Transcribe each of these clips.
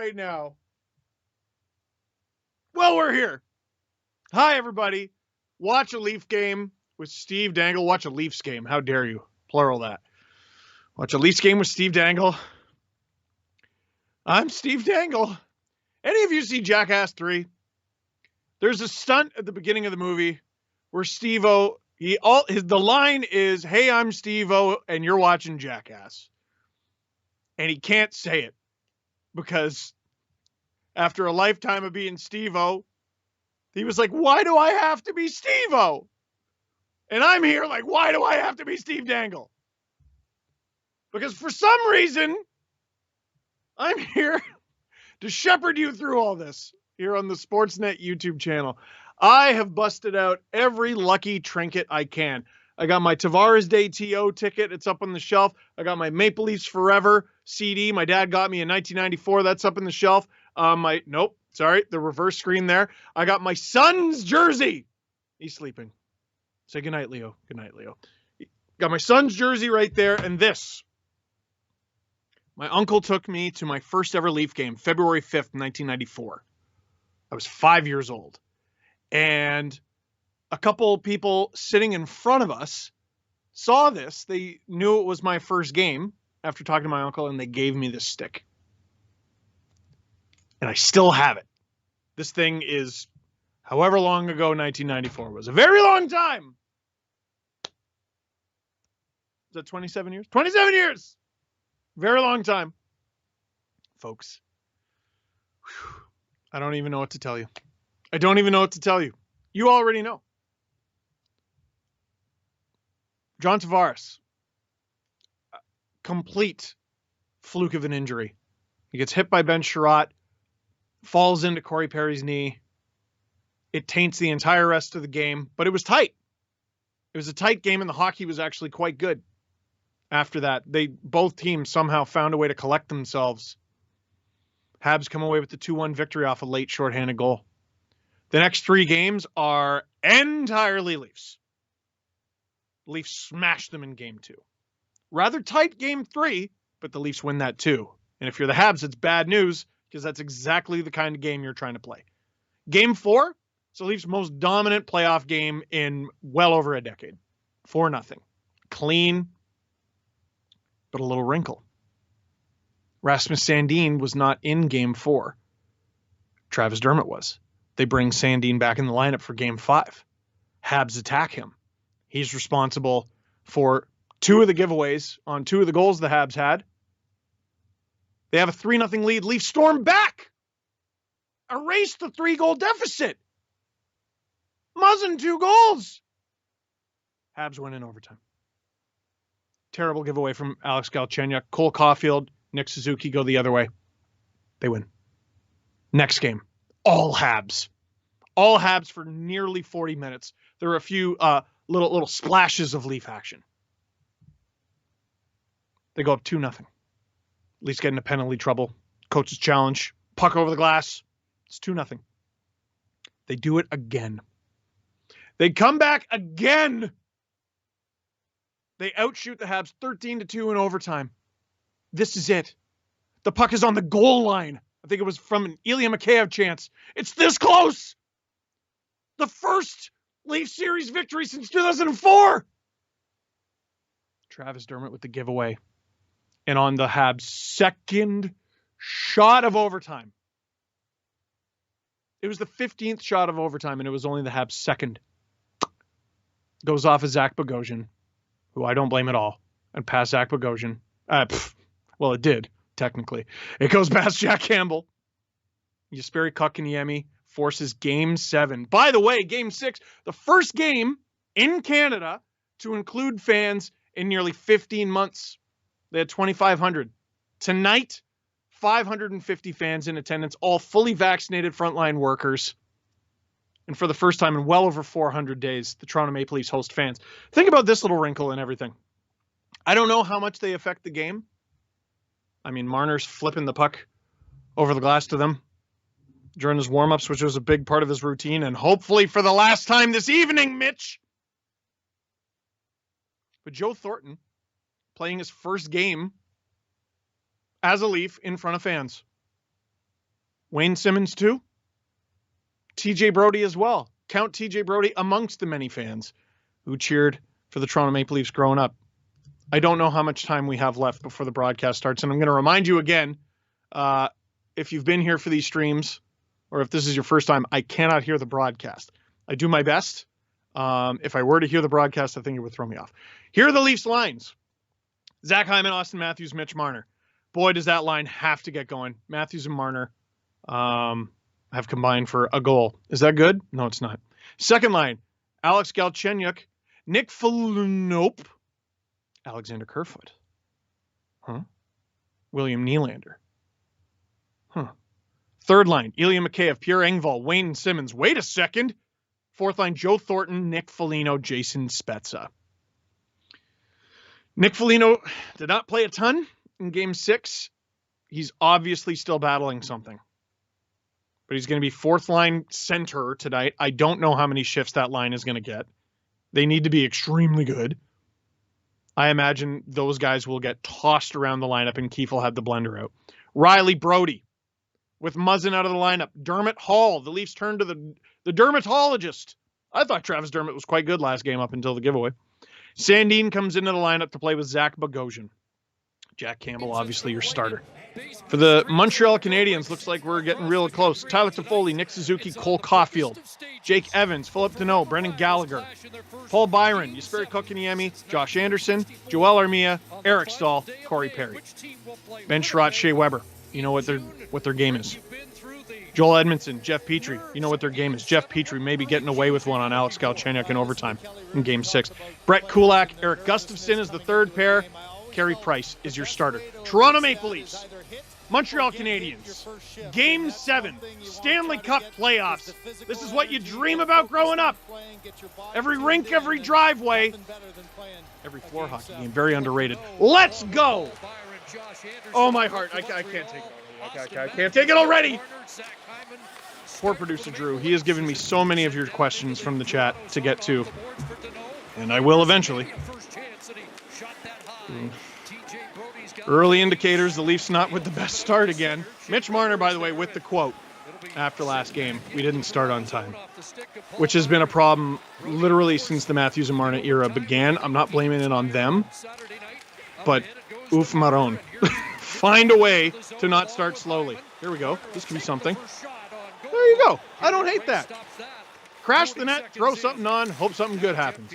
right now. Well, we're here. Hi, everybody. Watch a Leaf game with Steve Dangle. Watch a Leafs game. How dare you? Plural that. Watch a Leafs game with Steve Dangle. I'm Steve Dangle. Any of you see Jackass 3? There's a stunt at the beginning of the movie where Steve-O, the line is, "Hey, I'm Steve-O, and you're watching Jackass." And he can't say it because after a lifetime of being Steve-O, he was like, why do I have to be Steve-O? And I'm here like, why do I have to be Steve Dangle? Because for some reason, I'm here to shepherd you through all this here on the Sportsnet YouTube channel. I have busted out every lucky trinket I can. I got my Tavares Day TO ticket. It's up on the shelf. I got my Maple Leafs Forever CD. My dad got me in 1994. That's up on the shelf. The reverse screen there. I got my son's jersey. He's sleeping. Say goodnight, Leo. Goodnight, Leo. Got my son's jersey right there. And this. My uncle took me to my first ever Leaf game, February 5th, 1994. I was 5 years old. And a couple people sitting in front of us saw this. They knew it was my first game after talking to my uncle, and they gave me this stick. And I still have it. This thing is however long ago 1994 was. A very long time. Is that 27 years? 27 years! Very long time. Folks. Whew. I don't even know what to tell you. I don't even know what to tell you. You already know. John Tavares. Complete fluke of an injury. He gets hit by Ben Sherratt. Falls into Corey Perry's knee. It taints the entire rest of the game, but it was tight. It was a tight game, and the hockey was actually quite good. After that, both teams somehow found a way to collect themselves. Habs come away with the 2-1 victory off a late shorthanded goal. The next 3 games are entirely Leafs. Leafs smashed them in game 2. Rather tight game 3, but the Leafs win that too. And if you're the Habs, it's bad news because that's exactly the kind of game you're trying to play. Game 4, it's the Leafs' most dominant playoff game in well over a decade. 4-0. Clean, but a little wrinkle. Rasmus Sandin was not in game 4. Travis Dermott was. They bring Sandin back in the lineup for game 5. Habs attack him. He's responsible for 2 of the giveaways on 2 of the goals the Habs had. They have a 3-0 lead. Leafs storm back. Erase the 3-goal deficit. Muzzin 2 goals. Habs win in overtime. Terrible giveaway from Alex Galchenyuk. Cole Caulfield, Nick Suzuki go the other way. They win. Next game. All Habs. All Habs for nearly 40 minutes. There were a few little splashes of Leaf action. They go up 2-0. Leafs get into penalty trouble. Coach's challenge. Puck over the glass. It's 2-0. They do it again. They come back again. They outshoot the Habs 13-2 in overtime. This is it. The puck is on the goal line. I think it was from an Ilya Mikheyev chance. It's this close. The first Leaf Series victory since 2004. Travis Dermott with the giveaway. And on the Habs' second shot of overtime. It was the 15th shot of overtime, and it was only the Habs' second. Goes off of Zach Bogosian, who I don't blame at all, and past Zach Bogosian. Well, it did, technically. It goes past Jack Campbell. Jesperi Kotkaniemi forces Game 7. By the way, Game 6, the first game in Canada to include fans in nearly 15 months. They had 2,500. Tonight, 550 fans in attendance, all fully vaccinated frontline workers. And for the first time in well over 400 days, the Toronto Maple Leafs host fans. Think about this little wrinkle and everything. I don't know how much they affect the game. I mean, Marner's flipping the puck over the glass to them during his warm-ups, which was a big part of his routine. And hopefully for the last time this evening, Mitch. But Joe Thornton, playing his first game as a Leaf in front of fans. Wayne Simmonds too. TJ Brodie as well. Count TJ Brodie amongst the many fans who cheered for the Toronto Maple Leafs growing up. I don't know how much time we have left before the broadcast starts, and I'm going to remind you again, if you've been here for these streams, or if this is your first time, I cannot hear the broadcast. I do my best. If I were to hear the broadcast, I think it would throw me off. Here are the Leafs lines. Zach Hyman, Austin Matthews, Mitch Marner. Boy, does that line have to get going. Matthews and Marner have combined for a goal. Is that good? No, it's not. Second line, Alex Galchenyuk, Nick Foligno, Alexander Kerfoot. William Nylander. Third line, Ilya Mikheyev, Pierre Engvall, Wayne Simmonds. Wait a second. Fourth line, Joe Thornton, Nick Foligno, Jason Spezza. Nick Foligno did not play a ton in Game 6. He's obviously still battling something. But he's going to be fourth line center tonight. I don't know how many shifts that line is going to get. They need to be extremely good. I imagine those guys will get tossed around the lineup and Keefe will have the blender out. Riley Brodie with Muzzin out of the lineup. Dermott Hall. The Leafs turn to the dermatologist. I thought Travis Dermott was quite good last game up until the giveaway. Sandin comes into the lineup to play with Zach Bogosian. Jack Campbell, obviously your starter. For the Montreal Canadiens, looks like we're getting real close. Tyler Toffoli, Nick Suzuki, Cole Caulfield, Jake Evans, Philip Deneau, Brendan Gallagher, Paul Byron, Jesperi Kotkaniemi, Josh Anderson, Joel Armia, Eric Stahl, Corey Perry. Ben Sherratt, Shea Weber. You know what their game is. Joel Edmondson, Jeff Petrie. You know what their game is. Jeff Petrie maybe getting away with one on Alex Galchenyuk in overtime in Game 6. Brett Kulak, Eric Gustafsson is the third pair. Carey Price is your starter. Toronto Maple Leafs, Montreal Canadiens, Game 7, Stanley Cup playoffs. This is what you dream about growing up. Every rink, every driveway, every floor hockey game, very underrated. Let's go! Oh, my heart. I can't take it already. I can't take it already. Poor producer Drew. He has given me so many of your questions from the chat to get to, and I will eventually. Early indicators, the Leafs not with the best start again. Mitch Marner, by the way, with the quote after last game, we didn't start on time, which has been a problem literally since the Matthews and Marner era began. I'm not blaming it on them, but oof Maron. Find a way to not start slowly. Here we go. This could be something. There you go. I don't hate that. Crash the net, throw something on, hope something good happens.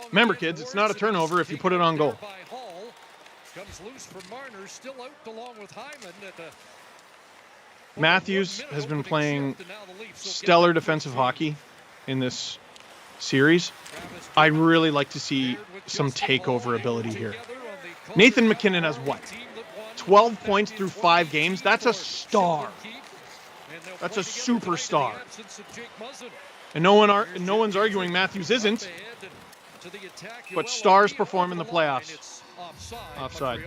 Remember, kids, it's not a turnover if you put it on goal. Matthews has been playing stellar defensive hockey in this series. I'd really like to see some takeover ability here. Nathan MacKinnon has what? 12 points through 5 games? That's a star. That's a superstar. And no one's arguing Matthews isn't. But stars perform in the playoffs. Offside.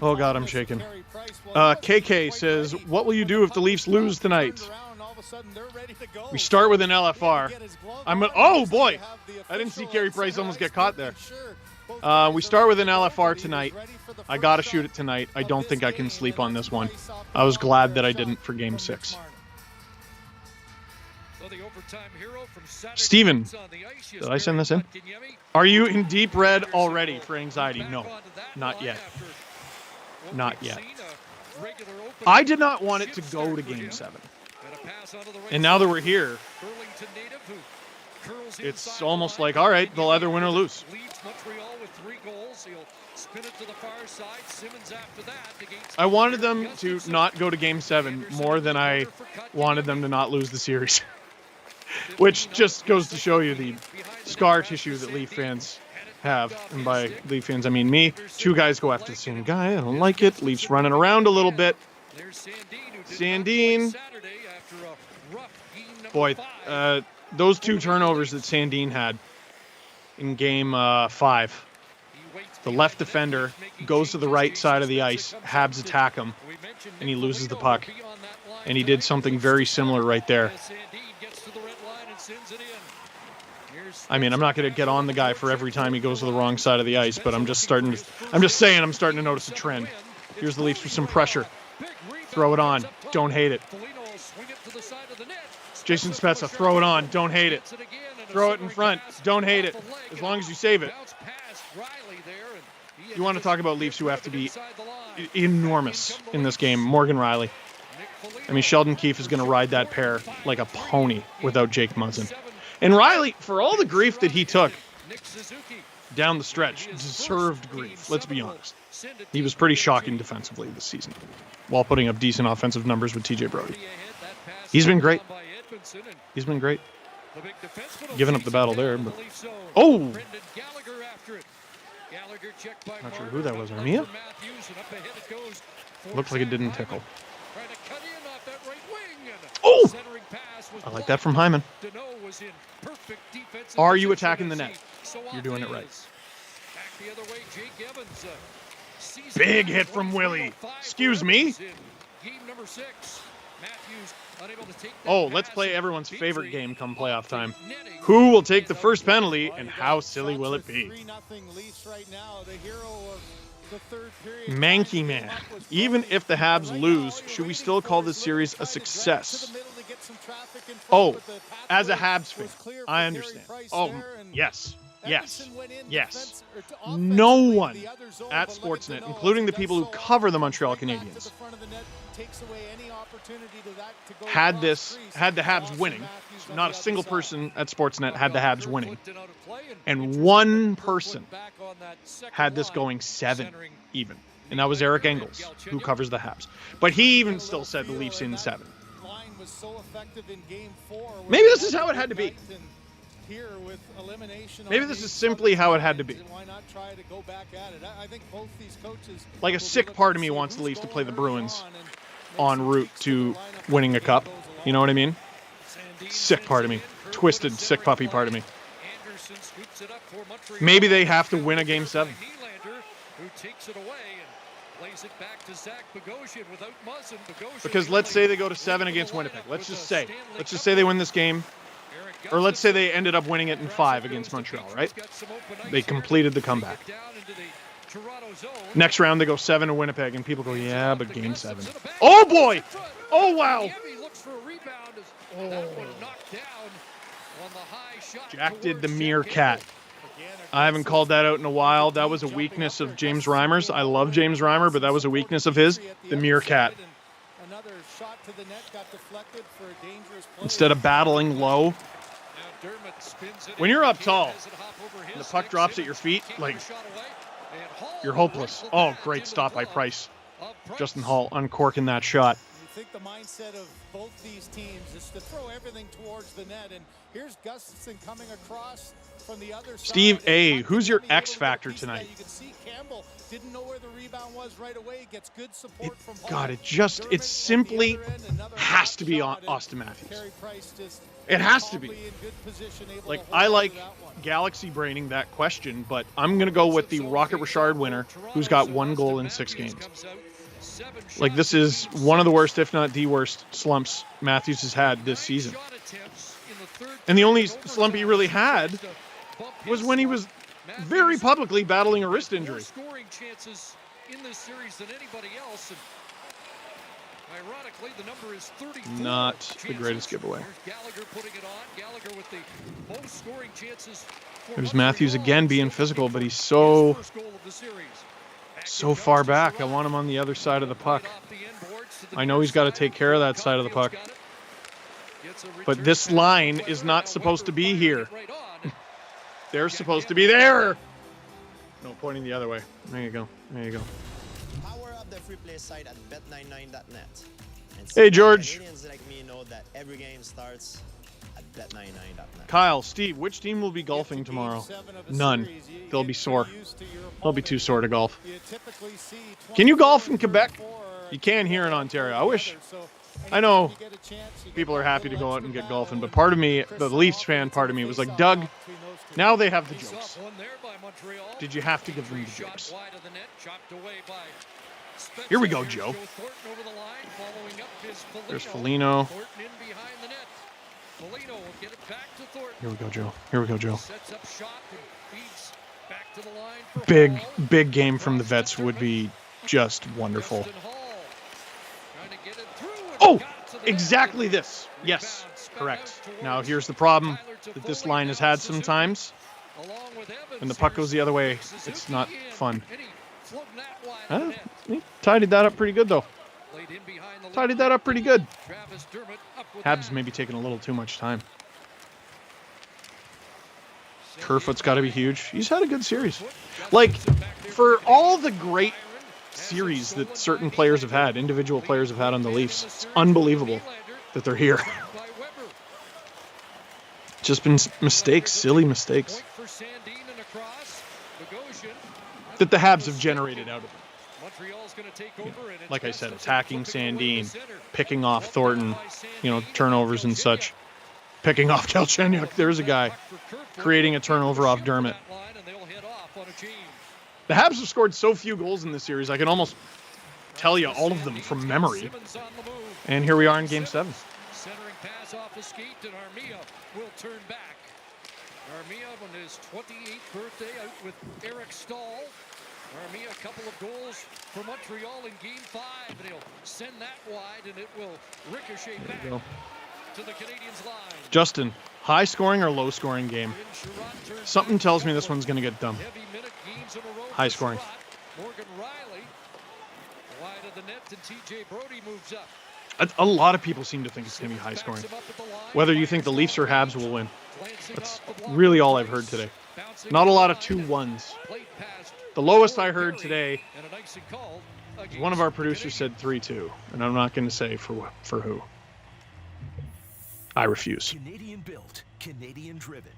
Oh, God, I'm shaking. KK says, what will you do if the Leafs lose tonight? We start with an LFR. Oh, boy. I didn't see Carey Price almost get caught there. We start with an LFR tonight. I got to shoot it tonight. I don't think I can sleep on this one. I was glad that I didn't for Game 6. Steven, did I send this in? Are you in deep red already for anxiety? No, not yet. Not yet. I did not want it to go to Game 7. And now that we're here, it's almost like, all right, they'll either win or lose. I wanted them to not go to Game 7 more than I wanted them to not lose the series. Which just goes to show you the scar tissue that Leaf fans have. And by Leaf fans, I mean me. Two guys go after the same guy. I don't like it. Leafs running around a little bit. Sandin. Boy, those 2 turnovers that Sandin had in Game 5. The left defender goes to the right side of the ice. Habs attack him, and he loses the puck. And he did something very similar right there. I mean, I'm not going to get on the guy for every time he goes to the wrong side of the ice, but I'm just starting to notice a trend. Here's the Leafs with some pressure. Throw it on. Don't hate it. Jason Spezza, throw it on. Don't hate it. Throw it in front. Don't hate it. As long as you save it. You want to talk about Leafs who have to be enormous in this game. Morgan Rielly. I mean, Sheldon Keefe is going to ride that pair like a pony without Jake Muzzin. And Rielly, for all the grief that he took down the stretch, deserved grief. Let's be honest. He was pretty shocking defensively this season while putting up decent offensive numbers with TJ Brody. He's been great. He's been great. Giving up the battle there. But... Oh! Not sure who that was. Armia? Looks like it didn't tickle. Oh! I like that from Hyman. Are you attacking the net? You're doing it right. Big hit from Willie. Excuse me. Oh, let's play everyone's favorite game come playoff time. Who will take the first penalty, and how silly will it be? Manky Man. Even if the Habs lose, should we still call this series a success? Oh, as a Habs fan, I understand. Oh, yes. Yes. Yes. No one at Sportsnet, including the people who cover the Montreal Canadiens, had the Habs winning. Not a single person at Sportsnet had the Habs winning. And one person had this going 7 even. And that was Eric Engels, who covers the Habs. But he even still said the Leafs in 7. Maybe this is how it had to be. Maybe this is simply how it had to be. Like a sick part of me wants the Leafs to play the Bruins en route to winning a cup. You know what I mean? Sick part of me. Twisted, sick puppy part of me. Maybe they have to win a Game 7. Because let's say they go to 7 against Winnipeg. Let's just say they win this game. Or let's say they ended up winning it in 5 against Montreal, right? They completed the comeback. Next round, they go 7 to Winnipeg, and people go, yeah, but Game 7. Oh, boy! Oh, wow! Oh. Jack did the meerkat. I haven't called that out in a while. That was a weakness of James Reimer's. I love James Reimer, but that was a weakness of his. The meerkat. Instead of battling low. When you're up tall, and the puck drops at your feet, like, you're hopeless. Oh, great stop by Price. Justin Hall uncorking that shot. I think the mindset of both these teams is to throw everything towards the net, and here's Gustafson coming across from the other side. Steve A., who's your X factor tonight? You can see Campbell didn't know where the rebound was right away. Gets good support from God, it simply has to be Austin Matthews. It has to be. Like, I like galaxy braining that question, but I'm going to go with the Rocket Richard winner, who's got 1 goal in 6 games. Like, this is one of the worst, if not the worst, slumps Matthews has had this season. And the only slump he really had was when he was very publicly battling a wrist injury. Not the greatest giveaway. There's Matthews again being physical, but he's so far back. I want him on the other side of the puck. I know he's got to take care of that side of the puck. But this line is not supposed to be here. They're supposed to be there. No, pointing the other way. There you go. There you go. Power up the free play site at bet99.net. Hey, George. Like me know that every game starts at bet99.net. Kyle, Steve, which team will be golfing tomorrow? None. They'll be sore. They'll be too sore to golf. Can you golf in Quebec? You can here in Ontario. I know people are happy to go out and get golfing, but part of me, the Leafs fan part of me, was like, Doug, now they have the jokes. Did you have to give them the jokes? Here we go, Joe. There's Foligno. Here we go, Joe. Here we go, Joe. Sets up shot and feeds back to the line for Big, Hall. big game from the vets would be just wonderful. Justin Hall trying to get it through and Oh, got it to the exactly net. this. Yes, Rebound spun correct. out Now towards here's the problem Tyler that this Toffoli. line has Now had Suzuki. sometimes. Along with Evans, When the puck goes the other way, here's it's Suzuki not in, fun. and he floating that wide Huh? of the net. He tidied that up pretty good, though. Played in behind the Tidied line. that up pretty good. Travis Dermott up with Habs that. maybe taking a little too much time. Kerfoot's got to be huge. He's had a good series. Like, for all the great series that certain players have had, individual players have had on the Leafs, it's unbelievable that they're here. Just been mistakes, silly mistakes, that the Habs have generated out of it. Like I said, attacking Sandin, picking off Thornton, turnovers and such. Picking off Galchenyuk. There's a guy creating a turnover off Dermott. The Habs have scored so few goals in this series, I can almost tell you all of them from memory. And here we are in Game 7. Centering pass off the skate, and Armia will turn back. Armia on his 28th birthday out with Eric Stahl. Armia, a couple of goals for Montreal in Game 5, and he'll send that wide, and it will ricochet back to the Canadiens line. Justin, high scoring or low scoring game? Something tells me this one's going to get dumb. High scoring. Morgan Riley wide of the net, and TJ Brody moves up. A lot of people seem to think it's going to be high scoring. Whether you think the Leafs or Habs will win. That's really all I've heard today. Not a lot of 2-1s. The lowest I heard today, one of our producers said 3-2, and I'm not going to say for who. I refuse. Canadian built, Canadian driven.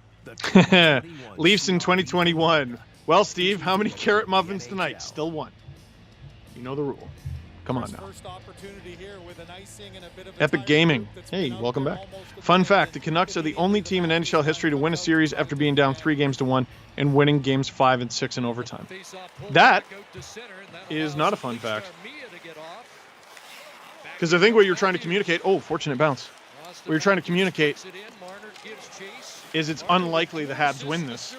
Leafs in 2021. Well, Steve, how many carrot muffins tonight? Still one. You know the rule. Come on now. Epic Gaming. Hey, welcome back. Fun fact, the Canucks are the only team in NHL history to win a series after being down 3-1 and winning games 5 and 6 in overtime. That is not a fun fact. Because I think what you're trying to communicate, fortunate bounce. What you're trying to communicate is it's unlikely the Habs win this.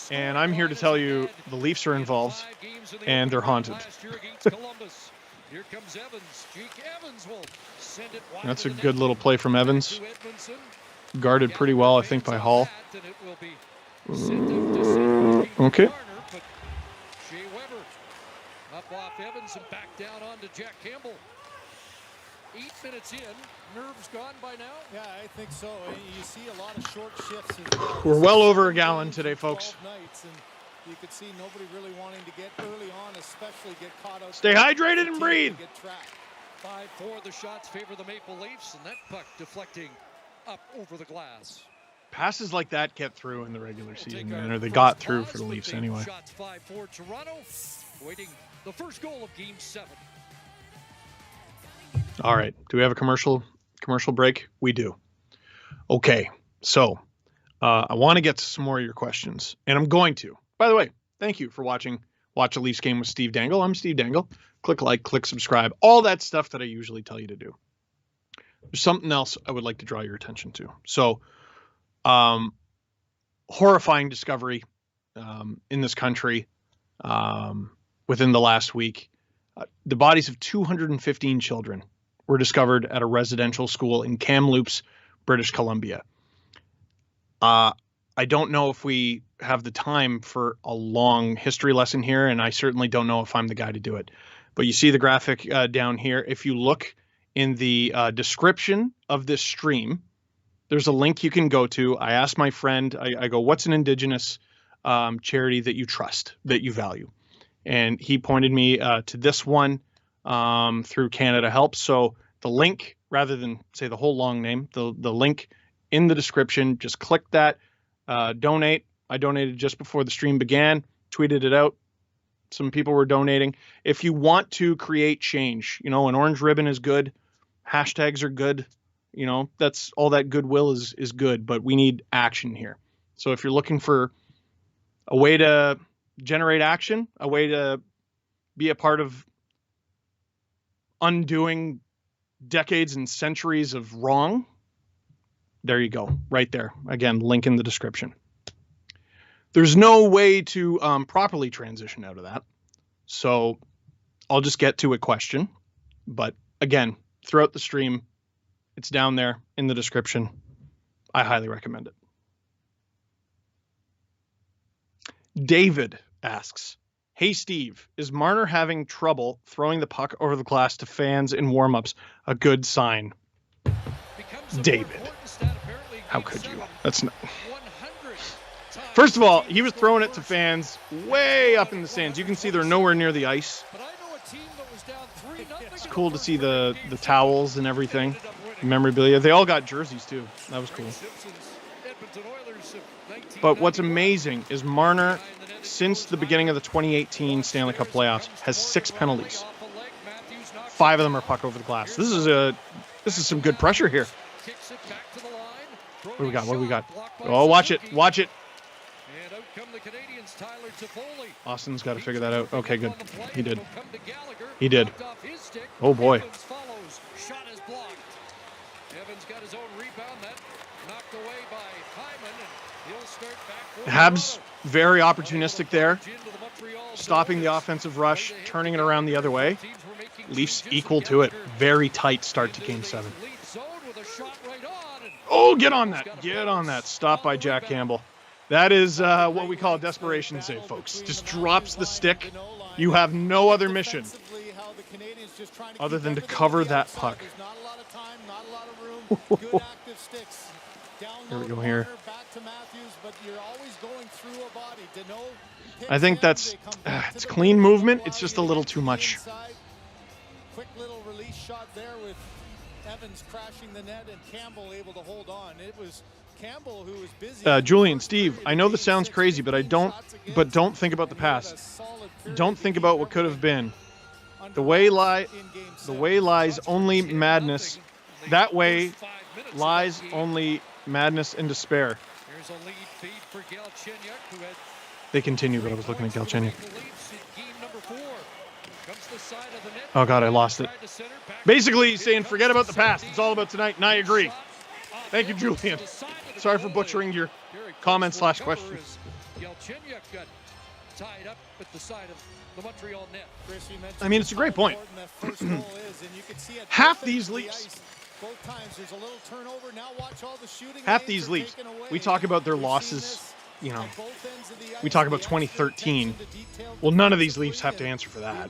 And I'm here to tell you the Leafs are involved and they're haunted. That's a good little play from Evans. Guarded pretty well, I think, by Hall. Okay. Up off Evans and back down onto Jack Campbell. 8 minutes in, nerves gone by now? Yeah, I think so. You see a lot of short shifts as well. We're well over a gallon today, folks. Nights, and you could see nobody really wanting to get early on, especially get caught out. Stay hydrated and breathe. 5-4, the shots favor the Maple Leafs, and that puck deflecting up over the glass. Passes like that get through in the regular season, man, or they got through for the Leafs anyway. Shots 5-4 Toronto, waiting the first goal of Game 7. All right. Do we have a commercial break? We do. Okay. So I want to get to some more of your questions, and I'm going to. By the way, thank you for watching Watch a Leafs Game with Steve Dangle. I'm Steve Dangle. Click like, click subscribe, all that stuff that I usually tell you to do. There's something else I would like to draw your attention to. So, horrifying discovery in this country within the last week. The bodies of 215 children were discovered at a residential school in Kamloops, British Columbia. I don't know if we have the time for a long history lesson here, and I certainly don't know if I'm the guy to do it. But you see the graphic down here. If you look in the description of this stream, there's a link you can go to. I asked my friend, I go, what's an Indigenous charity that you trust, that you value? And he pointed me to this one through Canada Helps. So the link, rather than say the whole long name, the link in the description, just click that, donate. I donated just before the stream began, tweeted it out. Some people were donating. If you want to create change, an orange ribbon is good. Hashtags are good. That's all that goodwill is good, but we need action here. So if you're looking for a way to generate action, a way to be a part of undoing decades and centuries of wrong, There you go. Right there. Again, link in the description. There's no way to properly transition out of that. So I'll just get to a question. But again, throughout the stream, it's down there in the description. I highly recommend it. David asks, hey, Steve, is Marner having trouble throwing the puck over the glass to fans in warm-ups a good sign? David, how could you? That's not... First of all, he was throwing it to fans way up in the stands. You can see they're nowhere near the ice. It's cool to see the towels and everything. Memorabilia. They all got jerseys, too. That was cool. But what's amazing is Marner, since the beginning of the 2018 Stanley Cup playoffs, has 6 penalties. 5 of them are puck over the glass. This is some good pressure here. What do we got? What do we got? Oh, watch it. Watch it. Austin's got to figure that out. Okay, good. He did. He did. Oh, boy. Evans got his own rebound. That knocked away by Hyman, and he'll start back. Habs very opportunistic there, stopping the offensive rush, turning it around the other way. Leafs equal to it. Very tight start to Game 7. Oh, get on that. Get on that. Stop by Jack Campbell. That is what we call a desperation save, folks. Just drops the stick. You have no other mission other than to cover that puck. Here we go here. I think that's it's clean movement. It's just a little too much. Quick little release shot there with Evans crashing the net and Campbell able to hold on. It was Campbell who was busy. Julian, Steve, I know this sounds crazy, but don't think about the past. Don't think about what could have been. The way lies only madness. That way lies only madness and despair. They continue, but I was looking at Galchenyuk. Oh, God, I lost it. Basically, he's saying, forget about the past. It's all about tonight, and I agree. Thank you, Julian. Sorry for butchering your comment/question. I mean, it's a great point. Half these Leafs, we talk about their losses, you know, we talk about 2013. Well, none of these Leafs have to answer for that.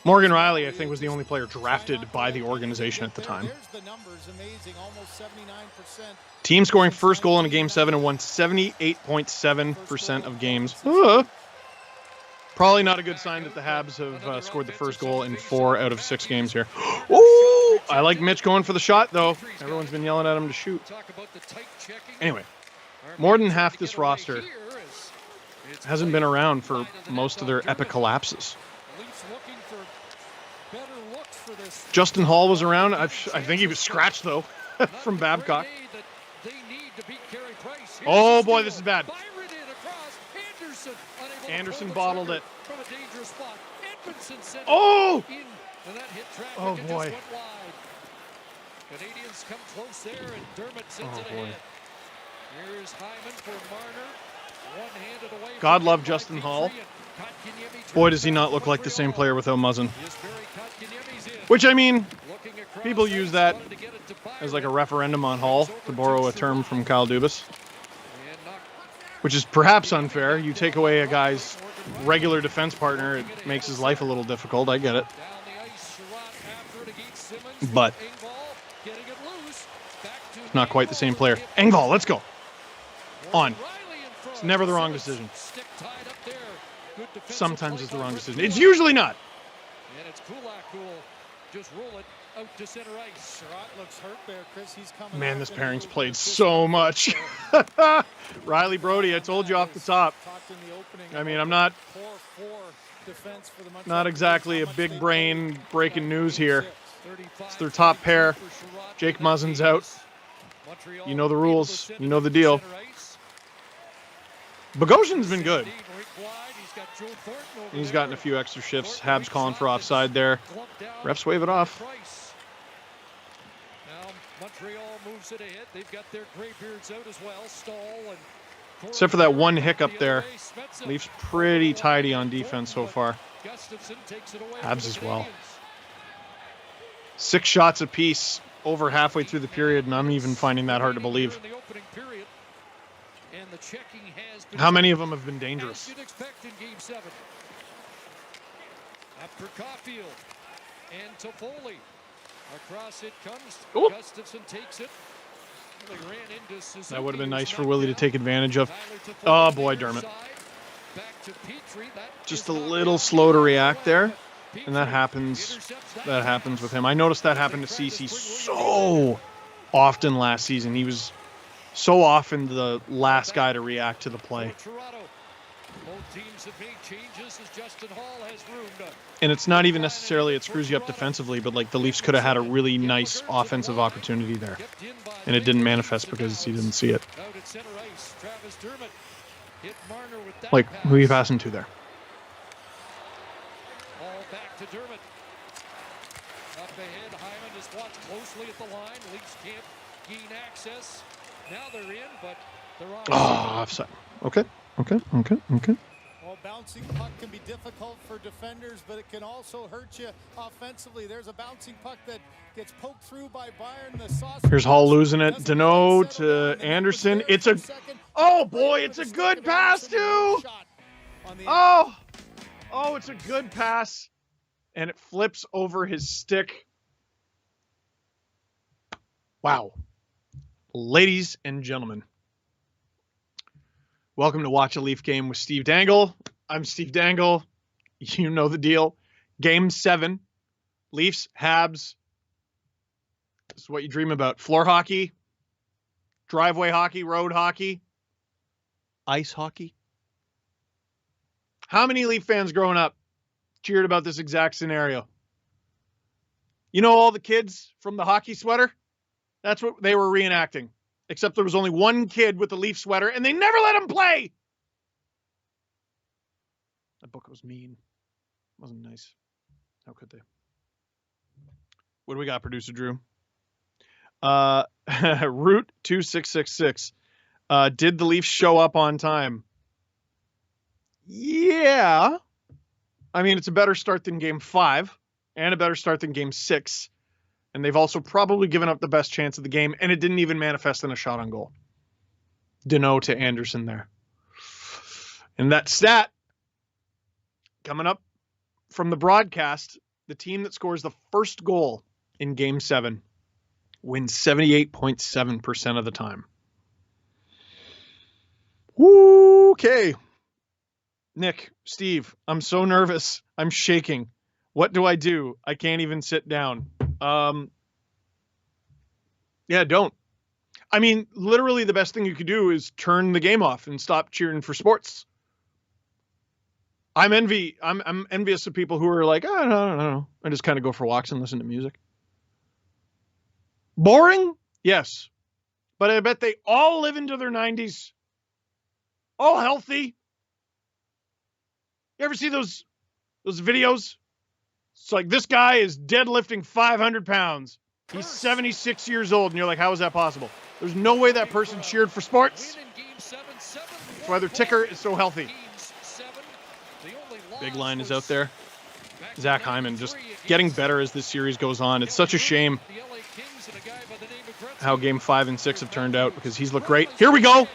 Morgan Riley, I think, was the only player drafted by the organization at the time. Team scoring first goal in a Game 7 and won 78.7% of games. Probably not a good sign that the Habs have scored the first goal in 4 out of 6 games here. Ooh, I like Mitch going for the shot, though. Everyone's been yelling at him to shoot. Anyway, more than half this roster hasn't been around for most of their epic collapses. Justin Hall was around. I think he was scratched, though, from Babcock. Oh, boy, this is bad. Anderson bottled it. Oh! Oh, boy. Canadians come close there, and Dermott sends it ahead. Here's Hyman for Marner. One-handed away. God love Justin Hall. Boy, does he not look like the same player without Muzzin. Which, I mean, people use that as like a referendum on Hall, to borrow a term from Kyle Dubas. Which is perhaps unfair. You take away a guy's regular defense partner, it makes his life a little difficult. I get it. But not quite the same player. Engvall, let's go. On. It's never the wrong decision. Sometimes it's the wrong decision. It's usually not. And it's cool. Just roll it out to center ice. Looks hurt there, Chris. He's coming. Man, this pairing's played so much. Riley Brody, I told you off the top. I mean, I'm not exactly a big brain breaking news here. It's their top pair. Jake Muzzin's out. You know the rules. You know the deal. Bogosian's been good. He's gotten a few extra shifts. Habs calling for offside there. Refs wave it off. Montreal moves it ahead. They've got their graybeards out as well. Stahl and Except for that one hiccup there. Leafs pretty tidy on defense so far. Habs as well. 6 shots apiece over halfway through the period, and I'm even finding that hard to believe. How many of them have been dangerous? After Caulfield and Toffoli. Across it comes. Ooh. Gustafson takes it. Really ran into Suzuki. That would have been nice for Willie to take advantage of. Oh boy, Dermott. Just a little slow to react there. And that happens with him. I noticed that happened to CeCe so often last season. He was so often the last guy to react to the play. Both teams have made changes as Justin Hall has roomed up. And it's not even necessarily it screws you up defensively, but like the Leafs could have had a really nice offensive opportunity there. And it didn't manifest because he didn't see it. Like, who are you passing to there? All back to Dermott. Up ahead, Hyman is watched closely at the line. Leafs can't gain access. Now they're in, but they're on. Oh, offside. Okay. Well, bouncing puck can be difficult for defenders, but it can also hurt you offensively. There's a bouncing puck that gets poked through by Byron. The saucer. Here's Hall losing it. Danault to Anderson. It's a... Oh, boy, it's a good pass, too. Oh, it's a good pass. And it flips over his stick. Wow. Ladies and gentlemen, welcome to Watch a Leaf Game with Steve Dangle. I'm Steve Dangle. You know the deal. Game 7. Leafs, Habs. This is what you dream about. Floor hockey, driveway hockey, road hockey, ice hockey. How many Leaf fans growing up cheered about this exact scenario? You know all the kids from the hockey sweater? That's what they were reenacting. Except there was only one kid with the Leaf sweater, and they never let him play. That book was mean. Wasn't nice. How could they? What do we got, producer Drew? Route 2666. Did the Leafs show up on time? Yeah. I mean, it's a better start than Game 5, and a better start than Game 6. And they've also probably given up the best chance of the game, and it didn't even manifest in a shot on goal. Danault to Anderson there. And that stat, coming up from the broadcast, the team that scores the first goal in Game 7 wins 78.7% of the time. Okay. Nick, Steve, I'm so nervous. I'm shaking. What do? I can't even sit down. Yeah, don't. I mean, literally the best thing you could do is turn the game off and stop cheering for sports. I'm envious of people who are like, oh, no. I just kind of go for walks and listen to music. Boring? Yes. But I bet they all live into their 90s. All healthy. You ever see those videos? It's like, this guy is deadlifting 500 pounds. He's 76 years old. And you're like, how is that possible? There's no way that person cheered for sports. That's why their ticker is so healthy. Big line is out there. Zach Hyman just getting better as this series goes on. It's such a shame how Game 5 and 6 have turned out because he's looked great. Here we go.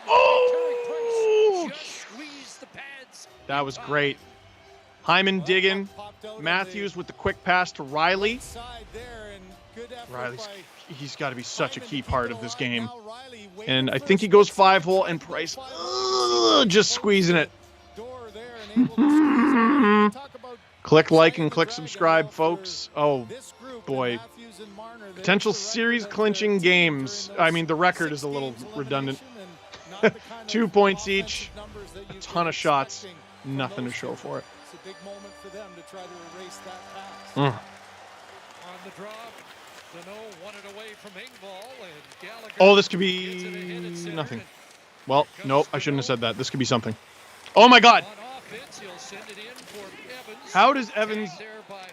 Oh! That was great. Hyman digging. Matthews with the quick pass to Riley. He's got to be such a key part of this game. And I think he goes 5-hole, and Price just squeezing it. Click like and click subscribe, folks. Oh, boy. Potential series clinching games. I mean, the record is a little redundant. 2 points each. A ton of shots. Nothing to show for it. It's a big moment for them to try to erase that pass. On the drop, Danault won it away from Engvall, and Gallagher. Oh, this could be nothing. Well, nope, I shouldn't have said that. This could be something. Oh my God! He'll send it in for Evans. How does Evans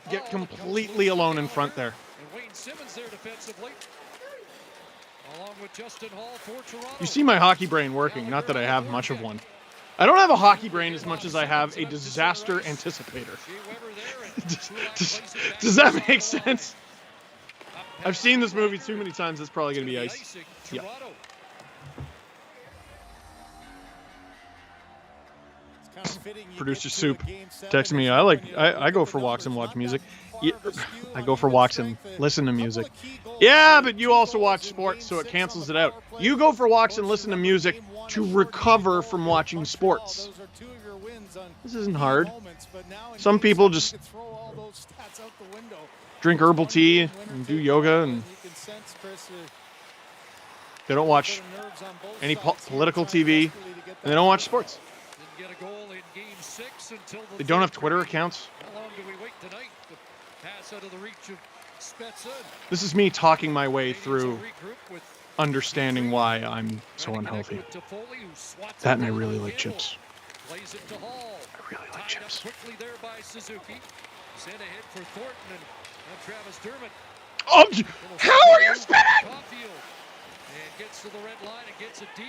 get completely alone in front there? And Wayne Simmonds there defensively. Along with Justin Hall for Toronto. You see my hockey brain working, not that I have much of one. I don't have a hockey brain as much as I have a disaster anticipator. Does that make sense? I've seen this movie too many times. It's probably going to be ice. Yeah. Producer Soup texting me. I go for walks and watch music. Yeah, I go for walks and listen to music. Yeah, but you also watch sports, so it cancels it out. You go for walks and listen to music to recover from watching sports. This isn't hard. Some people just drink herbal tea and do yoga, and they don't watch any political TV, and they don't watch sports. They don't have Twitter accounts. This is me talking my way through understanding why I'm so unhealthy. That, and I really like chips. I really like chips. Oh, how are you spinning?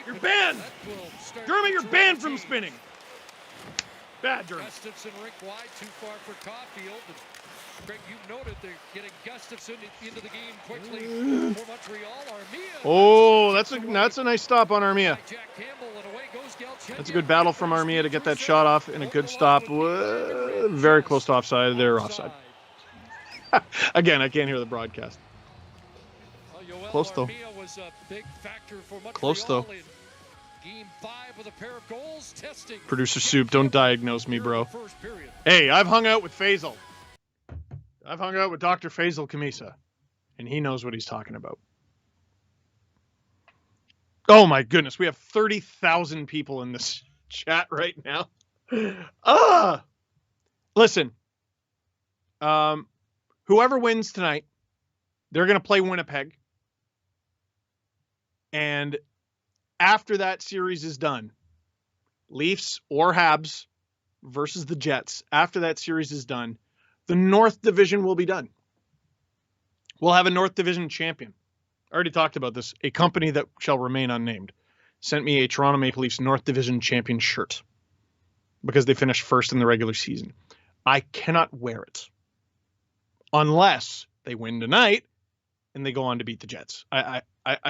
You're banned. Dermot, you're banned from spinning. Bad Dermot. Gustafson rink wide, too far for Caulfield. Greg, you noted they're getting Gustafson into the game quickly for Montreal. Armia. Oh, that's a nice stop on Armia. That's a good battle from Armia to get that shot off and a good stop. Very close to offside. They're offside. Again, I can't hear the broadcast. Close though. Close though. Game 5 with a pair of goals. Testing. Producer Soup, don't diagnose me, bro. Hey, I've hung out with Faisal. I've hung out with Dr. Faisal Kamisa, and he knows what he's talking about. Oh my goodness, we have 30,000 people in this chat right now. Listen, whoever wins tonight, they're going to play Winnipeg. And after that series is done, Leafs or Habs versus the Jets, after that series is done, the North Division will be done. We'll have a North Division champion. I already talked about this. A company that shall remain unnamed sent me a Toronto Maple Leafs North Division champion shirt because they finished first in the regular season. I cannot wear it unless they win tonight and they go on to beat the Jets. I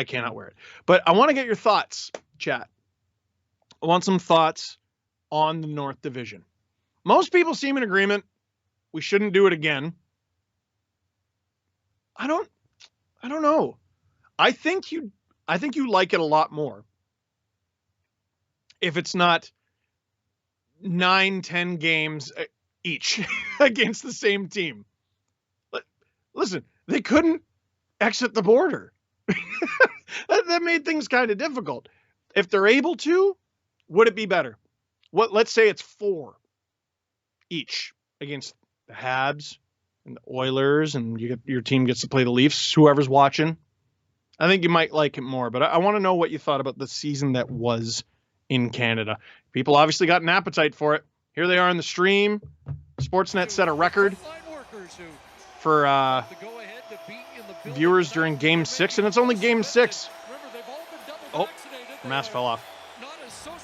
cannot wear it. But I want to get your thoughts, chat. I want some thoughts on the North Division. Most people seem in agreement. We shouldn't do it again. I don't know. I think you like it a lot more if it's not 9-10 games each against the same team. Listen, they couldn't exit the border. That made things kind of difficult. If they're able to, would it be better? Let's say it's 4 each against the Habs and the Oilers, and your team gets to play the Leafs, whoever's watching. I think you might like it more, but I want to know what you thought about the season that was in Canada. People obviously got an appetite for it. Here they are in the stream. Sportsnet set a record for viewers during Game 6, and it's only Game 6. Oh, mask fell off.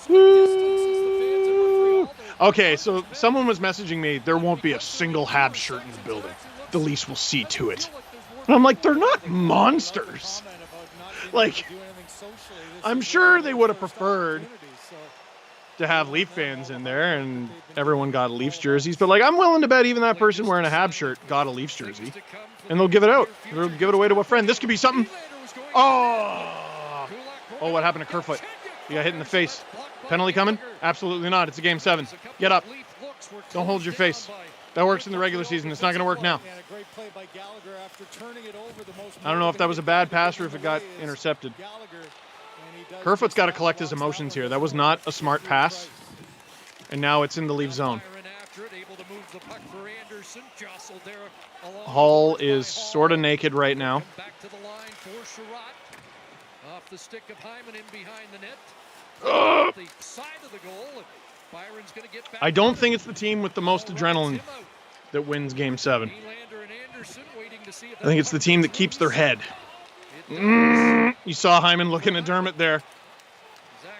Woo! Okay, so someone was messaging me, there won't be a single Habs shirt in the building. The Leafs will see to it. And I'm like, they're not monsters. Like, I'm sure they would have preferred to have Leaf fans in there and everyone got Leafs jerseys. But, like, I'm willing to bet even that person wearing a Habs shirt got a Leafs jersey. And they'll give it out. They'll give it away to a friend. This could be something. Oh, what happened to Kerfoot? He got hit in the face. Penalty coming? Absolutely not. It's a Game 7. Get up. Don't hold your face. That works in the regular season. It's not going to work now. I don't know if that was a bad pass or if it got intercepted. Kerfoot's got to collect his emotions here. That was not a smart pass. And now it's in the Leaf zone. Hall is sort of naked right now. Back to the line for Sherratt. Off the stick of Hyman in behind the net. The side of the goal. Byron's going to get back. I don't think it's the team with the most adrenaline that wins Game 7. Nylander and Anderson waiting to see if I think it's the team that keeps their head. You saw Hyman looking at Dermott there,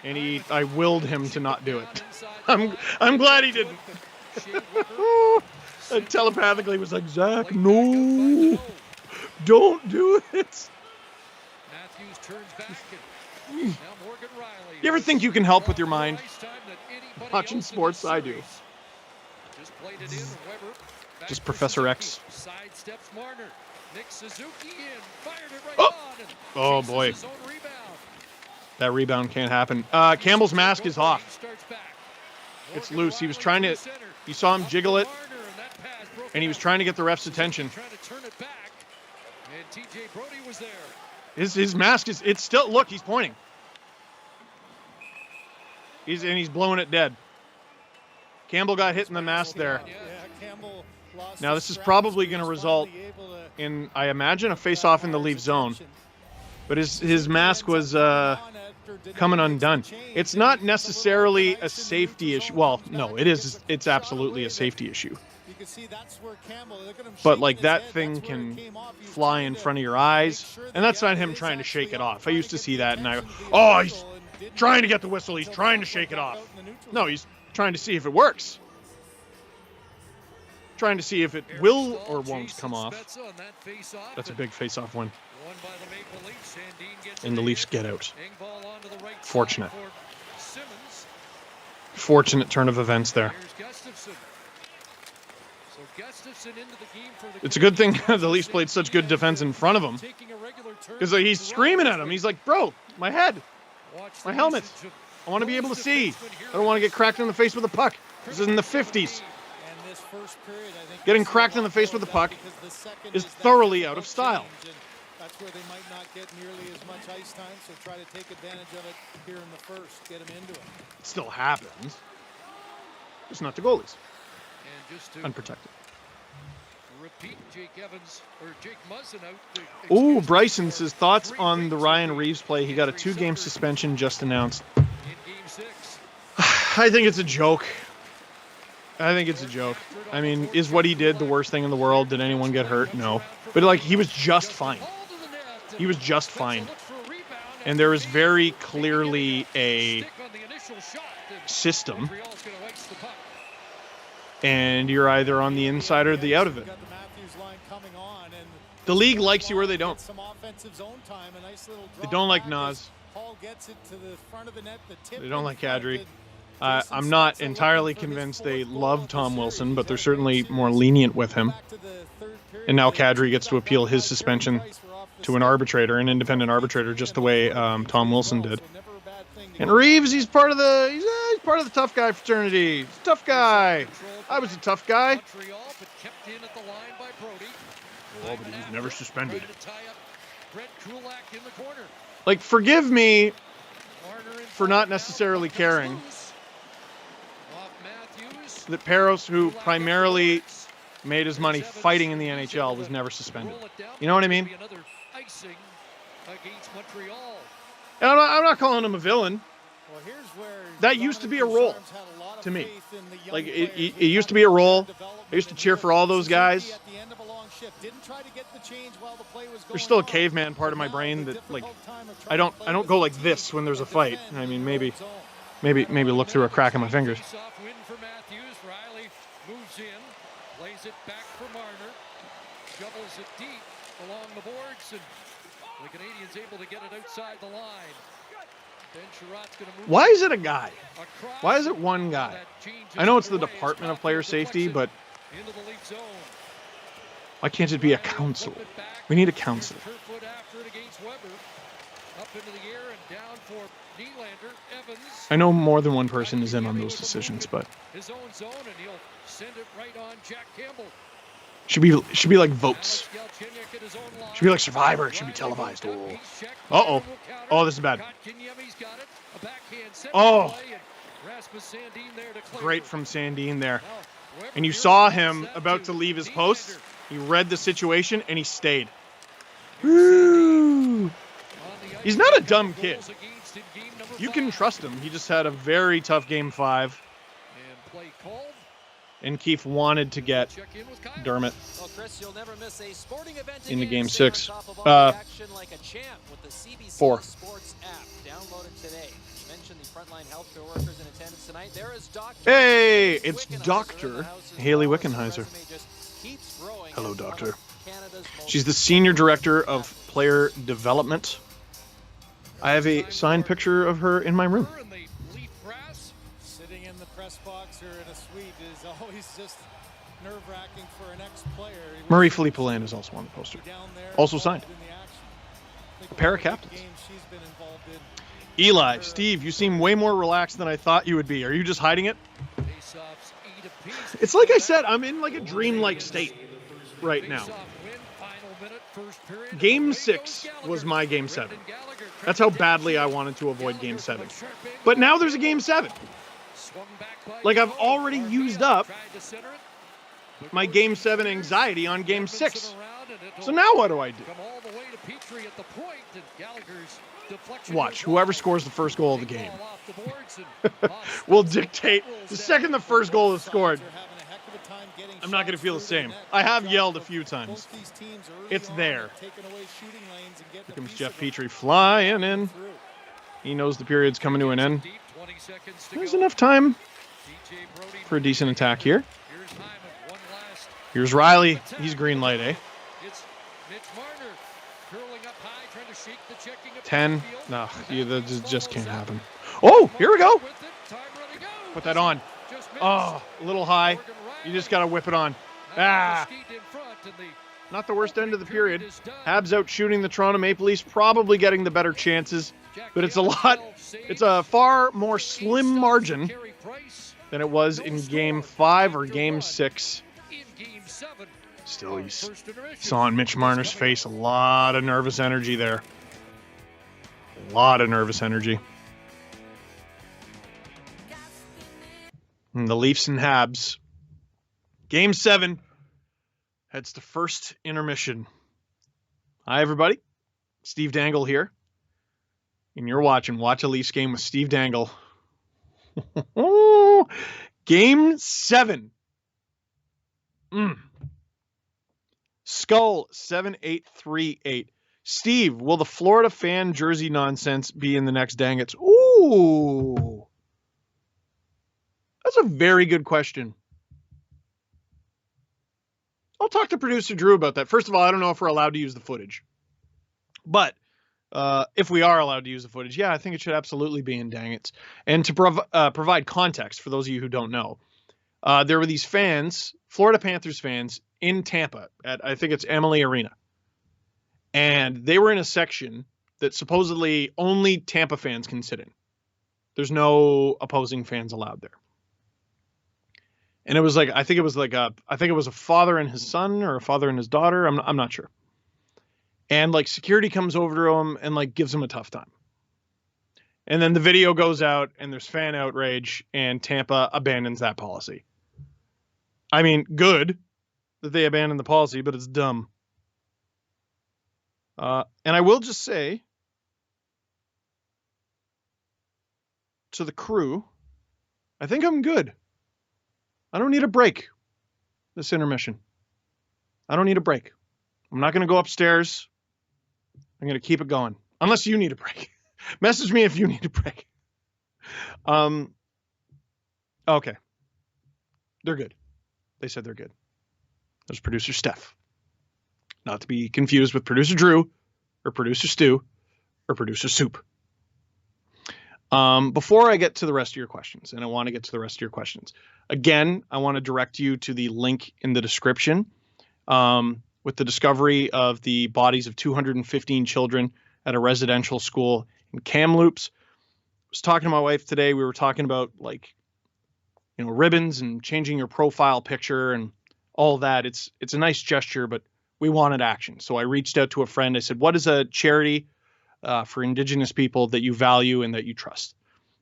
and I willed him to not do it. I'm glad he didn't. I telepathically was like, Zach, no, don't do it. Matthews turns back and now Morgan Riley. You ever think you can help with your mind? Watching sports, I do. Just played it in. Weber. Just Professor X. Sidesteps Marner. Nick Suzuki in. Fired it right Oh. on. And Oh chases boy, his own rebound. that rebound can't happen. Campbell's mask is off. Starts back. It's Morgan loose. He was Riley trying to to. the center. You saw him Up jiggle to it, Marner, and that pass broken and he was up. trying to get the ref's attention. Trying to turn it back. And TJ Brody was there. His mask is. It's still. Look, he's pointing. He's blowing it dead. Campbell got hit in the mask there. Yeah, Campbell lost Now his this is straps, probably but going to he's result finally able to in, I imagine, a face-off in the Leaf zone. But his mask was coming undone. It's not necessarily a safety issue. Well, no, it is. It's absolutely a safety issue. You can see that's where Campbell, look at him But shaking like his that head, thing that's where it can came off. He was fly trying in to front of your make eyes, sure that and that's the not other him is trying to shake it actually off. I on, used to trying see get that, the and I go, attention, oh, he's and didn't trying to get get the whistle. He's so trying to far, shake it got off. out in the neutral No, zone. he's trying to see if it works. Trying to see if it will or won't come off. That's a big face-off win. Won by the Maple Leafs. Sandin gets And the it Leafs in. get out. Engvall onto the right side Fortunate. for Simmonds. Fortunate turn of events there. Here's Gustafsson. So Gustafsson into the game for the It's a good thing Canadiens. the Leafs played such good defense in front of him, Taking a regular turn because he's screaming at him. He's like, bro, my head. Watch my the helmet. usage of I want to be able to those see. defensemen here. I don't want to get cracked in the face with a puck. This is in the 50s. And this first period, I think Getting you'll see cracked a in the lot face more with of a that puck because the second is that thoroughly physical out of style. change, and that's where they might not get nearly as much ice time, so try to take advantage of it here in the first, get them into it. It still happens. Just not to goalies. And just to Unprotected. repeat, Jake Evans or Jake Muzzin out. Ooh, Excuse me, Bryson for says thoughts 3 on the breaks Ryan in Reeves play. He got a 2-game December suspension just announced. in Game 6. I think it's a joke. I think it's a joke. I mean, is what he did the worst thing in the world? Did anyone get hurt? No. But like, he was just fine. He was just fine. And there is very clearly a system, and you're either on the inside or the out of it. Got the Matthews line coming on, and The league likes you or they don't. Get some offensive zone time, a nice little They drop don't like back Nas. as Hall gets it to the front of the net, the tip They don't in like front Cadre. to Jason I'm not Spezza entirely looking for his convinced they fourth goal love of the Tom series. Wilson, but they're He's had a certainly great more series. lenient with him. Back to the third period. And now They Cadre gets to got appeal back his by suspension Carey Price. We're off the to an start. arbitrator, an independent arbitrator, just the way Tom Wilson did. So never a bad thing to And get Reeves, he's part of the tough guy fraternity. He's a tough guy. I was a tough guy. Montreal, but kept in at the line by Brody. Oh, but he was never suspended. Trying to tie up Brett Kulak in the corner. Like, forgive me Marner in for not front, necessarily now caring loose. Off Matthews. that Peros, who Kulak primarily up the boards. made his money Evans fighting in the is NHL, able was to never suspended. roll it down. You know what I Could mean? be another icing against Montreal. And I'm not calling him a villain. Well, here's where That used to be a Jonathan role Charms had a lot of to me. faith in the young Like, players. it They used to got be a them role. development I used to and cheer for all those Suzuki guys. at the end of a long shift. Didn't try to get the change while the play was There's going still a on. caveman part of my But brain now that, the like, difficult time of I trying don't to play go with the like team this when there's a and fight. defend I mean, in maybe the zone. maybe look through a crack in my fingers. Face-off win for Matthews. Riley moves in, plays it back for Marner, shovels it deep along the boards, and the Canadiens able to get it outside the line. Ben Sherratt's going to move. Why is it a guy? across. Why is it one guy? That change is I know it's the underway. Department of It's Player off the Safety, but deflection into the Leaf zone. why can't it be a council? We need a council. Kerfoot after it against Weber. Up into the air and down for Nylander. Evans. I know more than one person is in on those decisions, but His own zone, and he'll send it right on Jack Campbell. should be like votes. Alex Galchenyuk at his own line. Should be like Survivor. It should be televised. Oh. Uh-oh. Oh, this is bad. Oh. Great from Sandin there. And you saw him about to leave his post. He read the situation and he stayed. Woo! He's not a dumb kid. You can trust him. He just had a very tough game 5. And play called. And Keefe wanted to get Check in with Kyle. Dermott Well, Chris, you'll never miss a sporting event into again. Game Stay on 6. top of all the action like a champ with the CBC 4. Sports app. Download it today. You mentioned the frontline healthcare workers in attendance tonight. There is Dr. Hey, it's Wickenheiser in the Dr. house as Haley well. His Wickenheiser. resume just keeps growing Hello, as one of Doctor. Canada's most She's the Senior Director of Player Development. I have a signed picture of her in my room. And the Leaf brass. Sitting in the press box or in a suite is always just nerve-wracking for an ex-player. He Murray wants Philippe to Land is also on the poster. be down there Also involved signed. in the action. Think of Pair all of the captains. games she's been involved in. Eli, Steve, you seem way more relaxed than I thought you would be. Are you just hiding it? Face-offs 8 apiece. It's like I said, I'm in like a dreamlike state right now. Face-off win, final minute, first period. Game Away 6 goes was Gallagher. my Game 7. Brendan Gallagher That's how credit badly I Dempsey. wanted to avoid Game Gallagher 7. from a sharp angle. But now there's a Game 7. Swung back by Like, I've Cole. already Armia used up tried to center it, but my goes Game to 7 Petrie. anxiety on Game Robinson 6. around, and it'll So now what do I do? come all the way to Petrie at the point, and Gallagher's deflection Watch, goes whoever wide. scores the first goal of the Big game ball off the boards and off will stumps and dictate rolls the down. second the first goal is scored. Sides are having a heck of a time getting I'm not going to shots feel the through same. net. I have Good yelled job a few of times. both these teams early It's on there. at taking away shooting lanes and getting Here a comes piece Jeff of them Petrie flying in. through. He knows the period's coming to an end. Deep, 20 seconds to There's go. enough time TJ Brody for a decent attack here. Here's Hyman, one last. Here's Riley. He's green light, eh? It's Mitch Marner curling up high, trying to shake the checking up 10. field. No, that just can't happen. Oh, here we go. With it, time running out. Put that on. Just missed. Oh, a little high. Morgan You just Riley. got to whip it on. Now Ah, Mesquite in front, and the not the worst end of the period. is done. Habs out shooting the Toronto Maple Leafs, probably getting the better chances, but it's a lot. It's a far more slim margin Carey Price than it was in Game 5 or Game 6. in Game 7. Still, you First intermission. saw on Mitch Marner's face a lot of nervous energy there. A lot of nervous energy. And the Leafs and Habs. Game 7 heads to first intermission. Hi, everybody. Steve Dangle here. And you're watching Watch a Leafs Game with Steve Dangle. Game 7. Skull 7838. Steve, will the Florida fan jersey nonsense be in the next Dangets? Ooh. That's a very good question. I'll talk to producer Drew about that. First of all, I don't know if we're allowed to use the footage. But if we are allowed to use the footage, yeah, I think it should absolutely be in Dangets. And to provide context for those of you who don't know, there were these fans, Florida Panthers fans, in Tampa at, I think it's Emily Arena. And they were in a section that supposedly only Tampa fans can sit in. There's no opposing fans allowed there. And it was like, I think it was a father and his son or a father and his daughter. I'm not sure. And like security comes over to him and like gives him a tough time. And then the video goes out and there's fan outrage and Tampa abandons that policy. I mean, good that they abandoned the policy, but it's dumb. And I will just say to the crew, I think I'm good. I don't need a break this intermission. I don't need a break. I'm not going to go upstairs. I'm going to keep it going. Unless you need a break. Message me if you need a break. Okay. They're good. They said they're good. There's producer Steph. Not to be confused with producer Drew or producer Stu or producer Soup. Before I get to the rest of your questions, and I want to get to the rest of your questions, again, I want to direct you to the link in the description with the discovery of the bodies of 215 children at a residential school in Kamloops. I was talking to my wife today. We were talking about ribbons and changing your profile picture and all that. It's a nice gesture, but we wanted action. So I reached out to a friend. I said, what is a charity for Indigenous people that you value and that you trust?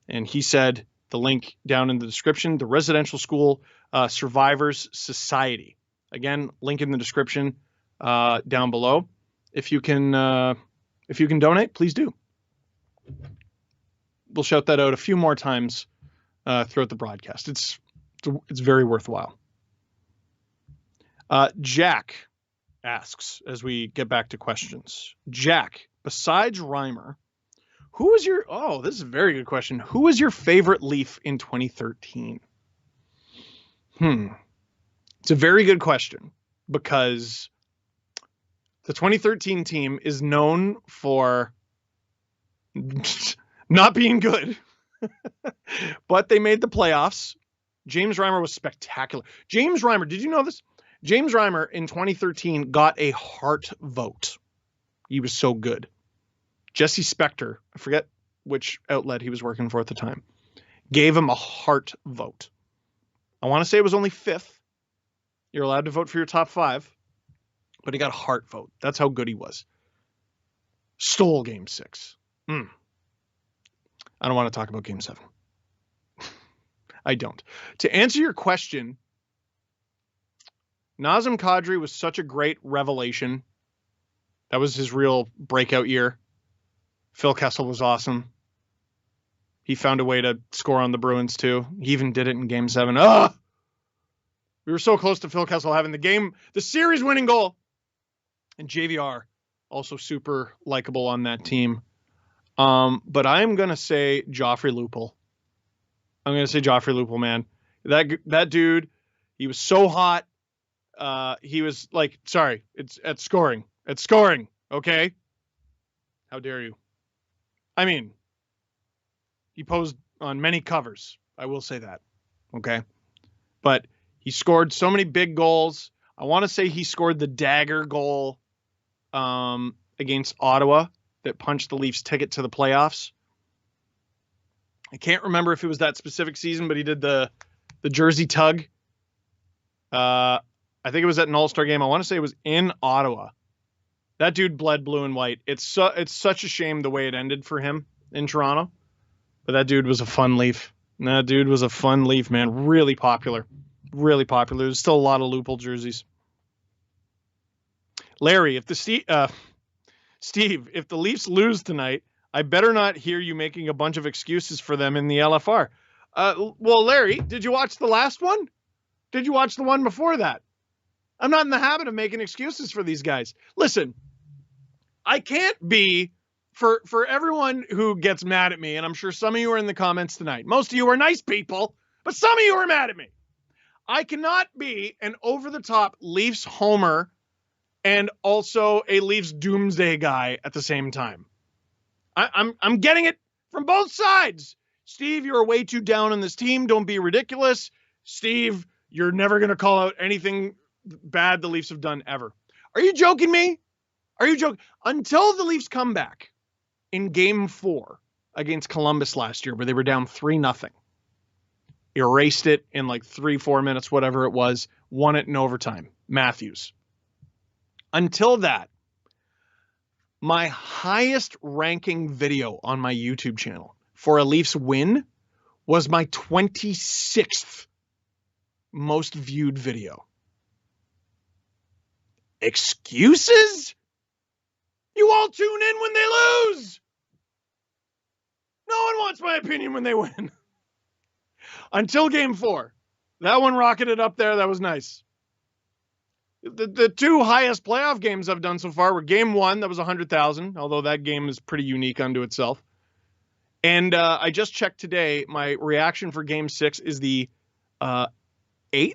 And he said, the link down in the description, the Residential School Survivors Society. Again, link in the description down below. If you can donate, please do. We'll shout that out a few more times throughout the broadcast. It's very worthwhile. Jack asks, as we get back to questions. Jack, besides Reimer, who was your... Oh, this is a very good question. Who was your favorite Leaf in 2013? It's a very good question because the 2013 team is known for not being good, but they made the playoffs. James Reimer was spectacular. James Reimer, did you know this? James Reimer in 2013 got a Hart vote. He was so good. Jesse Spector, I forget which outlet he was working for at the time, gave him a Hart vote. I want to say it was only 5th. You're allowed to vote for your top 5, but he got a Hart vote. That's how good he was. Stole Game 6. I don't want to talk about Game 7. I don't. To answer your question, Nazem Kadri was such a great revelation. That was his real breakout year. Phil Kessel was awesome. He found a way to score on the Bruins too. He even did it in Game 7. We were so close to Phil Kessel having the series winning goal. And JVR, also super likable on that team. But I'm going to say Joffrey Lupul. Man. That dude, he was so hot. He was like, sorry, it's at scoring. Okay. How dare you? I mean, he posed on many covers. I will say that. Okay. But he scored so many big goals. I want to say he scored the dagger goal against Ottawa that punched the Leafs' ticket to the playoffs. I can't remember if it was that specific season, but he did the jersey tug. I think it was at an All-Star game. I want to say it was in Ottawa. That dude bled blue and white. It's such a shame the way it ended for him in Toronto. But that dude was a fun Leaf. Man. Really popular. There's still a lot of Lupul jerseys. Larry, Steve, if the Leafs lose tonight, I better not hear you making a bunch of excuses for them in the LFR. Well, Larry, did you watch the last one? Did you watch the one before that? I'm not in the habit of making excuses for these guys. Listen, I can't be, for everyone who gets mad at me, and I'm sure some of you are in the comments tonight. Most of you are nice people, but some of you are mad at me. I cannot be an over-the-top Leafs homer and also a Leafs doomsday guy at the same time. I'm getting it from both sides. Steve, you're way too down on this team. Don't be ridiculous. Steve, you're never going to call out anything bad the Leafs have done ever. Are you joking me? Are you joking? Until the Leafs come back in Game 4 against Columbus last year, where they were down 3-0. Erased it in like 3-4 minutes, whatever it was. Won it in overtime. Matthews. Until that, my highest ranking video on my YouTube channel for a Leafs win was my 26th most viewed video. Excuses? You all tune in when they lose. No one wants my opinion when they win. Until Game 4. That one rocketed up there. That was nice. The two highest playoff games I've done so far were Game 1, that was 100,000, although that game is pretty unique unto itself. And I just checked today, my reaction for Game 6 is the 8th. I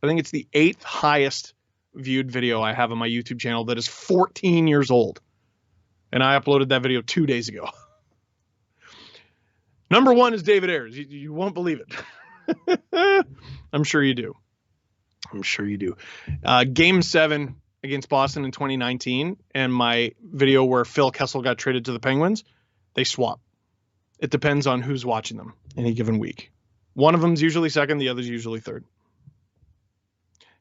think it's the 8th highest viewed video I have on my YouTube channel that is 14 years old. And I uploaded that video 2 days ago. Number 1 is David Ayers. You won't believe it. I'm sure you do. Game 7 against Boston in 2019 and my video where Phil Kessel got traded to the Penguins, they swap. It depends on who's watching them any given week. One of them's usually second, the other's usually third.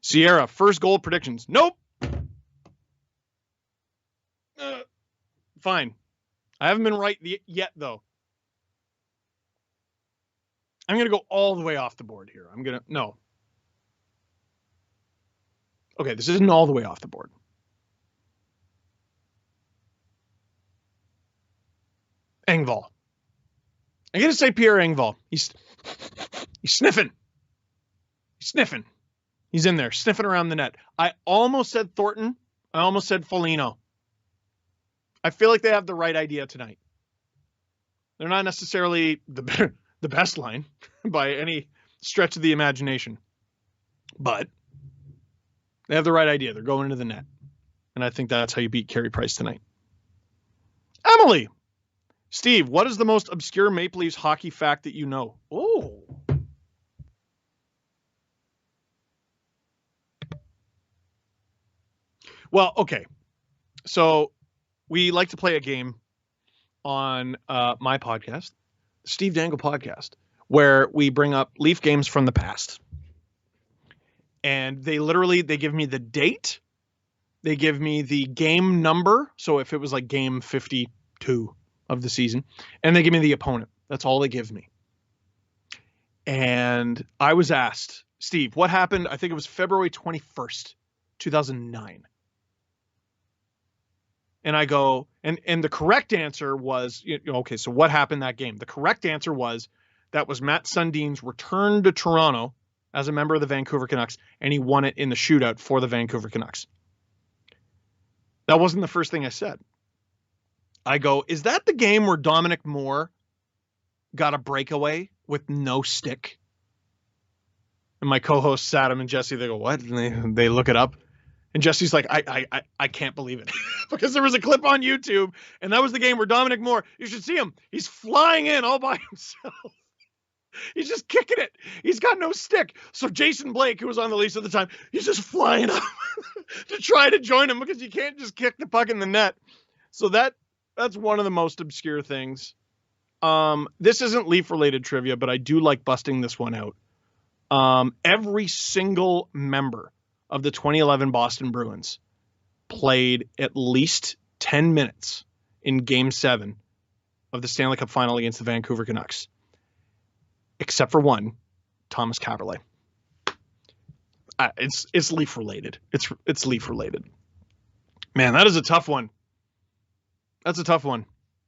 Sierra, first goal predictions. Nope. Fine. I haven't been right yet, though. I'm going to go all the way off the board here. No. Okay, this isn't all the way off the board. Engvall. I'm going to say Pierre Engvall. He's sniffing. He's sniffing. He's in there sniffing around the net. I almost said Thornton. I almost said Foligno. I feel like they have the right idea tonight. They're not necessarily the best line by any stretch of the imagination, but they have the right idea. They're going into the net, and I think that's how you beat Carey Price tonight. Emily, Steve, what is the most obscure Maple Leafs hockey fact that you know? Oh. Well, okay. So we like to play a game on my podcast, the Steve Dangle podcast, where we bring up Leaf games from the past. And they give me the date. They give me the game number. So if it was like game 52 of the season, and they give me the opponent. That's all they give me. And I was asked, Steve, what happened? I think it was February 21st, 2009. And I go, and the correct answer was, okay, so what happened that game? The correct answer was that was Matt Sundin's return to Toronto as a member of the Vancouver Canucks, and he won it in the shootout for the Vancouver Canucks. That wasn't the first thing I said. I go, is that the game where Dominic Moore got a breakaway with no stick? And my co-hosts Adam and Jesse, they go, what? And they look it up. And Jesse's like, I can't believe it. Because there was a clip on YouTube, and that was the game where Dominic Moore, you should see him. He's flying in all by himself. He's just kicking it. He's got no stick. So Jason Blake, who was on the Leafs at the time, he's just flying up to try to join him because you can't just kick the puck in the net. So that's one of the most obscure things. This isn't Leaf-related trivia, but I do like busting this one out. Every single member of the 2011 Boston Bruins played at least 10 minutes in Game 7 of the Stanley Cup Final against the Vancouver Canucks, except for one, Thomas Caberlet. It's Leaf related. It's Leaf related. Man, that is a tough one. That's a tough one.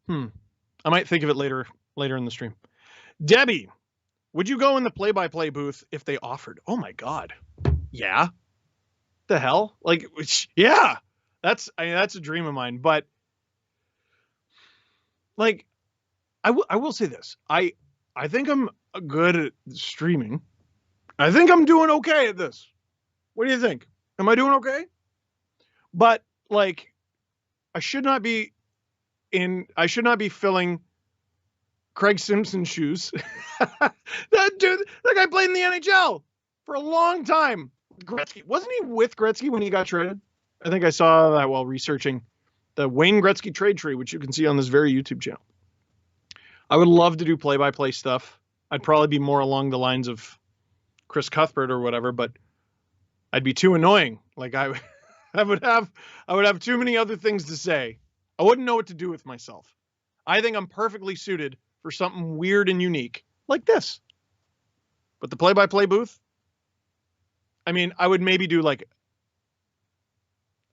I might think of it later in the stream. Debbie, would you go in the play-by-play booth if they offered? Oh my God. Yeah. The hell? Like, yeah, that's a dream of mine. But like, I will say this. I think I'm good at streaming. I think I'm doing okay at this. What do you think? Am I doing okay? But like, I should not be filling Craig Simpson's shoes. That guy played in the NHL for a long time. Gretzky, wasn't he with Gretzky when he got traded? I think I saw that while researching the Wayne Gretzky trade tree, which you can see on this very YouTube channel. I would love to do play-by-play stuff. I'd probably be more along the lines of Chris Cuthbert or whatever, but I'd be too annoying. Like I would have too many other things to say. I wouldn't know what to do with myself. I think I'm perfectly suited for something weird and unique like this. But the play-by-play booth, I mean, I would maybe do like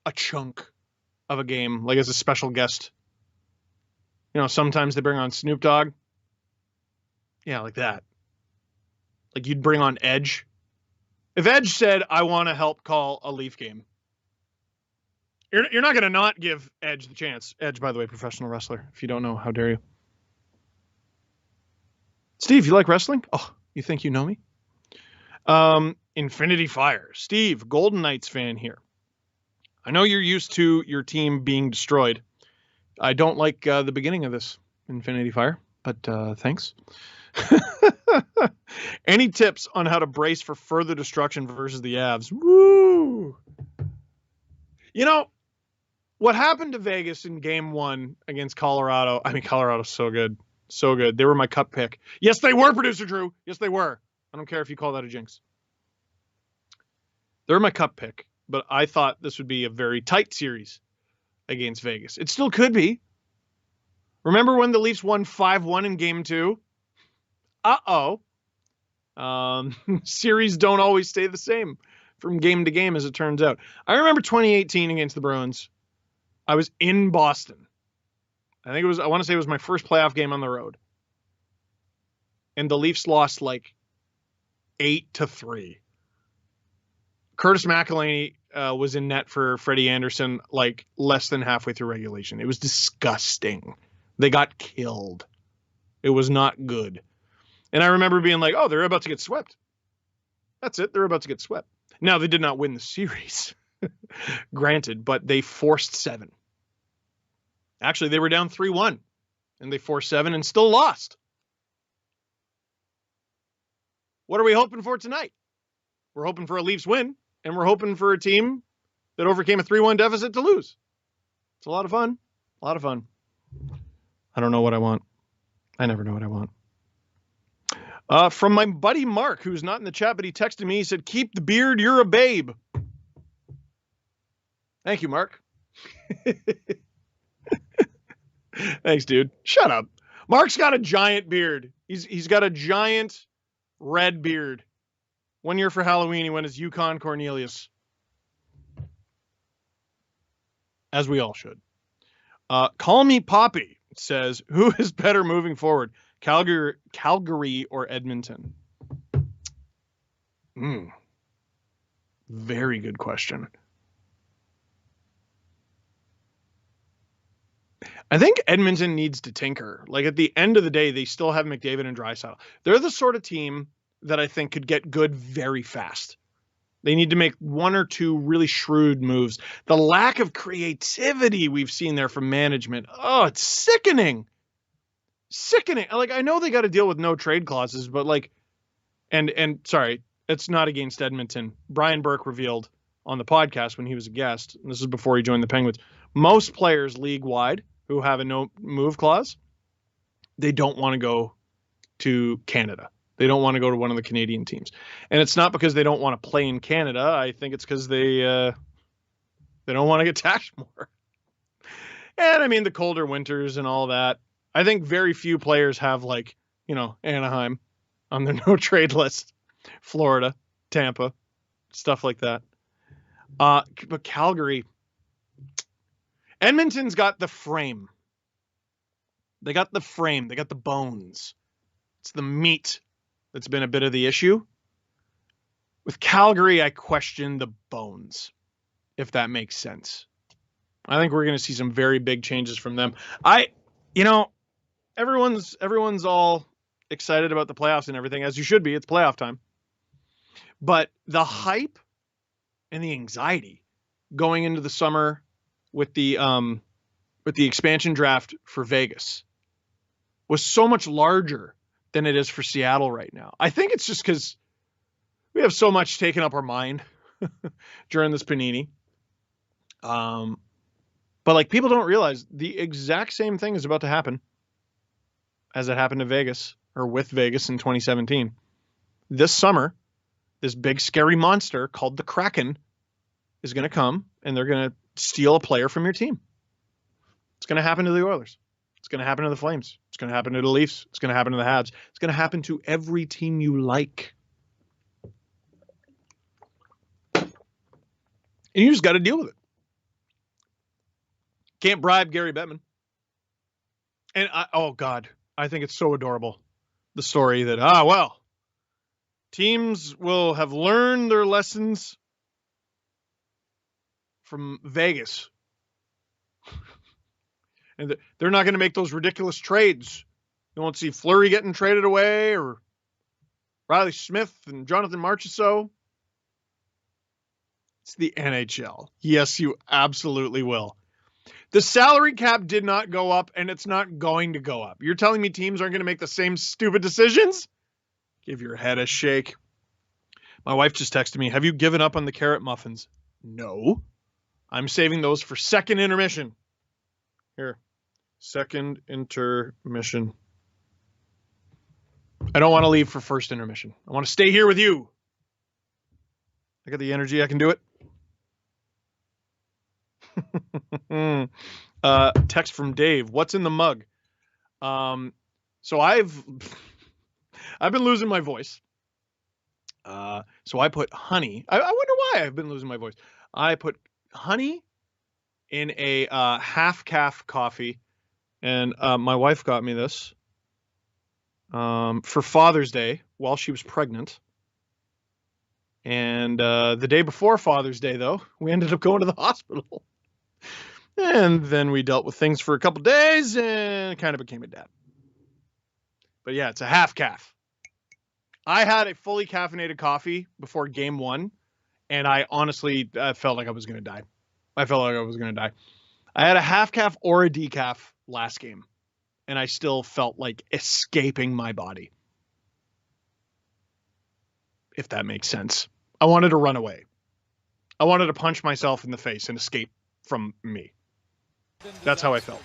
a chunk of a game, like as a special guest. You know, sometimes they bring on Snoop Dogg. Yeah, like that. Like you'd bring on Edge. If Edge said, I want to help call a Leaf game, you're not going to not give Edge the chance. Edge, by the way, professional wrestler. If you don't know, how dare you? Steve, you like wrestling? Oh, you think you know me? Infinity Fire. Steve, Golden Knights fan here. I know you're used to your team being destroyed. I don't like the beginning of this Infinity Fire, but thanks. Any tips on how to brace for further destruction versus the Avs? Woo! You know, what happened to Vegas in Game 1 against Colorado? I mean, Colorado's so good. So good. They were my cup pick. Yes, they were, Producer Drew. Yes, they were. I don't care if you call that a jinx. They're my cup pick, but I thought this would be a very tight series against Vegas. It still could be. Remember when the Leafs won 5-1 in Game 2? Series don't always stay the same from game to game, as it turns out. I remember 2018 against the Bruins. I was in Boston. I want to say it was my first playoff game on the road. And the Leafs lost like 8-3. Curtis McElhinney was in net for Freddie Anderson like less than halfway through regulation. It was disgusting. They got killed. It was not good. And I remember being like, oh, they're about to get swept. That's it. They're about to get swept. Now, they did not win the series, granted, but they forced 7. Actually, they were down 3-1, and they forced 7 and still lost. What are we hoping for tonight? We're hoping for a Leafs win, and we're hoping for a team that overcame a 3-1 deficit to lose. It's a lot of fun. A lot of fun. I don't know what I want. I never know what I want. From my buddy Mark, who's not in the chat, but he texted me. He said, keep the beard, you're a babe. Thank you, Mark. Thanks, dude. Shut up. Mark's got a giant beard. He's got a giant red beard. One year for Halloween, he went as Yukon Cornelius. As we all should. Call me Poppy says, who is better moving forward? Calgary or Edmonton? Very good question. I think Edmonton needs to tinker. Like at the end of the day, they still have McDavid and Draisaitl. They're the sort of team that I think could get good very fast. They need to make 1 or 2 really shrewd moves. The lack of creativity we've seen there from management. Oh, it's sickening. Sickening. Like, I know they got to deal with no trade clauses, but like, and sorry, it's not against Edmonton. Brian Burke revealed on the podcast when he was a guest, and this is before he joined the Penguins, most players league-wide who have a no move clause, they don't want to go to Canada. They don't want to go to one of the Canadian teams. And it's not because they don't want to play in Canada. I think it's because they don't want to get taxed more. And I mean, the colder winters and all that. I think very few players have like, Anaheim on their no trade list, Florida, Tampa, stuff like that. But Calgary, Edmonton's got the frame. They got the frame. They got the bones. It's the meat that's been a bit of the issue. With Calgary, I question the bones, if that makes sense. I think we're going to see some very big changes from them. Everyone's all excited about the playoffs and everything, as you should be. It's playoff time. But the hype and the anxiety going into the summer with the expansion draft for Vegas was so much larger than it is for Seattle right now. I think it's just because we have so much taken up our mind during this panini. But like, people don't realize the exact same thing is about to happen as it happened to Vegas, or with Vegas in 2017. This summer, this big scary monster called the Kraken is going to come, and they're going to steal a player from your team. It's going to happen to the Oilers. It's going to happen to the Flames. It's going to happen to the Leafs. It's going to happen to the Habs. It's going to happen to every team you like. And you just got to deal with it. Can't bribe Gary Bettman. And I think it's so adorable. The story that, teams will have learned their lessons from Vegas. And they're not going to make those ridiculous trades. You won't see Fleury getting traded away, or Riley Smith and Jonathan Marchessault. It's the NHL. Yes, you absolutely will. The salary cap did not go up, and it's not going to go up. You're telling me teams aren't going to make the same stupid decisions? Give your head a shake. My wife just texted me, have you given up on the carrot muffins? No. I'm saving those for second intermission. Here. Second intermission. I don't want to leave for first intermission. I want to stay here with you. I got the energy. I can do it. Text from Dave. What's in the mug? So I've been losing my voice. So I put honey. I wonder why I've been losing my voice. I put honey in a half calf coffee, and my wife got me this for Father's Day while she was pregnant. And the day before Father's Day, though, we ended up going to the hospital. And then we dealt with things for a couple days and kind of became a dad. But yeah, it's a half calf. I had a fully caffeinated coffee before game 1, and I honestly felt like I was going to die. I had a half calf or a decaf last game, and I still felt like escaping my body. If that makes sense. I wanted to run away. I wanted to punch myself in the face and escape from me. That's how I felt.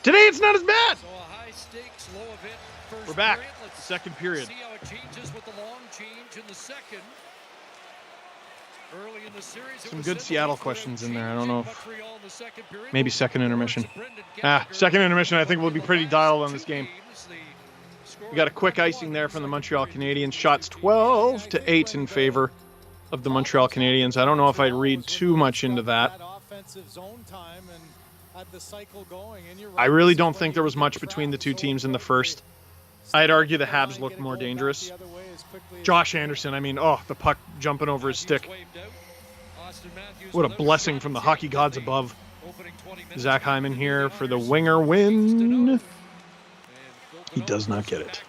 Today it's not as bad. So a high stakes, low event first We're back. period. Let's Second period. see how it changes with the long change in the second. Early in the series, Some good Seattle questions in there. I don't know if maybe second intermission. Second intermission I think will be pretty dialed on this game. We got a quick icing there from the Montreal Canadiens. Shots 12-8 in favor of the Montreal Canadiens. I don't know if I'd read too much into that. I really don't think there was much between the two teams in the first. I'd argue the Habs looked more dangerous. Josh Anderson, I mean, the puck jumping over his stick. What a blessing from the hockey gods above. Zach Hyman here for the winger win. He does not get it.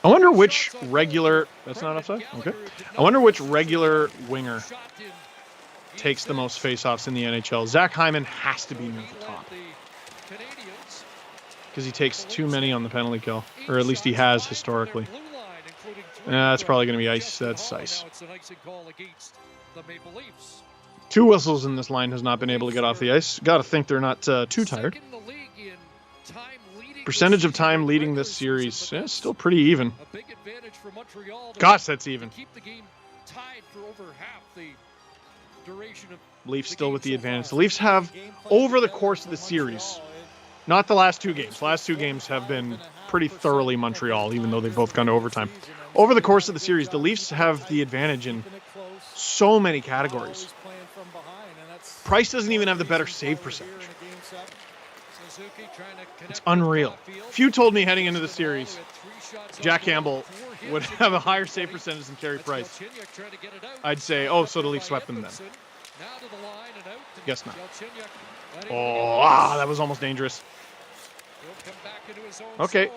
I wonder which regular... That's not offside? Okay. I wonder which regular winger takes the most faceoffs in the NHL. Zach Hyman has to be near the top. Because he takes too many on the penalty kill. Or at least he has historically. That's probably going to be ice. That's ice. 2 whistles in this line has not been able to get off the ice. Got to think they're not too tired. Percentage of time leading this series, still pretty even. Gosh, that's even. Leafs still with the advantage. The Leafs have, over the course of the series, not the last 2 games. Last 2 games have been pretty thoroughly Montreal, even though they've both gone to overtime. Over the course of the series, the Leafs have the advantage in so many categories. Price doesn't even have the better save percentage. It's unreal. If you told me heading into the series, Jack Campbell would have a higher save percentage than Carey Price, I'd say, so the Leafs swept them then. Guess not. That was almost dangerous. Okay.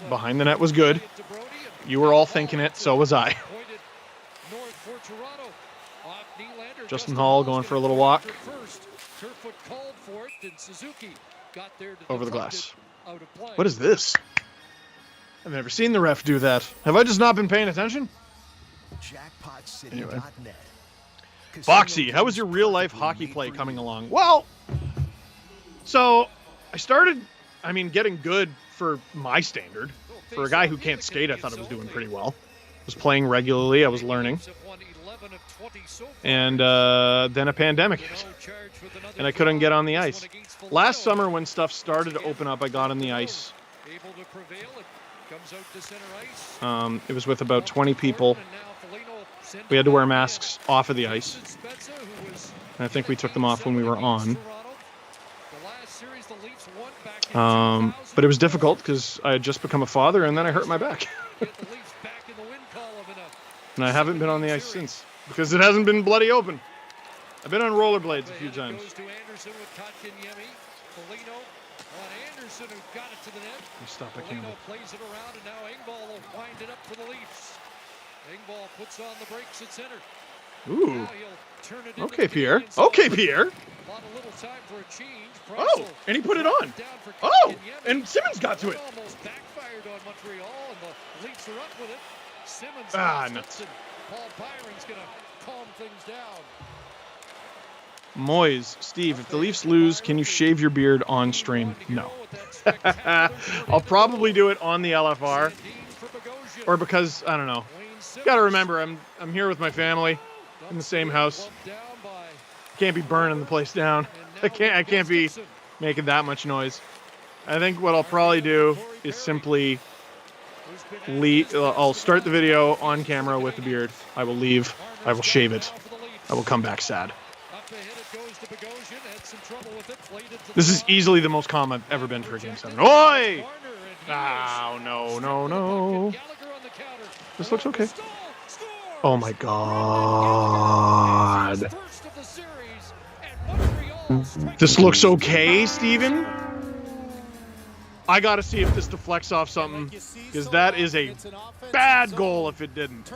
Behind the net was good. You were all thinking it, so was I. Justin Hall going for a little walk. Over the glass. What is this? I've never seen the ref do that. Have I just not been paying attention? Anyway. Boxy, how is your real-life hockey play coming along? Well, so I started, getting good for my standard. For a guy who can't skate, I thought I was doing pretty well. I was playing regularly. I was learning. And then a pandemic hit. And I couldn't get on the ice. Last summer, when stuff started to open up, I got on the ice. It was with about 20 people. We had to wear masks off of the ice. And I think we took them off when we were on. But it was difficult because I had just become a father and then I hurt my back. And I haven't been on the ice since because it hasn't been bloody open. I've been on rollerblades a few times. You stop at Campbell. Plays it around and now Engvall will wind it up for the Leafs. Engvall puts on the brakes at center. Ooh. Okay, Pierre. Okay, Pierre. Oh, and he put it on. Oh, and Simmonds got to it. Almost backfired on Montreal, and the Leafs are up with it. Simmonds nuts. Paul Byron's going to calm things down. Moyes, Steve, if the Leafs lose, can you shave your beard on stream? No. I'll probably do it on the LFR. Or because, I don't know. You gotta remember, I'm here with my family in the same house. Can't be burning the place down. I can't be making that much noise. I think what I'll probably do is simply I'll start the video on camera with the beard. I will leave. I will shave it. I will come back sad. This is easily the most calm I've ever been for a Game 7. Oi! Oh, no. This looks okay. Oh, my God. This looks okay, Steven. I got to see if this deflects off something, because that is a bad goal if it didn't.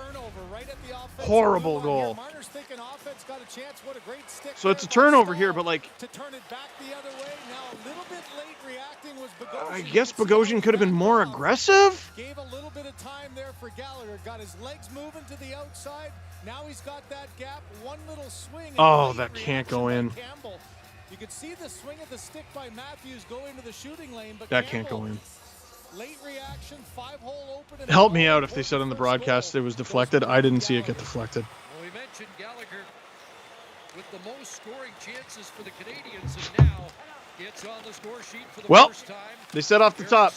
Horrible goal. So it's a turnover here, but like, I guess Bogosian could have been more aggressive. Gave a little bit of time there for Gallagher. Got his legs moving to the outside. Now he's got that gap. One little swing. Oh, that can't go in. Campbell. You could see the swing of the stick by Matthews go into the shooting lane, but that can't go in. Late reaction, 5-hole open. Help me out if they said on the broadcast it was deflected. I didn't see it get deflected. Well, we mentioned Gallagher with the most scoring chances for the Canadiens, and now it's on the score sheet for the first time. They said off the top,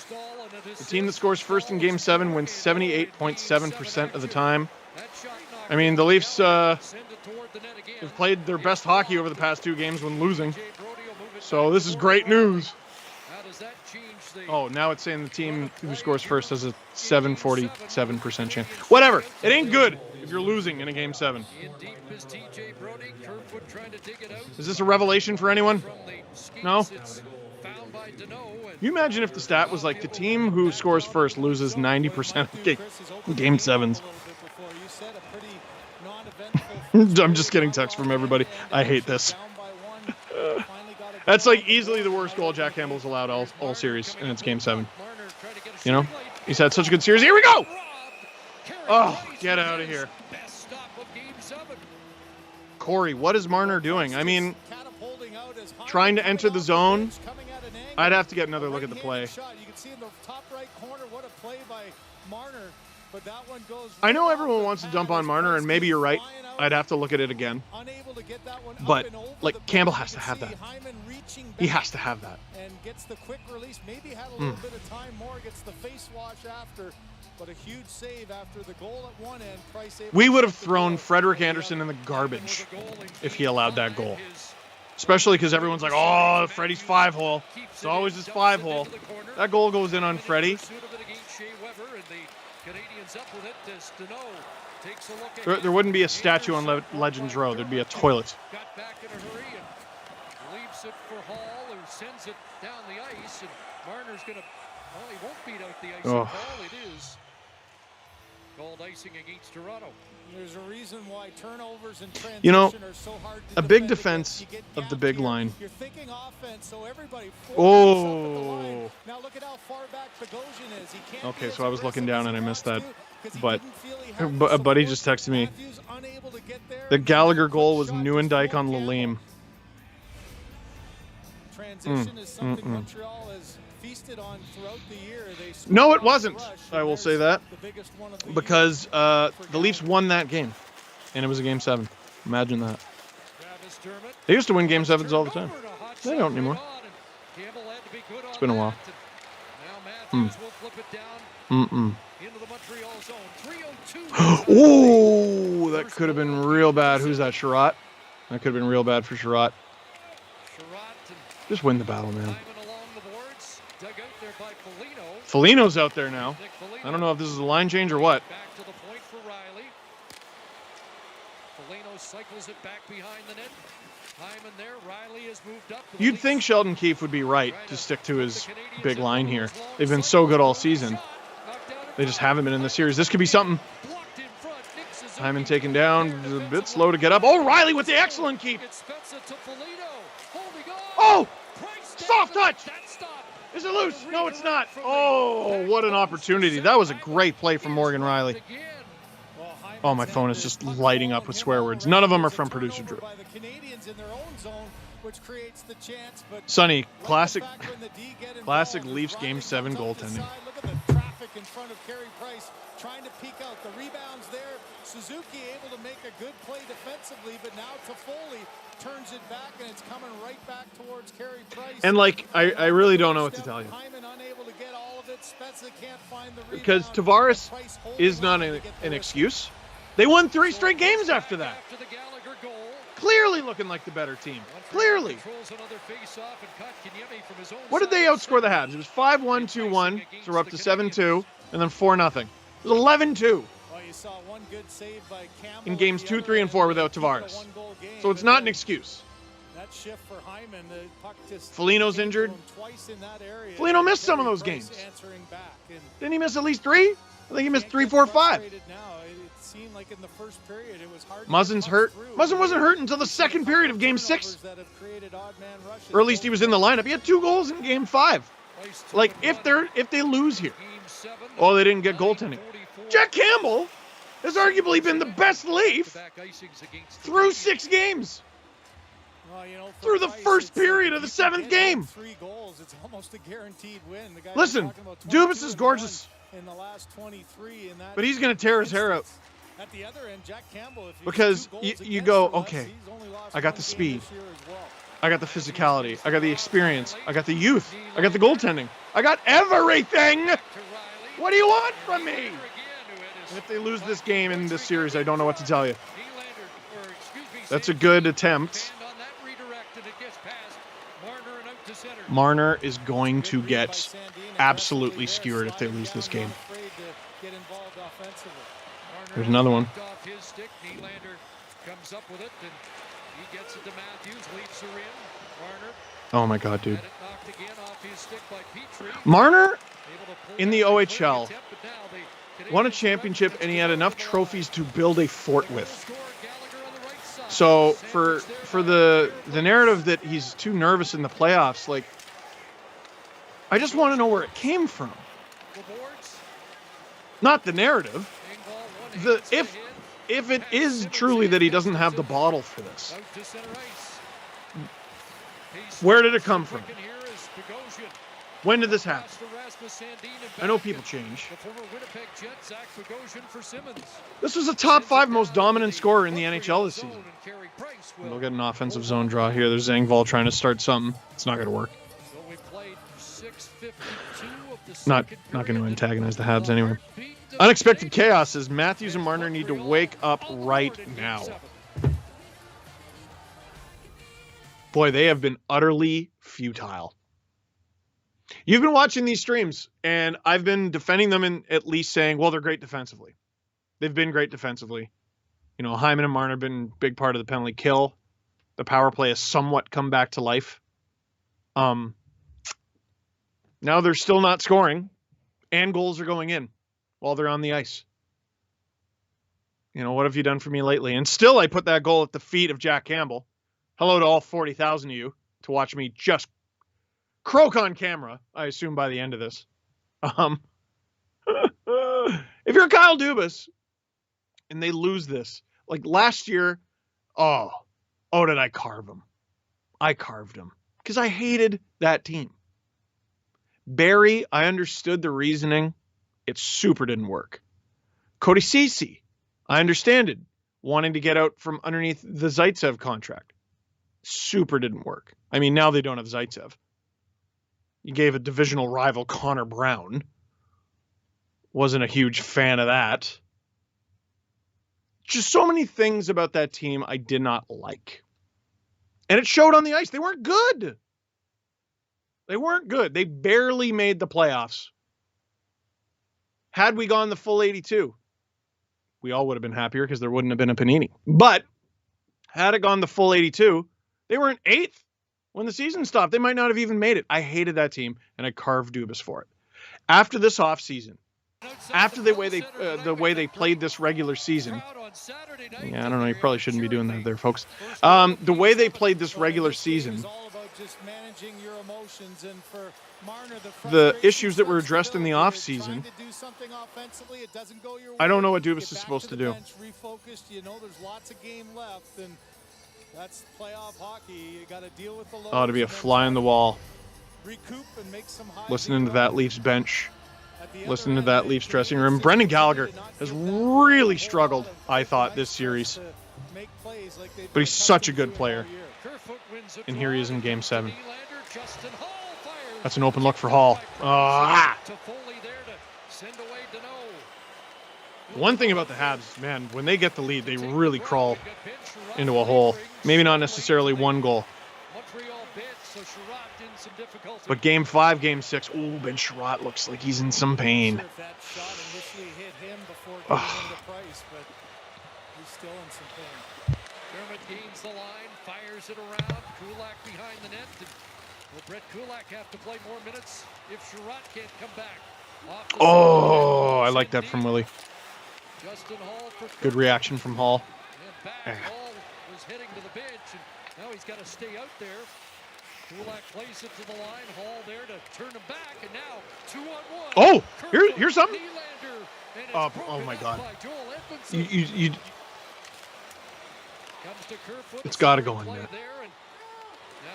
the team that scores first in Game 7 wins 78.7% of the time. I mean, the Leafs have played their best hockey over the past 2 games when losing. So this is great news. Oh, now it's saying the team who scores first has a 747% chance. Whatever. It ain't good if you're losing in a Game 7. Is this a revelation for anyone? No? Can you imagine if the stat was like the team who scores first loses 90% of Game 7s? I'm just getting texts from everybody. I hate this. That's like easily the worst goal Jack Campbell's allowed all series, and it's Game 7. You know? He's had such a good series. Here we go! Oh, get out of here. Corey, what is Marner doing? I mean, trying to enter the zone. I'd have to get another look at the play. You can see in the top right corner what a play by Marner, but that one goes. I know everyone wants to dump on Marner, and maybe you're right. I'd have to look at it again. But like Campbell has to have that. He has to have that. And gets the quick release. Maybe had a little bit of time more. Gets the face wash after, but a huge save after the goal at one end. Price we would have thrown Frederik Andersen in the garbage if he allowed that goal. Especially because everyone's like, oh, Freddie's 5-hole. It's always his 5-hole. That goal goes in on Freddie. There wouldn't be a statue on Legends Row. There'd be a toilet. Got back in a hurry and leaves it for Hall, who sends it down the ice, and Marner's gonna. Well, he won't beat out the icing call. It is called icing against Toronto. There's a reason why turnovers and transition are so hard to a big defense of the big line. You're thinking offense, so everybody. Oh. Now look at how far back Bogosian is. He can't. Okay, so I was looking down and I missed that. But a buddy just texted me. The Gallagher goal was Nieuwendyk on Lalim. Transition is something Montreal has feasted on throughout the year. No, it wasn't. I will say that. Because the Leafs won that game. And it was a Game 7. Imagine that. They used to win Game 7s all the time. They don't anymore. It's been a while. Oh, that could have been real bad. Who's that, Sherratt? That could have been real bad for Sherratt. Just win the battle, man. Foligno's out there now. I don't know if this is a line change or what. Back to the point for Riley. Foligno cycles it back behind the net. Hyman there. Riley has moved up. You'd think Sheldon Keefe would be right to stick to his big line here. They've been so good all season. They just haven't been in the series. This could be something. Hyman taken down. A bit slow to get up. Oh, Riley with the excellent keep. Oh! Soft touch! Is it loose? No, it's not. Oh, what an opportunity. That was a great play from Morgan Riley. Oh, my phone is just lighting up with swear words. None of them are from producer Drew. Sonny, classic Leafs Game 7 goaltending. In front of Carey Price, trying to peek out the rebounds there. Suzuki able to make a good play defensively, but now Toffoli turns it back, and it's coming right back towards Carey Price. And like, I really don't know what to tell you. Hyman unable to get all of it. Spezza can't find the rebound. Because Tavares is not an excuse. They won 3 straight games after that. Clearly looking like the better team. Clearly. What did they outscore the Habs? It was 5-1, 2-1, so we're up to 7-2, and then 4-0. It was 11-2 Well, you saw one good save by Campbell in games 2, 3, and 4 without Tavares. So it's not an excuse. That shift for Hyman, the puck just Foligno's injured. Twice in that area. Foligno missed some of ththose games. Answering back. And Didn't he miss at least 3? I think he missed 3, 4, 5. now. It seemed like in the first period it was hard. Muzzin's hurt. Muzzin wasn't hurt until the second period of Game 6. Or at least he was in the lineup. He had 2 goals in Game 5. Like, if they lose here. Oh, they didn't get goaltending. Jack Campbell has arguably been the best Leaf through 6 games. Well, you know, Through the first period of the 7th game. 3 goals, it's almost a guaranteed win. The guy Listen, Dubas is gorgeous. In the last 23 in that, But he's going to tear his hair out. At the other end, Jack Campbell, if Because you go, okay, I got the speed. I got the physicality. I got the experience. I got the youth. I got the goaltending. I got everything. What do you want from me? And if they lose this game in this series, I don't know what to tell you. That's a good attempt. Marner is going to get absolutely skewered if they lose this game. There's another one. Oh my God, dude. Marner in the OHL won a championship and he had enough trophies to build a fort with. So for the narrative that he's too nervous in the playoffs, like, I just want to know where it came from. Not the narrative. If it is truly that he doesn't have the bottle for this, where did it come from? When did this happen? I know people change. This was a top 5 most dominant scorer in the NHL this season. They'll get an offensive zone draw here. There's Zangval trying to start something. It's not going to work. Not going to antagonize the Habs anyway. Unexpected chaos as Matthews and Marner need to wake up right now. Boy, they have been utterly futile. You've been watching these streams, and I've been defending them and at least saying, well, they're great defensively. They've been great defensively. You know, Hyman and Marner have been a big part of the penalty kill. The power play has somewhat come back to life. Now they're still not scoring, and goals are going in while they're on the ice. You know, what have you done for me lately? And still, I put that goal at the feet of Jack Campbell. Hello to all 40,000 of you to watch me just croak on camera, I assume, by the end of this. If you're Kyle Dubas and they lose this, like last year, oh, did I carve him? I carved him because I hated that team. Barry, I understood the reasoning. It super didn't work. Cody Ceci, I understand it. Wanting to get out from underneath the Zaitsev contract. Super didn't work. I mean, now they don't have Zaitsev. You gave a divisional rival Connor Brown. Wasn't a huge fan of that. Just so many things about that team I did not like. And it showed on the ice. They weren't good. They weren't good. They barely made the playoffs. Had we gone the full 82, we all would have been happier because there wouldn't have been a panini. But had it gone the full 82, they were in 8th when the season stopped. They might not have even made it. I hated that team, and I carved Dubas for it. After this offseason, after the way they played this regular season, yeah, I don't know. You probably shouldn't be doing that there, folks. The way they played this regular season, the issues that were addressed in the offseason, I don't know what Dubas is supposed to do. That's playoff hockey. You got to deal with the lows. Ought to be a fly on the wall. Listening to that Leafs bench. Listening to that Leafs dressing room. Brendan Gallagher has really struggled, I thought, this series. But he's such a good player. And here he is in Game 7. That's an open look for Hall. One thing about the Habs, man, when they get the lead, they really crawl into a hole. Maybe not necessarily one goal. But game 5, game 6, oh, Ben Sherratt looks like he's in some pain. That shot initially hit him before getting into Price, but he's still in some pain. Dermott gains the line, fires it around. Kulak behind the net. Will Brett Kulak have to play more minutes if Sherratt can't come back? Oh, I like that from Willie. Justin Hall for Good reaction from Hall. and back. Hall was heading to the bench, and now he's got to stay out there. Kulak plays it to the line. Hall there to turn him back, and now 2-on-1. Oh, Kerfoot, here's something. Nylander, and it's Oh broken my up God. by Joel Edmondson. You Comes to Kerfoot, It's gotta go play in net. there, and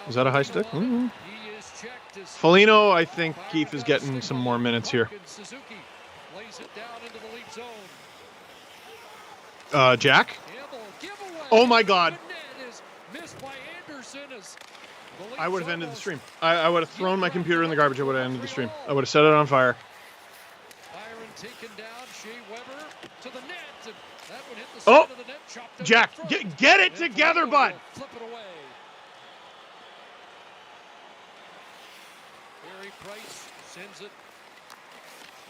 now Is that a high stick? 2-on-1. He is checked as Foligno, I think Keith is getting some more minutes here. Suzuki lays it down into the lead zone. Jack? Campbell, giveaway. Oh my God. The net is missed by Anderson as the lead's I would have ended the almost stream. I would have thrown my computer in the garbage. I would have ended the stream. I would have set it on fire. Byron taken down, Shea Weber to the net, and that one hit the Oh, side of the net, chopped out Jack, in front. get it And together, Foligno bud. will flip it away. Barry Price sends it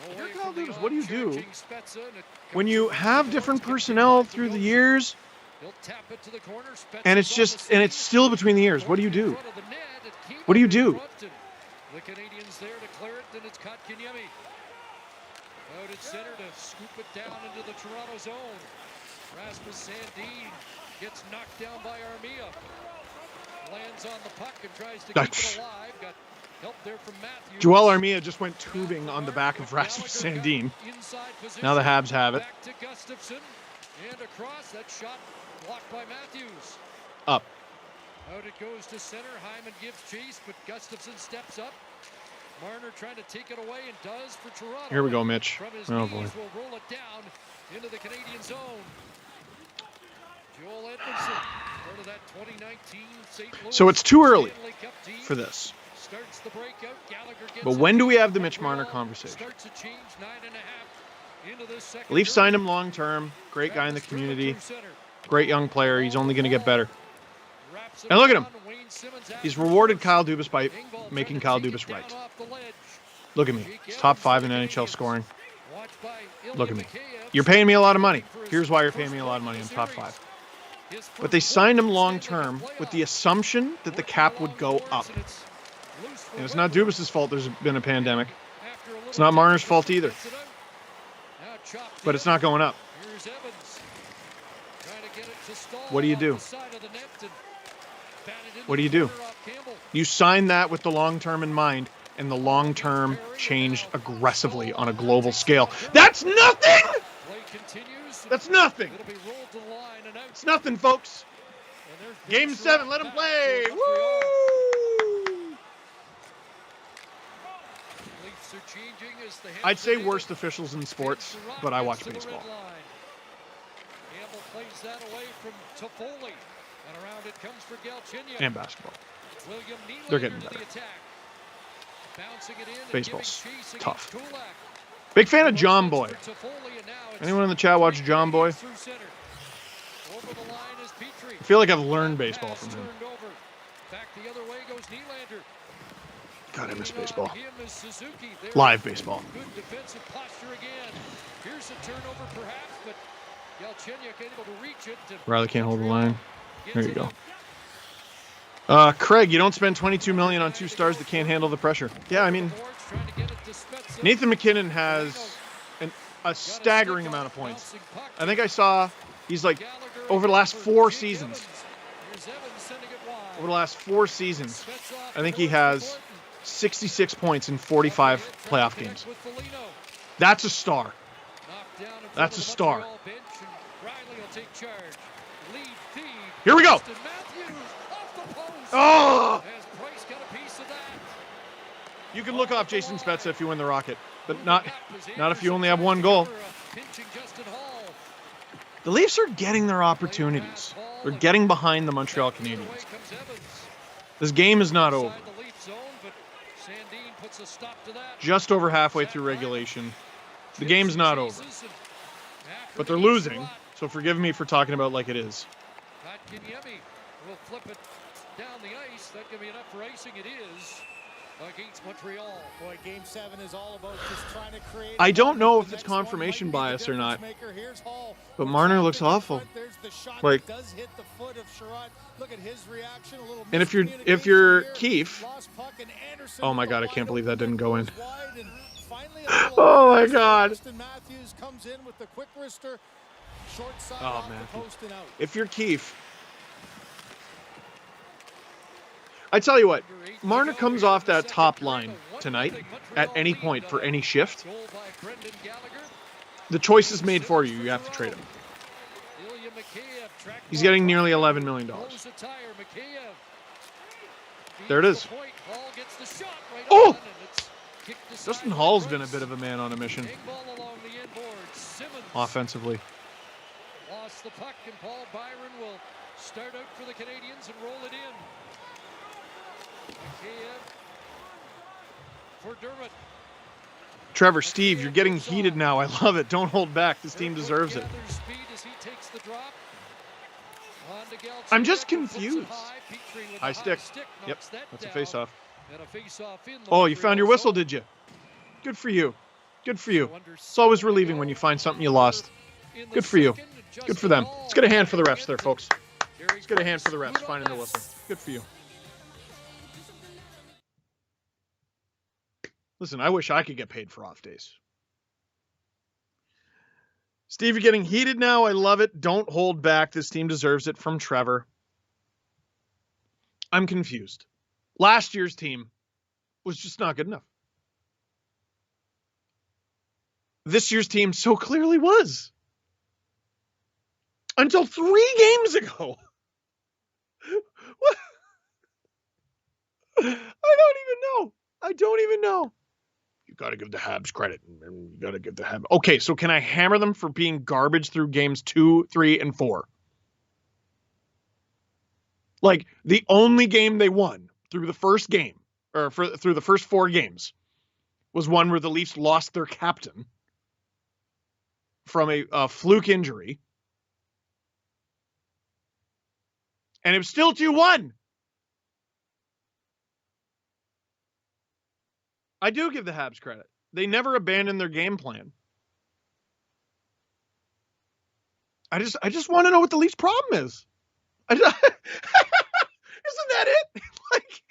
away Here, Kyle from the Dubas, what do you do on-charging Spezza, and it when comes you from have Simmonds, different gets it personnel back to through the Goalie. years, He'll tap it to the corner. Spezza's and it's on just the and it's skate. still between the ears? What do you do? In front of the net, it came What do you up in do? front, and the Canadiens there to clear it, and it's Kotkaniemi. Out at center to scoop it down into the Toronto zone. Rasmus Sandin gets knocked down by Armia. Lands on the puck and tries to keep That's- it alive. Got help there from Matthews. Joel Armia just went tubing on the back of Rasmus Sandin. Inside position. Now the Habs have it. Back to Gustafsson and across. That shot blocked by Matthews. Up. Out it goes to center. Hyman gives chase, but Gustafsson steps up. Marner trying to take it away and does for Toronto. Here we go, Mitch. From his Oh knees boy. will roll it down into the Canadian zone. Joel Edmondson, part of that 2019 St. Louis So it's too early Stanley Cup team. for this. Starts the breakout. Gallagher gets But it. when do we have the Mitch Marner Montreal conversation? Starts to change 9.5 into this second. Leafs period. signed him long term. Great guy in the Travis Turner community. through center. Great young player. He's only going to get better. Wraps And look at him. around. Wayne Simmonds He's after rewarded first. Kyle Dubas by Engvall making trying Kyle to take Dubas it down right. off the ledge. Look at me. He's top 5 in NHL scoring. Watched by Look at Ilya me. Mikheyev. You're paying me a lot of money. Here's why you're paying me a lot of money. I'm top 5. His But they first signed him win long in Stanley term Cup with playoff. the assumption that the cap would go up. And it's not Dubas' fault there's been a pandemic. It's not Marner's fault either. But it's not going up. What do you do? What do you do? You sign that with the long term in mind, and the long term changed aggressively on a global scale. That's nothing! That's nothing! It's nothing, folks. Game 7, let him play! Woo! I'd say worst officials in sports, but I watch baseball. Campbell plays that away from Toffoli, and around it comes for Galchenyuk. And basketball. William Nylander They're getting to the better. attack. Bouncing it in and Baseball's giving chase tough. against Kulak. Big fan of John Boy. For Toffoli, and now it's Anyone in the chat watch John Boy? through center. Over the line is Petrie. I feel like I've learned baseball Pass from him. turned over. Back the other way goes Nylander. God, I miss Leaning on baseball. him is Suzuki. There Live baseball. Good defensive posture again. Here's a turnover perhaps, but Galchenyuk able to reach it. And Riley can't hold the line. gets There you it go. up. Craig, you don't spend $22 million on 2 stars that can't handle the pressure. Yeah, I mean, Boards trying to get it to Spezza. Nathan McKinnon has a staggering amount of points. I think I saw he's like Gallagher over the last 4 seasons. Here's Evans sending it wide. Over the last 4 seasons, Spezza off I think the he boards has for Thornton. 66 points in 45 Trying to playoff connect games. with Foligno. That's a star. Knocked down in front That's of a the star. Montreal bench, and Riley will take charge. Lead feed. Here we go. Austin Matthews off the post. Oh! Has Price got a piece of that? You can look off Jason Spezza if you win the Rocket, but not if you only have 1 goal. Pinching Justin Hall. The Leafs are getting their opportunities. They're getting behind the Montreal Away Canadiens. comes Evans. This game is not over. Inside the Leaf zone, but Sandin puts a stop to that. Just over halfway through regulation. The game's not over. But they're losing, so forgive me for talking about like it is. Kotkaniemi will flip it down the ice. That can be enough for icing. It is against Montreal. Boy, Game 7 is all about just trying to create. I don't know if it's confirmation bias or not, but Marner looks awful. Like, does hit the foot of Sherrod. Look at his reaction. A little and if you're Keefe, oh my God, I can't believe that didn't go in. Oh my God. Matthews comes in with the quick wrister, short side Oh off man, the post and out. if you're Keefe, I tell you what, Marner comes off that top line tonight at any point for any shift. The choice is made for you. You have to trade him. He's getting nearly $11 million. There it is. Oh! Justin Hall's been a bit of a man on a mission. Offensively. Lost the puck, and Paul Byron will start out for the Canadiens and roll it in. For Dermott. Trevor, Steve, you're getting heated now. I love it. Don't hold back. This team deserves it. I'm just confused. High stick. Yep, that's a face-off. Oh, you found your whistle, did you? Good for you. Good for you. It's always relieving when you find something you lost. Good for you. Good for them. Let's get a hand for the refs there, folks. Let's get a hand for the refs finding the whistle. Good for you. Listen, I wish I could get paid for off days. Steve, you're getting heated now. I love it. Don't hold back. This team deserves it from Trevor. I'm confused. Last year's team was just not good enough. This year's team so clearly was. Until 3 games ago. What? I don't even know. You got to give the Habs credit. You got to give the Habs. Okay, so can I hammer them for being garbage through games 2, 3, and 4? Like, the only game they won through the first game, or through the first 4 games, was one where the Leafs lost their captain from a fluke injury. And it was still 2-1. I do give the Habs credit. They never abandoned their game plan. I just want to know what the Leafs' problem is. Isn't that it? Like,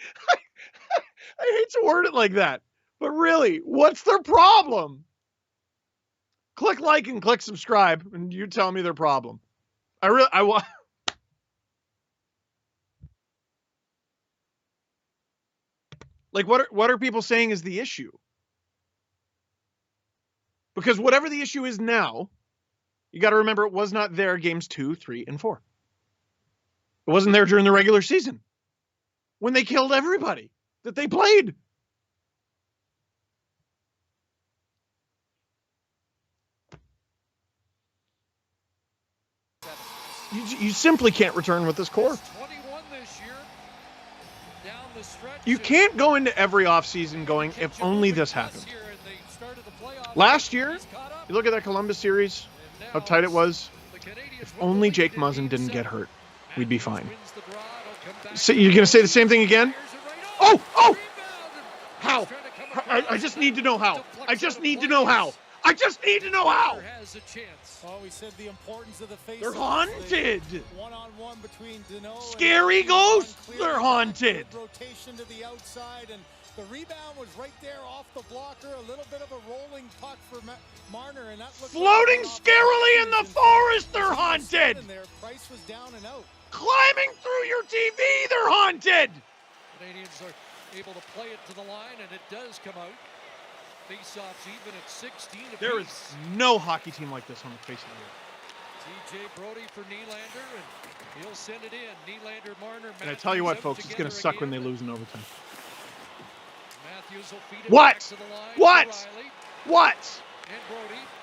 I hate to word it like that, but really, what's their problem? Click like and click subscribe, and you tell me their problem. I want. Like, what are people saying is the issue? Because whatever the issue is now, you got to remember it was not there games 2, 3, and 4. It wasn't there during the regular season when they killed everybody that they played. You simply can't return with this core. You can't go into every offseason going, if only this happened. Last year, you look at that Columbus series, how tight it was. If only Jake Muzzin didn't get hurt, we'd be fine. So you're going to say the same thing again? Oh! How? I just need to know how. I just need to know how. Oh, we said the importance of the face. They're haunted. One-on-one between Deneau. Scary ghosts. They're haunted. Rotation to the outside, and the rebound was right there off the blocker. A little bit of a rolling puck for Marner, and that looked floating scarily in the forest. They're haunted. Price was down and out. Climbing through your TV. They're haunted. Canadians are able to play it to the line, and it does come out. Face-offs even at 16 apiece. There is no hockey team like this on the face of the earth. TJ Brody for Nylander, and he'll send it in. Nylander, Marner, and I tell you what, folks, it's going to suck when they lose in overtime. Matthews will feed it back to the line. What?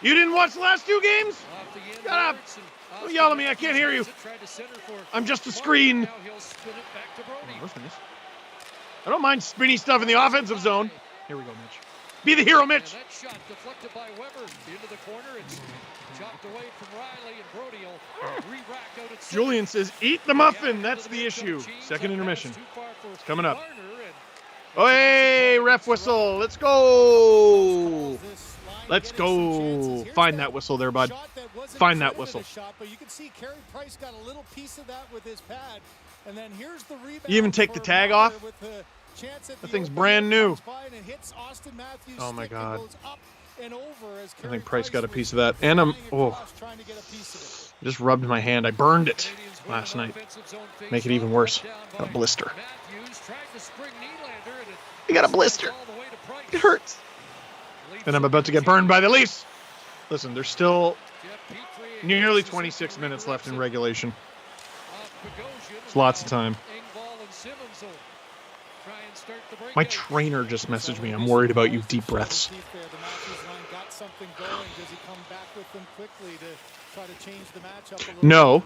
You didn't watch the last 2 games? Shut up. Don't yell at me. I can't hear you. I'm just a screen. I don't mind spinny stuff in the offensive zone. Here we go, Mitch. Be the hero, Mitch. And that shot deflected by Weber into the corner. It's chopped away from Riley, and Brody will re-rack out at center. Julian says, eat the muffin. That's the issue. Second intermission. It's coming up. Oh, hey, ref whistle. Let's go. Let's go. Find that whistle there, bud. Find that whistle. But you can see Carey Price got a little piece of that with his pad. And then here's the rebound. You even take the tag off? That thing's brand new. Oh, my God. I think Price got a piece of that. And I just rubbed my hand. I burned it last night. Make it even worse. Got a blister. You got a blister. It hurts. And I'm about to get burned by the Leafs. Listen, there's still nearly 26 minutes left in regulation. It's lots of time. My trainer just messaged me. I'm worried about you. Deep breaths. No,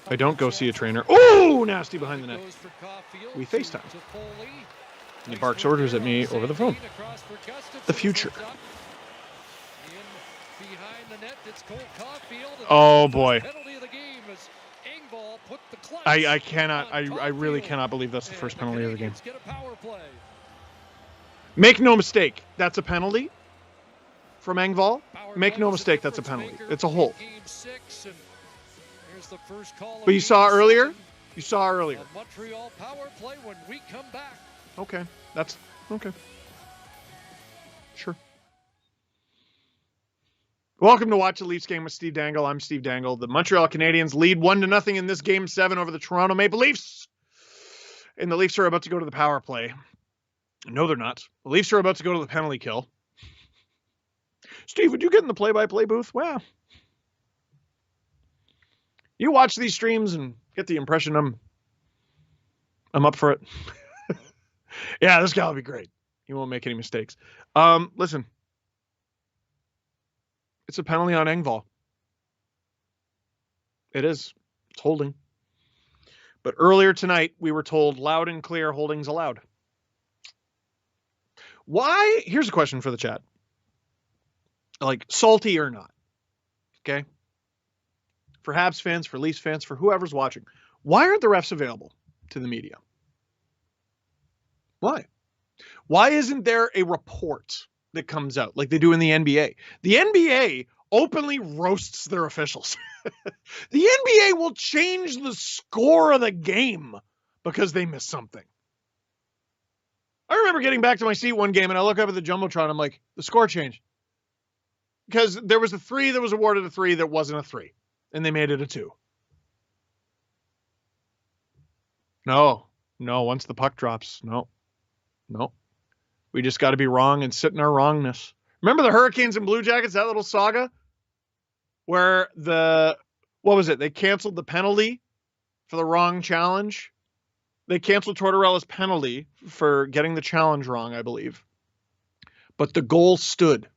I don't go see a trainer. Oh, nasty behind the net. We FaceTime. And he barks orders at me over the phone. The future. Oh, boy. I cannot, I really cannot believe that's the first penalty of the game. Make no mistake, that's a penalty from Engvall. Make no mistake, that's a penalty. It's a hole. But you saw earlier? You saw earlier. Montreal power play when we come back. Okay, that's okay. Sure. Welcome to Watch the Leafs game with Steve Dangle. I'm Steve Dangle. The Montreal Canadiens lead 1-0 in this Game 7 over the Toronto Maple Leafs. And the Leafs are about to go to the power play. No, they're not. The Leafs are about to go to the penalty kill. Steve, would you get in the play-by-play booth? Well, you watch these streams and get the impression I'm up for it. Yeah, this guy will be great. He won't make any mistakes. Listen. It's a penalty on Engvall. It is. It's holding. But earlier tonight, we were told loud and clear holding's allowed. Why? Here's a question for the chat. Like, salty or not. Okay? For Habs fans, for Leafs fans, for whoever's watching. Why aren't the refs available to the media? Why? Why isn't there a report that comes out like they do in the NBA? The NBA openly roasts their officials. The NBA will change the score of the game because they miss something. I remember getting back to my seat one game and I look up at the Jumbotron. I'm like, the score changed. Because there was a 3 that was awarded a 3 that wasn't a 3. And they made it a 2. No. Once the puck drops. No. We just got to be wrong and sit in our wrongness. Remember the Hurricanes and Blue Jackets, that little saga? Where what was it? They canceled the penalty for the wrong challenge. They canceled Tortorella's penalty for getting the challenge wrong, I believe. But the goal stood.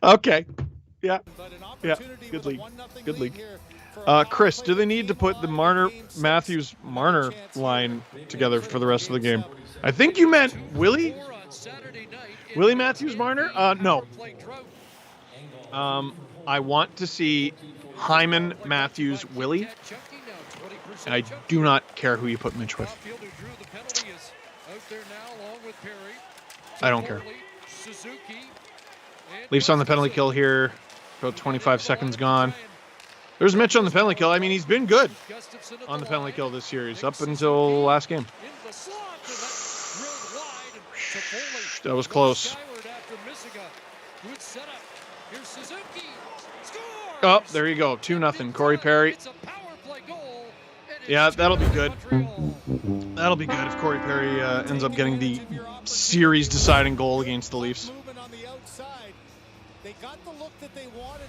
Okay. Yeah. Good league. Good league. Chris, do they need to put the Marner line together for the rest of the game? I think you meant Willie Matthews Marner? No. I want to see Hyman, Matthews, Willie. And I do not care who you put Mitch with. I don't care. Leafs on the penalty kill here. About 25 seconds gone. There's Mitch on the penalty kill. I mean, he's been good on the penalty kill this series up until last game. That was close. Oh, there you go. 2-0. Corey Perry. Yeah, that'll be good. That'll be good if Corey Perry ends up getting the series-deciding goal against the Leafs.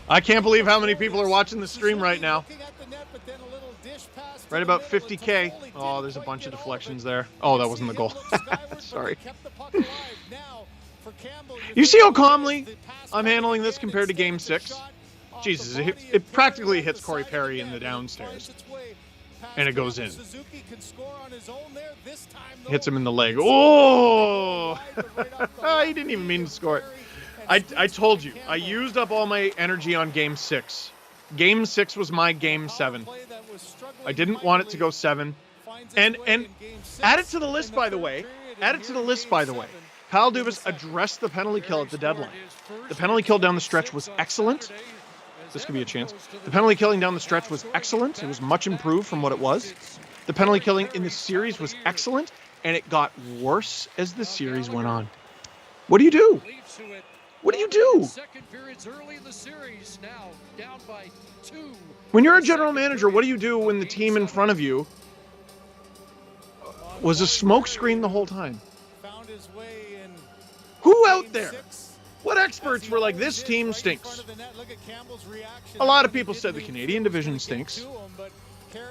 I can't believe how many people are watching the stream right now. Right about 50K. Oh, there's a bunch of deflections there. Oh, that wasn't the goal. Sorry. You see how calmly I'm handling this compared to Game 6? Jesus, it practically hits Corey Perry in the downstairs. and it goes in. Suzuki can score on his own there. This time, though, Hits him in the leg. Oh! He didn't even mean to score it. I told you, I used up all my energy on Game 6. Game 6 was my Game 7. I didn't want it to go 7. And add it to the list, by the way. Add it to the list, by the way. Kyle Dubas addressed the penalty kill at the deadline. The penalty kill down the stretch was excellent. This could be a chance. The penalty killing down the stretch was excellent. It was much improved from what it was. The penalty killing in the series was excellent, and it got worse as the series went on. What do you do? What do you do? When you're a general manager, what do you do when the team in front of you was a smokescreen the whole time? Who out there? What experts were like, this team stinks? A lot of people said the Canadian division stinks.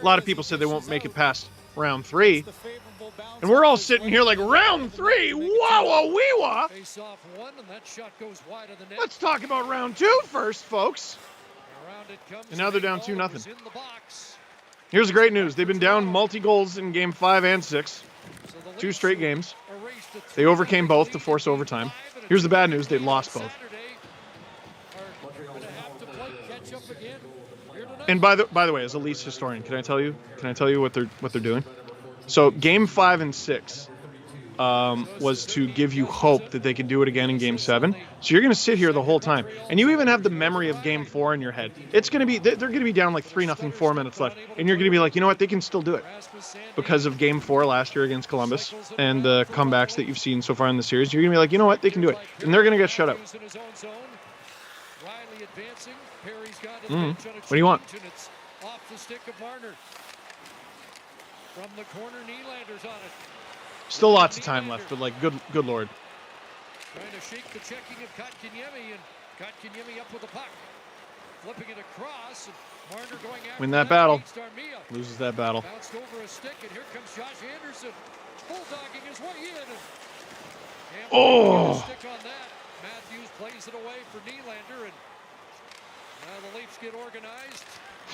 A lot of people said they won't make it past round 3. And we're all sitting here like, round 3? Wow-a-wee-wah! Let's talk about round 2 first, folks. And now they're down 2-0. Here's the great news. They've been down multi-goals in Game 5 and 6. 2 straight games. They overcame both to force overtime. Here's the bad news. They lost both. And by the way, as a Leafs historian, can I tell you what they're doing? So Game 5 and 6 was to give you hope that they could do it again in Game 7. So you're going to sit here the whole time, and you even have the memory of Game 4 in your head. It's going to be they're going to be down like 3-0, 4 minutes left, and you're going to be like, you know what, they can still do it because of Game 4 last year against Columbus and the comebacks that you've seen so far in the series. You're going to be like, you know what, they can do it, and they're going to get shut out. What do you want? Off the stick of Marner. From the corner, Nylander's on it. Still lots of time left, but like, good lord. Trying to shake the checking of Kotkaniemi, and Kotkaniemi up with the puck. Flipping it across, and Marner going after Win that battle. Loses that battle. Bounced over a stick, and here comes Josh Anderson. Bulldogging his way in. And oh! Stick on that. Matthews plays it away for Nylander, and now the Leafs get organized.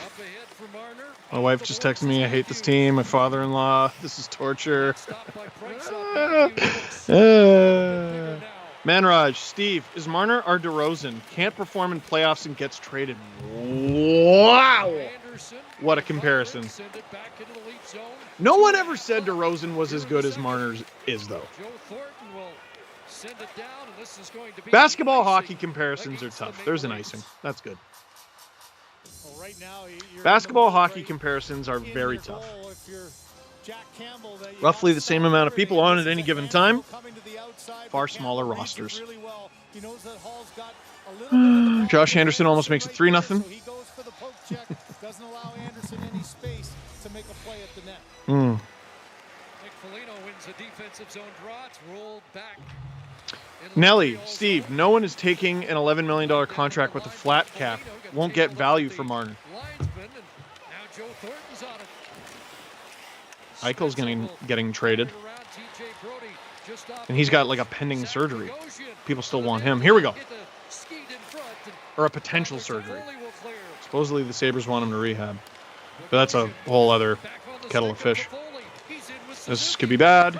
Up ahead for Marner. My wife just texted me, I hate this team. My father-in-law, this is torture. Manraj, Steve, is Marner our DeRozan? Can't perform in playoffs and gets traded. Wow! What a comparison. No one ever said DeRozan was as good as Marner is, though. Basketball, hockey comparisons are tough. There's an icing. That's good. Basketball, hockey comparisons are very tough. Roughly the same amount of people on at any given time. Far smaller rosters. Josh Anderson almost makes it 3-0. Nelly, Steve, no one is taking an $11 million contract with a flat cap. Won't get value for Marner. Eichel's getting traded. And he's got like a pending surgery. People still want him. Here we go. Or a potential surgery. Supposedly the Sabres want him to rehab. But that's a whole other kettle of fish. This could be bad.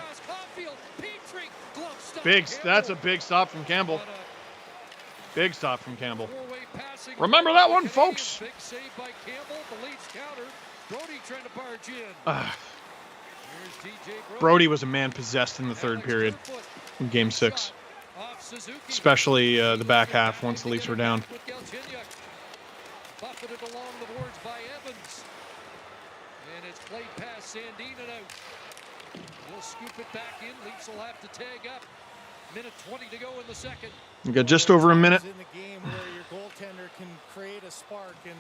That's a big stop from Campbell. Big stop from Campbell. Remember that one, folks. Big save by Campbell. The Leafs counter. Brody trying to barge in. Brody was a man possessed in the third period in Game 6. Especially the back half once the Leafs were down. Buffeted along the boards by Evans. And it's played past Sandin and out. He'll scoop it back in. Leafs will have to tag up. Minute 20 to go in the second. You got just over a minute. In the game where your goaltender can create a spark, and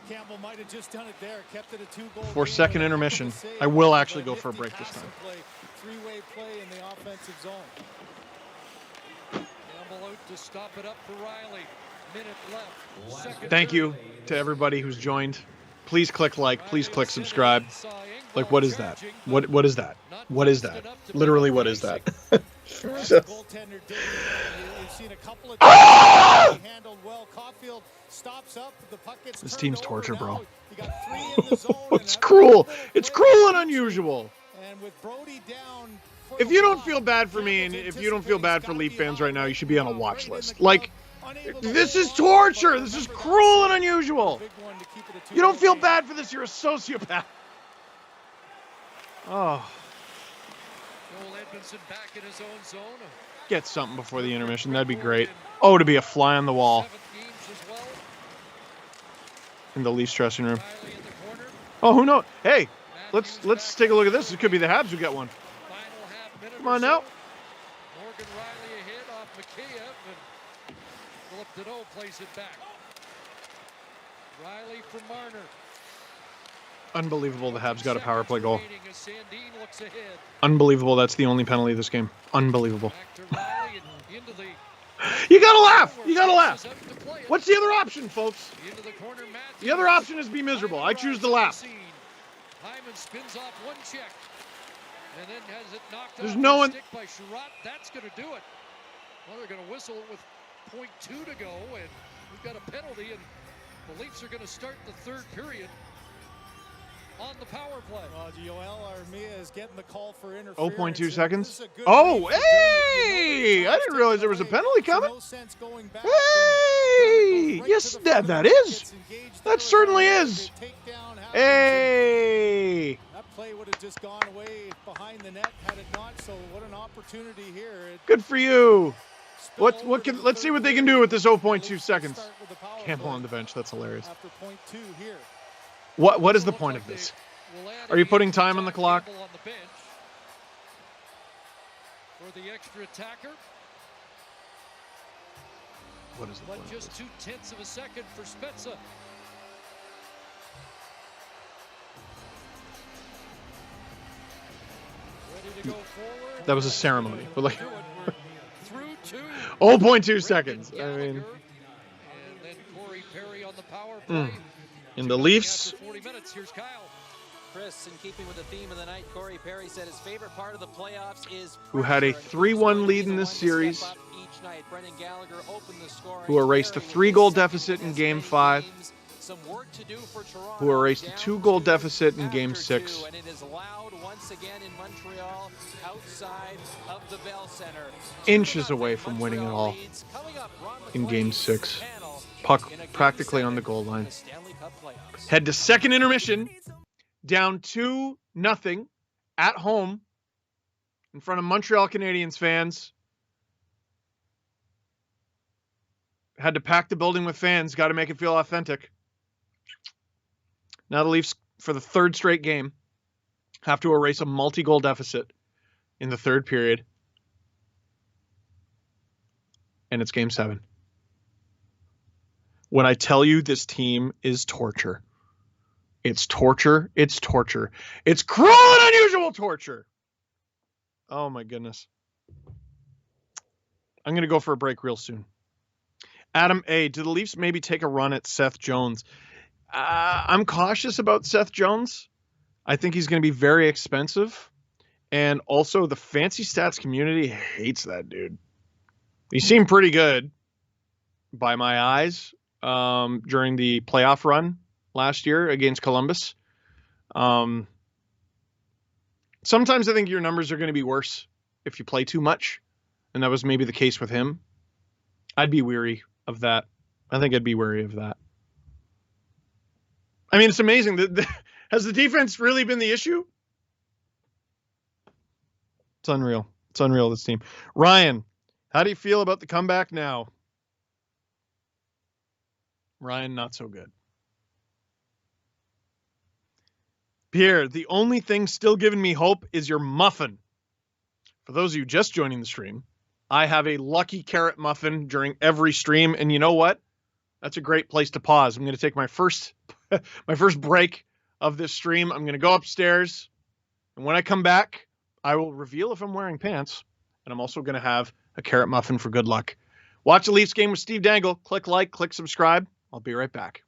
Campbell might have just done it there, kept it a 2-goal For second intermission. I will actually go for a break this time. Three-way play in the offensive zone. Campbell out to stop it up for Riley. Minute left. Second Thank you period. to everybody who's joined. Please click like. Please click subscribe. Like, what is that? What is that? What is that? Literally, what is that? The goaltender did. You've seen a couple of times handled well. Caulfield stops up. The puck gets This turned team's over. torture, Now bro. you got 3 in the zone. It's cruel. It's cruel and unusual. And with Brody down. If you don't feel bad for me and if you don't feel bad for Leaf fans right now, you should be on a watch list. Like, this is torture. This is cruel and unusual. You don't feel bad for this. You're a sociopath. Oh. Back in his own zone. Get something before the intermission. That'd be great. Oh, to be a fly on the wall in the Leafs dressing room. Oh, who knows? Hey, let's take a look at this. It could be the Habs who get one. Come on now. Morgan Riley ahead off Mikheyev, and Philip Deneau plays it back. Riley from Marner. Unbelievable the Habs got a power play goal. Unbelievable that's the only penalty of this game. Unbelievable. You gotta laugh! You gotta laugh! What's the other option, folks? The other option is be miserable. I choose to laugh. Hyman spins off one check. And then has it knocked There's off no the one. stick by Sherratt. That's going to do it. Well, they're going to whistle it with 0.2 to go, and we've got a penalty, and the Leafs are going to start the third period on the power play. Joel Armia is getting the call for interference. 0.2 seconds. Oh, hey! I didn't realize there was a penalty coming. Hey! Yes, that is. That certainly is. Hey! That play would have just gone away behind the net had it not. So what an opportunity here. Good for you. Let's see what they can do with this 0.2 seconds. Campbell on the bench. That's hilarious. After 0.2 here. What is the point of this? Are you putting time on the clock? On the bench for the extra attacker. What is the point? But just 0.2 of a second for Spezza. Ready to go forward. That was a ceremony. But like, through 0.2 seconds. I mean, and then Corey Perry on the power play. in the Leafs. 40 minutes. Here's Kyle. Chris, in keeping with the theme of the night, Corey Perry said his favorite part of the playoffs is Who had a 3-1 lead in this series, who erased a 3-goal deficit in Game 5, who erased a 2-goal deficit in Game 6, and it is loud once again in Montreal outside of the Bell Center. inches away from winning it all in Game 6. Puck practically on the goal line. Head to second intermission, down 2-0 at home in front of Montreal Canadiens fans. Had to pack the building with fans. Got to make it feel authentic. Now the Leafs, for the third straight game, have to erase a multi-goal deficit in the third period. And it's Game 7. When I tell you this team is torture, it's torture. It's torture. It's cruel and unusual torture. Oh, my goodness. I'm going to go for a break real soon. Adam A., do the Leafs maybe take a run at Seth Jones? I'm cautious about Seth Jones. I think he's going to be very expensive. And also, the fancy stats community hates that dude. He seemed pretty good by my eyes during the playoff run last year against Columbus. Sometimes I think your numbers are going to be worse if you play too much. And that was maybe the case with him. I'd be weary of that. I think I'd be wary of that. I mean, it's amazing. Has the defense really been the issue? It's unreal. It's unreal, this team. Ryan, how do you feel about the comeback now? Ryan, not so good. Pierre, the only thing still giving me hope is your muffin. For those of you just joining the stream, I have a lucky carrot muffin during every stream. And you know what? That's a great place to pause. I'm going to take my first break of this stream. I'm going to go upstairs. And when I come back, I will reveal if I'm wearing pants. And I'm also going to have a carrot muffin for good luck. Watch the Leafs game with Steve Dangle. Click like, click subscribe. I'll be right back.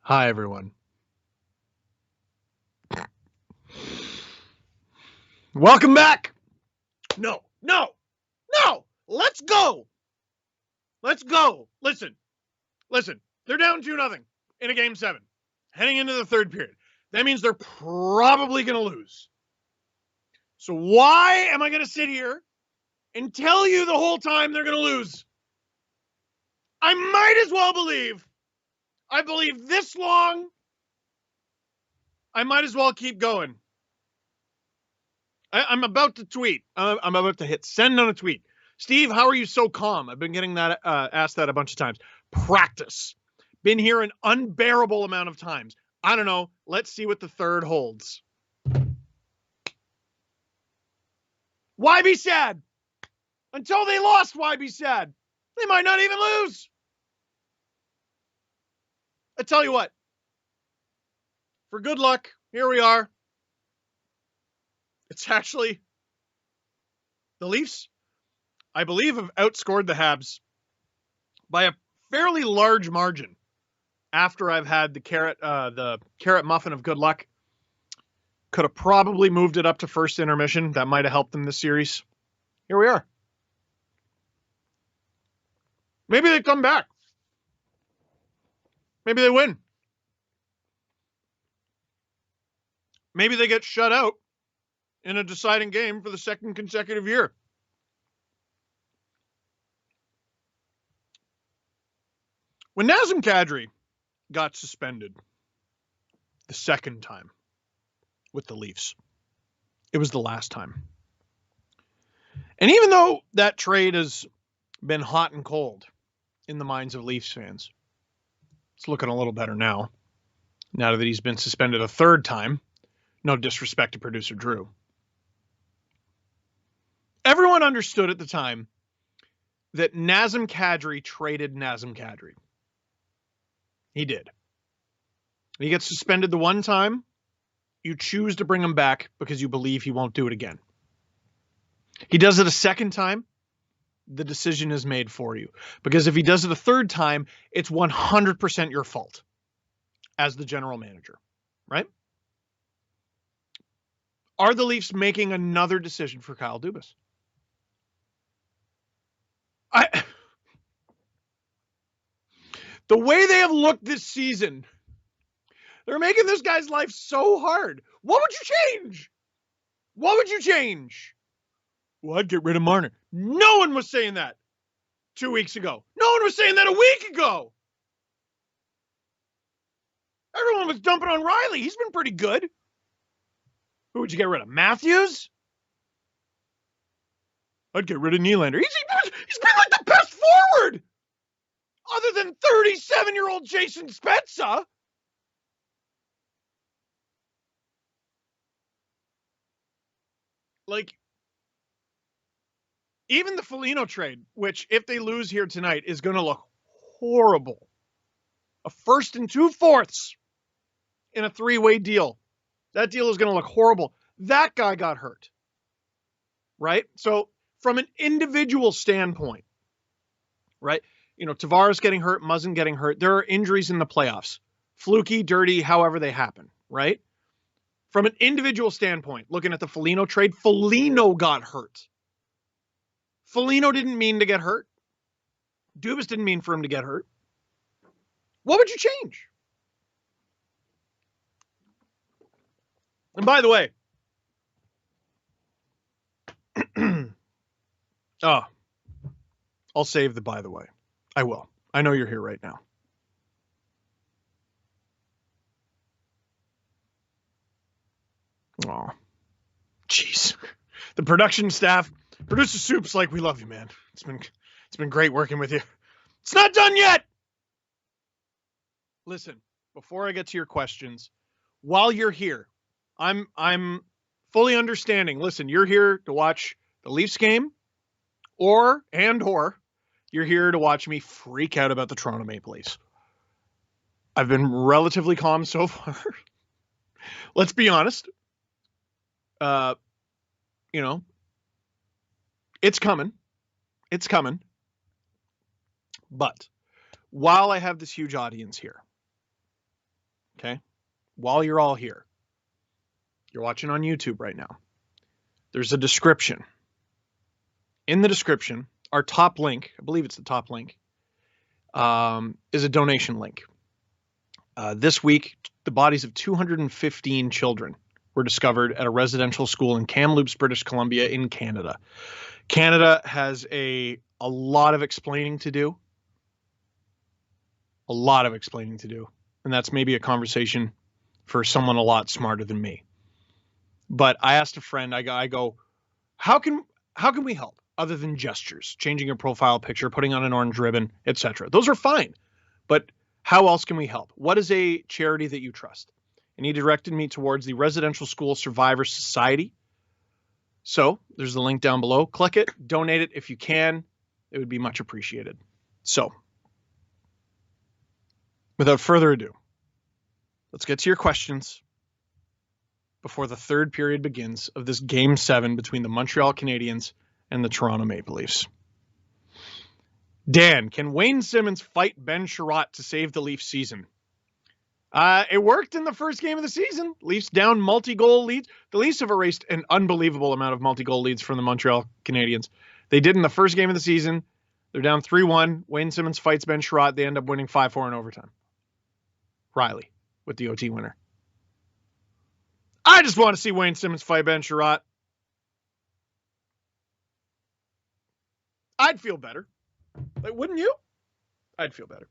Hi, everyone. Welcome back. No. Let's go. Listen. They're down 2-0 in a game 7, heading into the third period. That means they're probably going to lose. So why am I going to sit here and tell you the whole time they're going to lose? I might as well believe. I believe this long. I might as well keep going. I'm about to tweet. I'm about to hit send on a tweet. Steve, how are you so calm? I've been getting that asked that a bunch of times. Practice. Been here an unbearable amount of times. I don't know. Let's see what the third holds. Why be sad? Until they lost, why be sad? They might not even lose. I tell you what. For good luck, here we are. It's actually the Leafs, I believe, have outscored the Habs by a fairly large margin after I've had the carrot muffin of good luck. Could have probably moved it up to first intermission. That might have helped them this series. Here we are. Maybe they come back. Maybe they win. Maybe they get shut out in a deciding game for the second consecutive year. When Nazem Kadri got suspended the second time with the Leafs, it was the last time. And even though that trade has been hot and cold in the minds of Leafs fans, it's looking a little better now that he's been suspended a third time. No disrespect to producer Drew. Everyone understood at the time that Nazem Kadri traded Nazem Kadri. He did. He gets suspended the one time. You choose to bring him back because you believe he won't do it again. He does it a second time. The decision is made for you. Because if he does it a third time, it's 100% your fault as the general manager, right? Are the Leafs making another decision for Kyle Dubas? The way they have looked this season, they're making this guy's life so hard. What would you change? What would you change? Well, I'd get rid of Marner. No one was saying that 2 weeks ago. No one was saying that a week ago. Everyone was dumping on Riley. He's been pretty good. Who would you get rid of? Matthews? I'd get rid of Nylander. He's been like the best forward other than 37-year-old Jason Spezza. Like, even the Foligno trade, which if they lose here tonight is going to look horrible. A first and 2/4 in a 3-way deal. That deal is going to look horrible. That guy got hurt. Right? So from an individual standpoint, right? You know, Tavares getting hurt, Muzzin getting hurt. There are injuries in the playoffs. Fluky, dirty, however they happen, right? From an individual standpoint, looking at the Foligno trade, Foligno got hurt. Foligno didn't mean to get hurt. Dubas didn't mean for him to get hurt. What would you change? And by the way, I'll save the by the way. I will. I know you're here right now. Oh, jeez. The production staff, producer Soup's like, we love you, man. It's been great working with you. It's not done yet. Listen, before I get to your questions, while you're here, I'm fully understanding. Listen, you're here to watch the Leafs game, or you're here to watch me freak out about the Toronto Maple Leafs. I've been relatively calm so far. Let's be honest. You know, it's coming. It's coming. But while I have this huge audience here, okay, while you're all here, you're watching on YouTube right now, there's a description. In the description, our top link, I believe it's the top link, is a donation link. This week, the bodies of 215 children were discovered at a residential school in Kamloops, British Columbia in Canada. Canada has a lot of explaining to do. A lot of explaining to do. And that's maybe a conversation for someone a lot smarter than me. But I asked a friend, I go, how can we help other than gestures, changing your profile picture, putting on an orange ribbon, etc. Those are fine. But how else can we help? What is a charity that you trust? And he directed me towards the Residential School Survivor Society. So there's the link down below. Click it, donate it if you can. It would be much appreciated. So without further ado, let's get to your questions before the third period begins of this Game 7 between the Montreal Canadiens and the Toronto Maple Leafs. Dan, can Wayne Simmonds fight Ben Sherratt to save the Leafs season? It worked in the first game of the season. Leafs down multi-goal leads. The Leafs have erased an unbelievable amount of multi-goal leads from the Montreal Canadiens. They did in the first game of the season. They're down 3-1. Wayne Simmonds fights Ben Sherratt. They end up winning 5-4 in overtime. Riley with the OT winner. I just want to see Wayne Simmonds fight Ben Sherratt. I'd feel better. Like, wouldn't you? I'd feel better.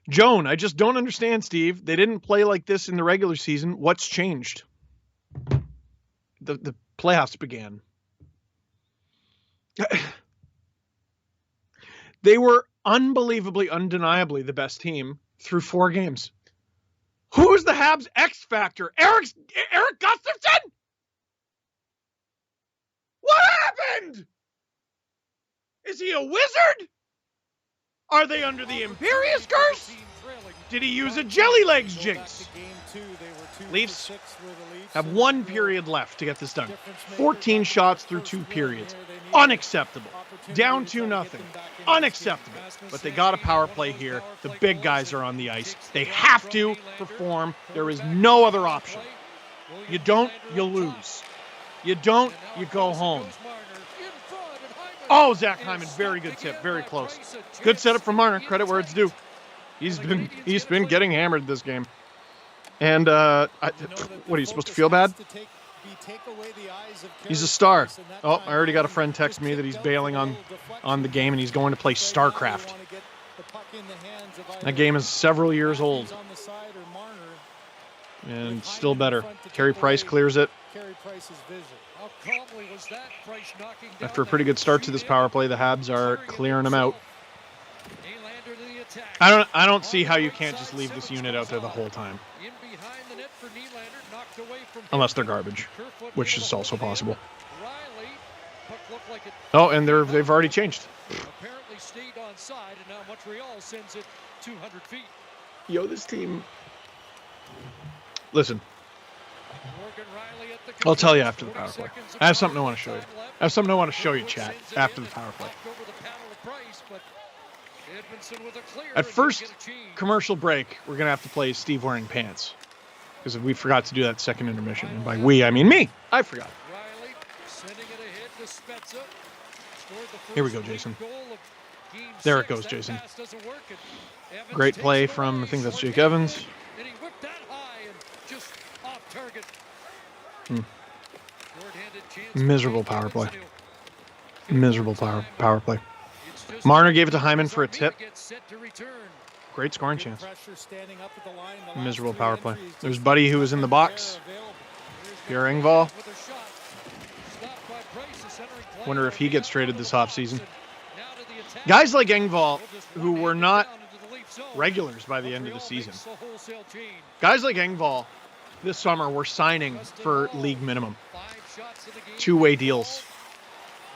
Joan, I just don't understand, Steve. They didn't play like this in the regular season. What's changed? The playoffs began. They were unbelievably, undeniably the best team through 4 games. Who's the Habs X factor? Eric Gustafsson? What happened? Is he a wizard? Are they under the Imperious curse? Did he use a jelly legs jinx? Leafs have 1 period left to get this done. 14 shots through 2 periods. Unacceptable. Down 2-0. Unacceptable. But they got a power play here. The big guys are on the ice. They have to perform. There is no other option. You don't, you lose. You don't, you go home. Oh, Zach Hyman, very good tip, very close. Good setup from Marner, credit where it's due. He's been getting hammered this game. And what are you supposed to feel bad? He's a star. Oh, I already got a friend text me that he's bailing on the game and he's going to play StarCraft. That game is several years old. And still better. Carey Price clears it. After a pretty good start to this power play, the Habs are clearing them out. I don't see how you can't just leave this unit out there the whole time. Unless they're garbage, which is also possible. Oh, and they've already changed. Apparently stayed onside, and now Montreal sends it 200 feet. Yo, this team. Listen. I'll tell you after the power play. I have something I want to show you. I have something I want to show you, chat, after the power play. At first commercial break, we're going to have to play Steve wearing pants. Because we forgot to do that second intermission. And by we, I mean me. I forgot. Here we go, Jason. There it goes, Jason. Great play from, I think that's Jake Evans. Miserable power play. Miserable power play. Marner gave it to Hyman for a tip. Great scoring chance. Miserable power play. There's Buddy who was in the box. Pierre Engvall. Wonder if he gets traded this offseason. Guys like Engvall, who were not regulars by the end of the season. Guys like Engvall this summer were signing for league minimum. 2-way deals.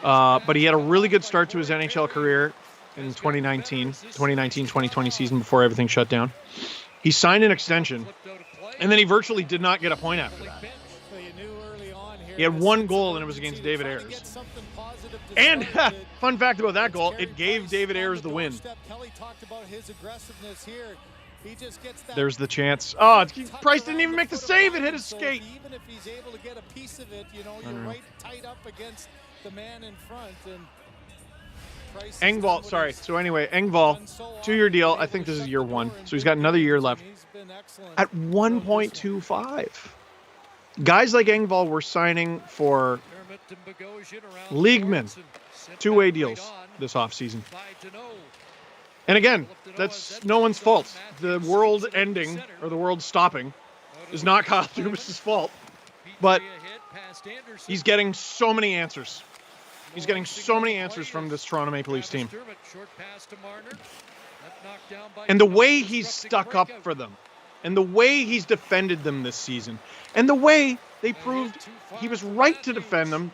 But he had a really good start to his NHL career in 2019-2020 season before everything shut down. He signed an extension, and then he virtually did not get a point after that. He had 1 goal, and it was against David Ayres. And decided to fun fact about that It's goal, Carey it gave Price David on Ayers the win. doorstep. Kelly talked about his aggressiveness here. He just gets that. There's the chance. Oh, touch Price didn't around even make the foot of save. It Hyman, hit his so skate. Even if he's able to get a piece of it, you know, you're right tight up against the man in front. And Price has done Engvall, what sorry. he's So anyway, Engvall, done so 2-year often, deal. been I able think to this is shut year the 1. door in So he's got big another year games, left. and he's been excellent At throughout this one. 1.25. Guys like Engvall were signing for leaguemen, two-way deals this offseason. And again, that's no one's fault. The world ending or the world stopping is not Kyle Dubas' fault. But he's getting so many answers. He's getting so many answers from this Toronto Maple Leafs team. And the way he's stuck up for them, and the way he's defended them this season, and the way they proved he was right to defend them,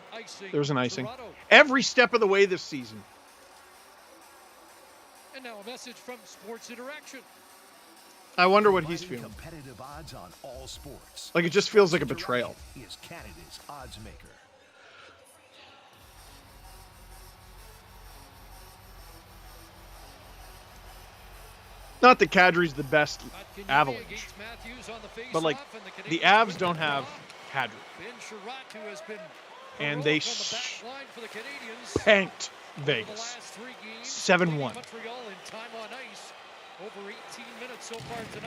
there was an icing, every step of the way this season. And now a message from Sports Interaction. I wonder what he's feeling. Competitive odds on all sports. Like, it just feels like a betrayal. Is Canada's odds maker. Not that Cadre's the best Avalanche, but like the Avs don't have Cadre, and they spanked Vegas 7-1.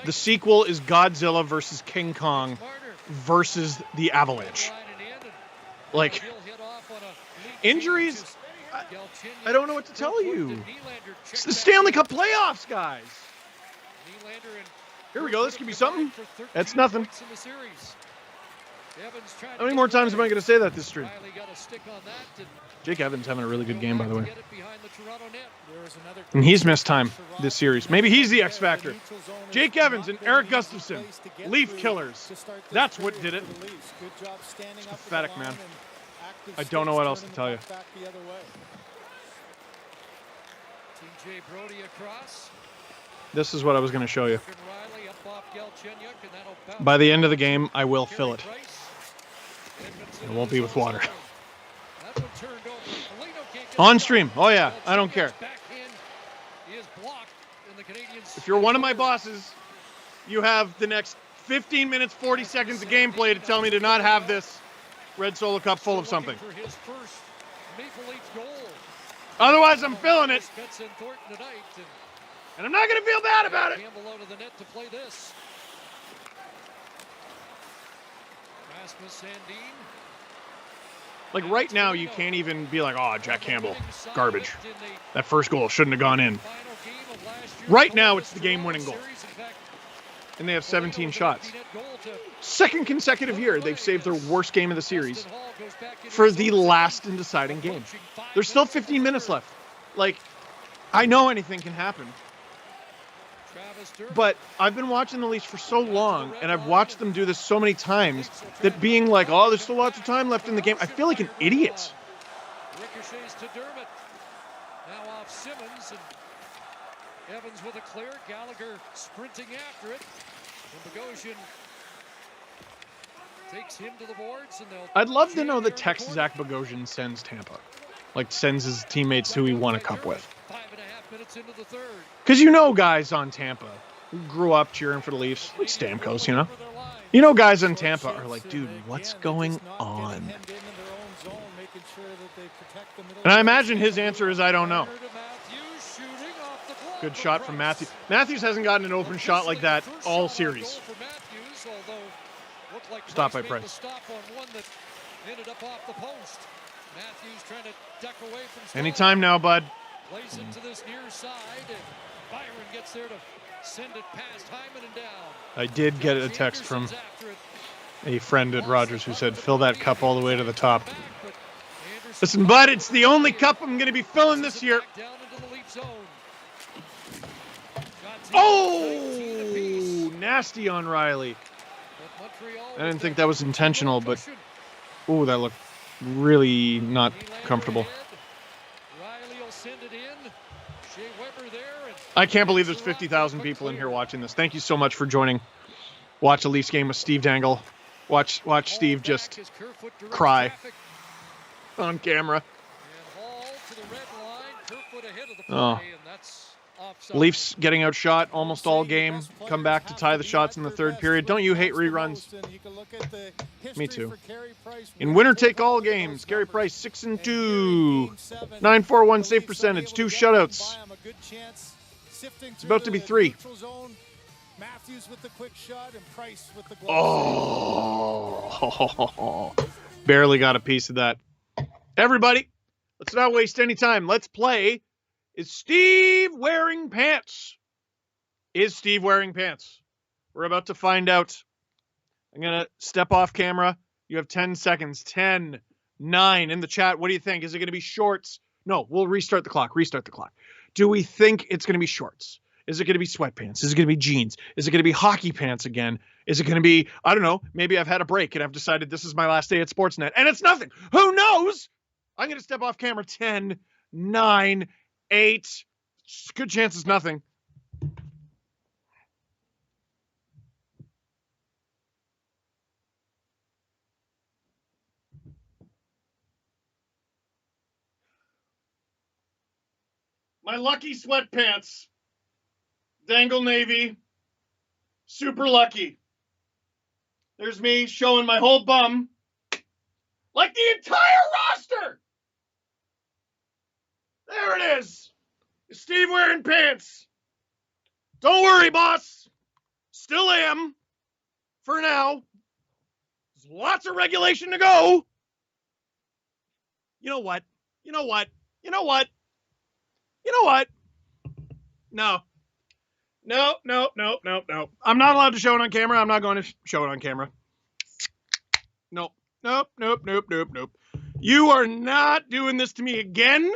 The sequel is Godzilla versus King Kong versus the Avalanche. Like, injuries, I don't know what to tell you. It's the Stanley Cup playoffs, guys. Here we go. This could be something. That's nothing. How many more times am I going to say that this stream? Jake Evans having a really good game, by the way. And he's missed time this series. Maybe he's the X factor. Jake Evans and Eric Gustafsson, Leaf killers. That's what did it. It's pathetic, man. I don't know what else to tell you. This is what I was going to show you. By the end of the game, I will fill it. It won't be with water. On stream. Oh, yeah. I don't care. If you're one of my bosses, you have the next 15 minutes, 40 seconds of gameplay to tell me to not have this red Solo Cup full of something. Otherwise, I'm filling it. And I'm not going to feel bad about it. Campbell out of the net to play this. Rasmus Sandin. Like right now, you can't even be like, oh, Jack Campbell, garbage. That first goal shouldn't have gone in. Right now, it's the game-winning goal. And they have 17 shots. Second consecutive year, they've saved their worst game of the series for the last and deciding game. There's still 15 minutes left. Like, I know anything can happen. But I've been watching the Leafs for so long, and I've watched them do this so many times, that being like, oh, there's still lots of time left in the game, I feel like an idiot. Ricochets to Dermott. Now off Simmonds, and Evans with a clear. Gallagher sprinting after it. And Bogosian takes him to the boards, and they'll... I'd love to know the text Zach Bogosian sends Tampa. Like, sends his teammates who he won a cup with. 5.5 minutes into the third. Because you know guys on Tampa who grew up cheering for the Leafs, like Stamkos, you know? You know guys on Tampa are like, dude, what's going on? And I imagine his answer is, I don't know. Good shot from Matthews. Matthews hasn't gotten an open shot like that all series. Stop by Price. Anytime now, bud. Plays it to this near side, and Byron gets there to send it past Hyman and down. I did get a text from a friend at Rogers who said, fill that cup all the way to the top. Listen, bud, it's the only cup I'm going to be filling this year. Oh, nasty on Riley. I didn't think that was intentional, but oh, that looked really not comfortable. I can't believe there's 50,000 people in here watching this. Thank you so much for joining. Watch a Leafs game with Steve Dangle. Watch Steve just cry on camera. Oh. Leafs getting outshot almost all game. Come back to tie the shots in the third period. Don't you hate reruns? Me too. In winner take all games, Carey Price 6-2, 941 save percentage, 2 shutouts. It's about to be 3. Matthews with the quick shot and Price with the Oh, barely got a piece of that. Everybody, let's not waste any time. Let's play. Is Steve wearing pants? Is Steve wearing pants? We're about to find out. I'm going to step off camera. You have 10 seconds. 10, 9 in the chat. What do you think? Is it going to be shorts? No, we'll restart the clock. Restart the clock. Do we think it's going to be shorts? Is it going to be sweatpants? Is it going to be jeans? Is it going to be hockey pants again? Is it going to be, I don't know, maybe I've had a break and I've decided this is my last day at Sportsnet and it's nothing. Who knows? I'm going to step off camera. 10, 9, 8. Good chance it's nothing. My lucky sweatpants. Dangle Navy. Super lucky. There's me showing my whole bum. Like the entire roster. There it is. Steve wearing pants. Don't worry, boss. Still am. For now. There's lots of regulation to go. You know what? You know what? You know what? You know what? No. No. I'm not allowed to show it on camera. I'm not going to show it on camera. Nope. You are not doing this to me again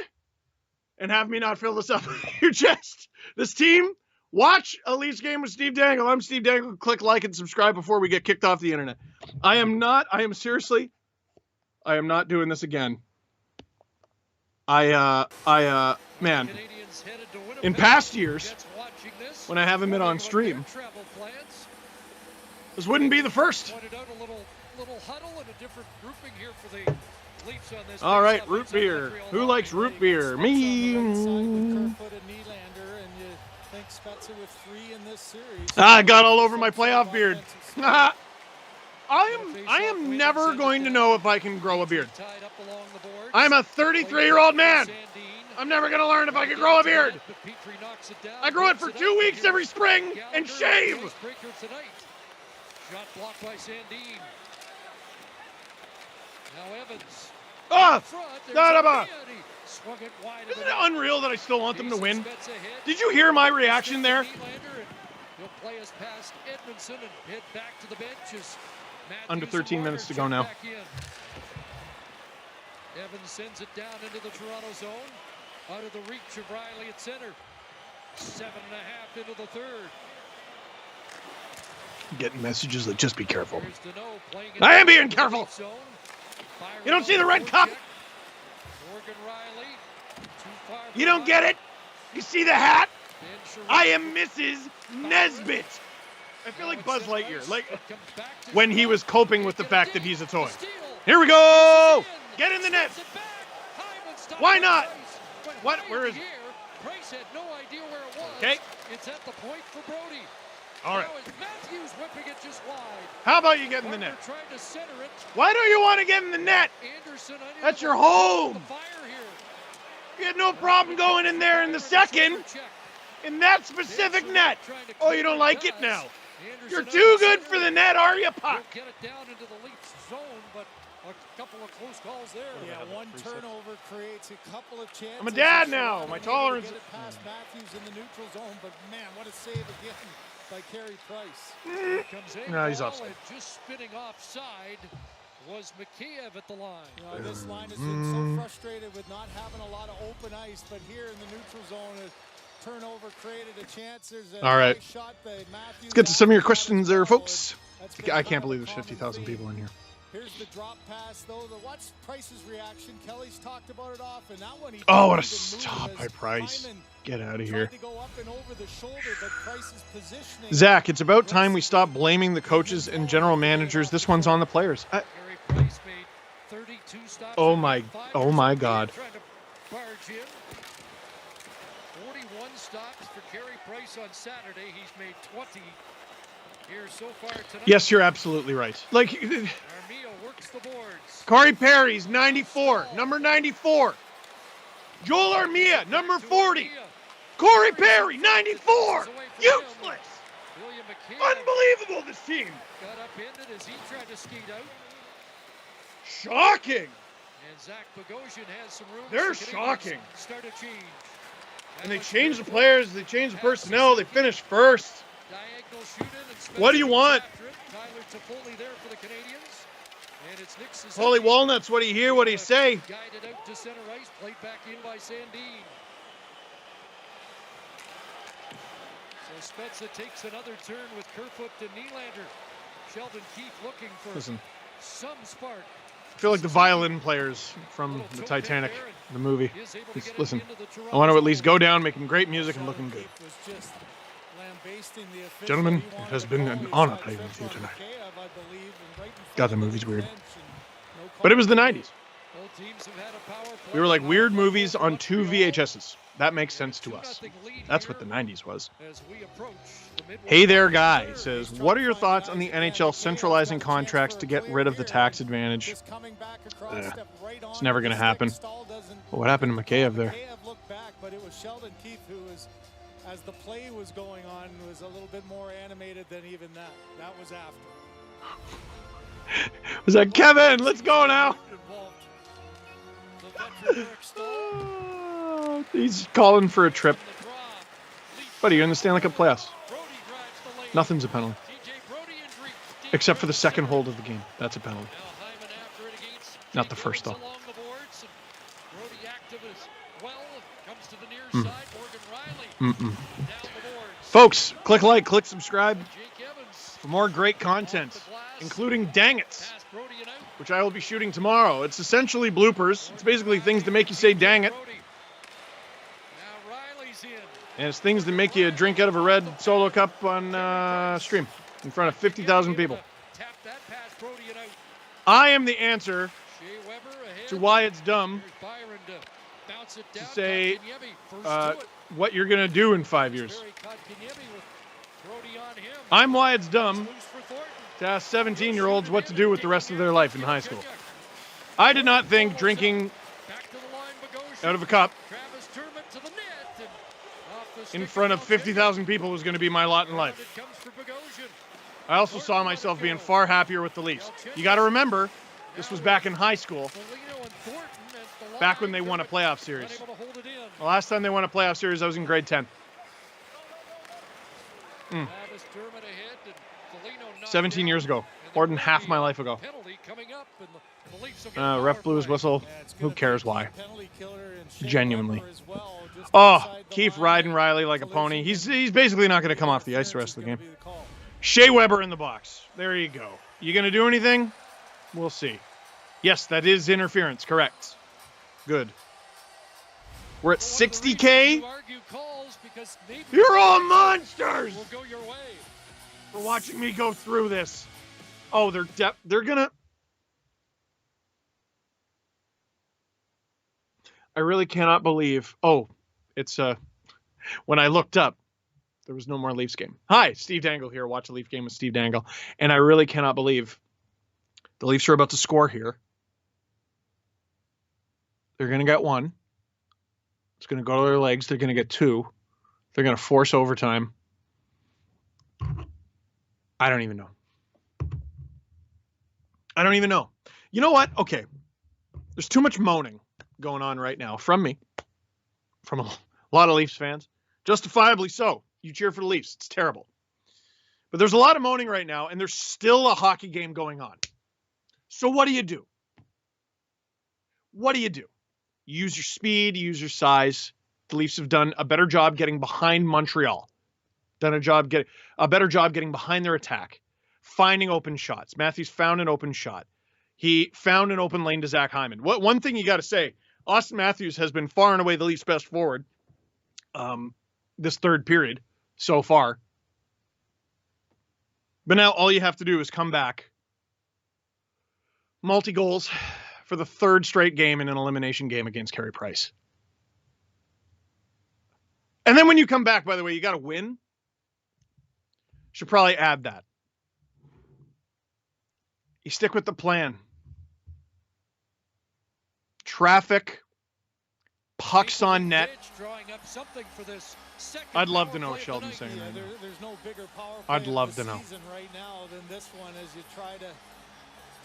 and have me not fill this up in your chest. This team, watch a Leafs game with Steve Dangle. I'm Steve Dangle. Click like and subscribe before we get kicked off the internet. I am not doing this again. Man, in past years, when I haven't been on stream, this wouldn't be the first. All right, root beer. Who likes root beer? Me. I got all over my playoff beard. I am never going to know if I can grow a beard. I'm a 33-year-old man. I'm never going to learn if I can grow a beard. I grow it for 2 weeks every spring and shave. Shot blocked by Sandin. Now Evans. Isn't it unreal that I still want them to win? Did you hear my reaction there? He'll play us past Edmondson and head back to the benches. Under 13 minutes to go now. Evans sends it down into the Toronto zone. Out of the reach of Riley at center. 7.5 into the third. Getting messages that just be careful. I am being careful. You don't see the red cup. You don't get it. You see the hat. I am Mrs. Nesbitt. I feel like Buzz Lightyear, like when he was coping with the fact that he's a toy. Here we go. Get in the net. Why not? What? Where is it? Price had no idea where it was. Okay. It's at the point for Brody. All right. Matthews whipping it just wide. How about you get in the net? Trying to center it. Why don't you want to get in the net? Anderson, that's your home. You had no problem going in there in the second. In that specific net. Oh, you don't like it now? You're too good for the net, are you, Puck? Get it down into the Leafs zone, but a couple of close calls there. Yeah, one turnover creates a couple of chances. I'm a dad now. My tolerance. Get it past Matthews in the neutral zone, but man, what a save again by Carey Price. No, he's offside. Just spinning offside was Mikheyev at the line. You know, this line has been so frustrated with not having a lot of open ice, but here in the neutral zone, a turnover created a chance. There's a all right. nice shot by Matthews. Let's get to some of your questions there, folks. I can't believe there's 50,000 people in here. Here's the drop pass, though. What's Price's reaction? Kelly's talked about it off, and that one he what a stop by Price. Get out of here. To go up and over the shoulder, but Price's positioning. Zach, it's about time we stop blaming the coaches and general managers. This one's on the players. Oh my God. points on Saturday. He's made 20 here so far tonight. Yes, you're absolutely right. Like, Armia works the boards. Corey Perry's 94, number 94. Joel Armia, number 40. Corey Perry, 94. Useless. William McKay Unbelievable, this team. got upended as he tried to skate out. Shocking. And Zach Bogosian has some room. They're So Canadians shocking. Start a change. And they changed the players, they changed the personnel, they finished first. Diagonal shooting and What do you want? after it. Tyler Toffoli there for the Canadians. And it's Nick Suzuki. Holy walnuts, what do you hear, what do you say? Guided out to center ice, played back in by Sandin. So Spezza takes another turn with Kerfoot to Nylander. Sheldon Keefe looking for Listen, some spark. I feel like the violin players from the Titanic, the movie. Listen, I want to at least go down making great music and looking good. Gentlemen, it has been an honor playing with you tonight. God, the movie's weird. But it was the 90s. Both teams have had a power play. We were like weird movies on 2 VHSs. That makes sense to us. That's what the 90s was. As we approach the midway Hey there, guy says, what are your thoughts on the NHL centralizing contracts to get rid of the tax advantage? It's never going to happen. Well, what happened to Mikheyev there? Looked back, but it was Sheldon Keefe who was, as the play was going on, was a little bit more animated than even that. That was after. Was that Kevin? Let's go now. the veteran Eric Stahl. He's calling for a trip. The draw. Buddy, you're in the Stanley Cup playoffs. Brody drives the lane. Nothing's a penalty. TJ Brody injury. Except for the second hold of the game. That's a penalty. Now Hyman after it against Not the Jake first, Evans though. along the boards, and Brody active as well. Comes to the near side. Morgan Riley down the boards. Folks, click like, click subscribe Jake Evans for more great content, including Dang It's, past Brody and out. which I will be shooting tomorrow. It's essentially bloopers. It's basically things that make you say dang it. Brody. Now Riley's in. And it's things that make you drink out of a red solo cup on stream in front of 50,000 people. Tap that pass, Brody and out. I am the answer Shea Weber ahead. to why it's dumb Here's Byron to bounce it down. say, Kotkaniemi first to it. what you're going to do in 5 years. Barry Kotkaniemi with Brody on him. I'm why it's dumb Loose for Thornton. to ask 17-year-olds what to do with the rest of their life in high school. I did not think drinking Back to the line, Bogosian. out of a cup Travis Dermott to the net. And off the in stick front of goes 50,000 people was going to be my lot in It life. comes for Bogosian. I also saw myself being far happier with the Leafs. You got to remember, this was back in high school, Foligno and Thornton at the line. back when they won a Dermott playoff series. unable to hold it in. The last time they won a playoff series, I was in grade 10. Travis Dermott ahead and Foligno knocked 17 down. years ago, And more the than half my life ago. penalty coming up, and the Leafs will get a Ref power blew his play. whistle. Yeah, it's Who gonna cares be a why? penalty killer and Shea Genuinely. Weber as well, just Oh, inside the Keith line. riding Riley like a pony. Collision He's basically not going to come off the ice the rest of the game. Interference is gonna be the call. Shea Weber in the box. There you go. You going to do anything? We'll see. Yes, that is interference. Correct. Good. We're at One of the reasons 60K. you argue calls because maybe You're all monsters will go your way. for watching me go through this. Oh, they're gonna. I really cannot believe. Oh, it's when I looked up, there was no more Leafs game. Hi, Steve Dangle here. Watch a Leaf game with Steve Dangle, and I really cannot believe the Leafs are about to score here. They're gonna get one. It's gonna go to their legs. They're gonna get two. They're gonna force overtime. I don't even know. I don't even know. You know what? Okay. There's too much moaning going on right now from me, from a lot of Leafs fans. Justifiably so. You cheer for the Leafs. It's terrible. But there's a lot of moaning right now, and there's still a hockey game going on. So what do you do? What do you do? You use your speed, you use your size. The Leafs have done a better job getting behind Montreal. Done a better job getting behind their attack. Finding open shots. Matthews found an open shot. He found an open lane to Zach Hyman. One thing you got to say, Austin Matthews has been far and away the Leafs' best forward this third period so far. But now all you have to do is come back. Multi-goals for the third straight game in an elimination game against Carey Price. And then when you come back, by the way, you got to win. Should probably add that. You stick with the plan. Traffic, pucks on net. I'd love to know what Sheldon's saying right now. There's no bigger power play I'd love to know. Right now than this one as you try to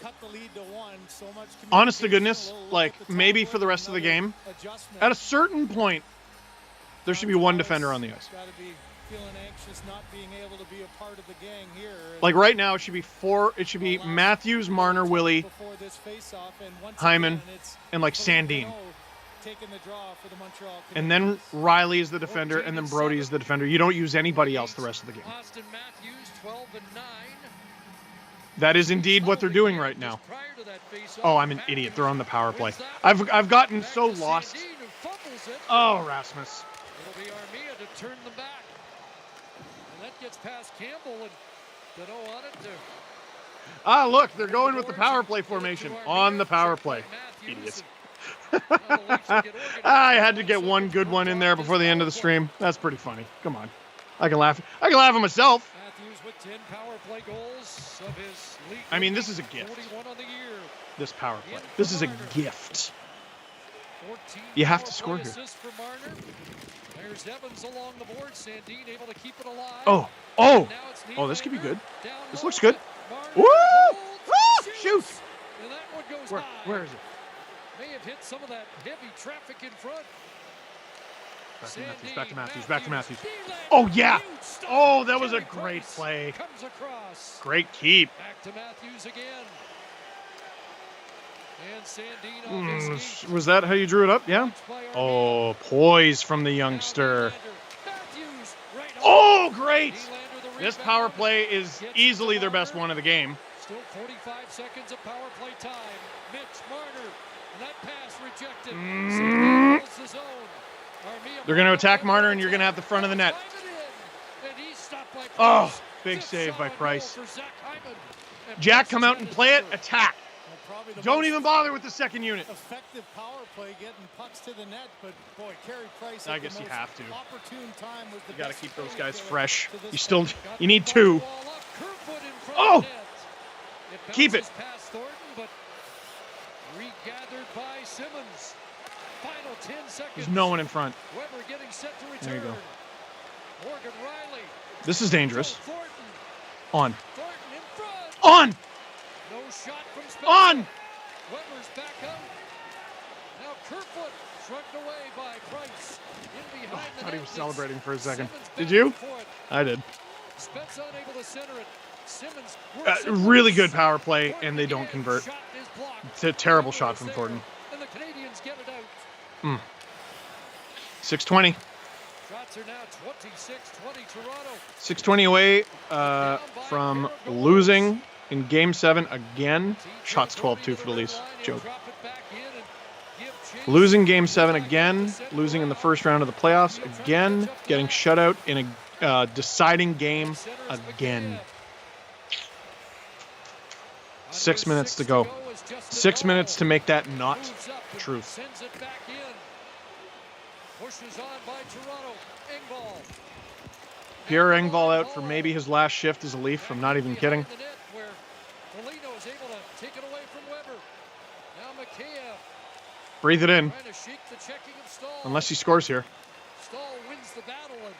cut the lead to one. So much honest to goodness, like maybe for the rest of the game, at a certain point, there should be one defender on the ice. Got to be feeling anxious not being able to be a part of the gang here. Like right now, it should be four. It should be Matthews, Marner, Willie, Hyman, and like Sandin. And then Riley is the defender, and then Brody is the defender. You don't use anybody else the rest of the game. That is indeed what they're doing right now. Oh, I'm an idiot. They're on the power play. I've gotten so lost. Oh, Rasmus. It'll be Armia to turn them back. And that gets past Campbell and Deneau on it to... Ah, look, they're going with the power play formation on the power play. Idiots. I had to get one good one in there before the end of the stream. That's pretty funny. Come on. I can laugh at myself. Matthews with 10 power play goals of his league. I mean, this is a gift. 41 on the year. This power play. This is a gift. You have to score here. For Marner. There's Evans along the board. Sandin able to keep it alive. Oh, this could be good. This looks good. Woo! Ah, shoot! And that one goes high. Where is it? May have hit some of that heavy traffic in front. Back to Matthews. Oh, yeah. Oh, that was a great play. Comes across. Great keep. Back to Matthews again. And Sandin was that how you drew it up? Yeah. Oh, poise from the youngster. Oh, great. This power play is easily their best one of the game. Still 45 seconds of power play time. Mitch Marner. And that pass rejected. They're going to attack Marner, and you're going to have the front of the net. Oh, big save by Price. Jack, come out and play it. Attack. Don't even bother with the second unit. Effective power play getting pucks to the net, but boy, Carey Price. I guess you have to. Opportune time was the you got to keep those guys fresh. You need two. Oh, keep it. Regathered by Simmonds. Final 10 seconds. There's no one in front. Weber getting set to return. There you go. Morgan Riley. This is dangerous. Thornton. On. Thornton in front. On. No shot from Spencer. On. Weber's back out. Now Kerfoot shrugged away by Price. In behind I thought he was celebrating for a second. Simmonds Did you? I did. Spence unable to center it. Simmonds really good power play, and they don't convert. It's a terrible shot from Thornton. And the Canadiens get it out. 6:20. Shots are now 26-20 Toronto. 6:20 away from losing in Game 7 again. Shots 12-2 for the Leafs. Joke. Losing Game 7 again. Losing in the first round of the playoffs again. Getting shut out in a deciding game again. 6 minutes to go. 6 minutes to make that not true. Sends it back in. Pushes on by Toronto. Engvall. Pierre Engvall out for maybe his last shift as a Leaf. I'm not even kidding. Where Foligno is able to take it away from Weber. Now McKayev. Breathe it in. Trying to shake the checking of Stahl. Unless he scores here. Stahl wins the battle, and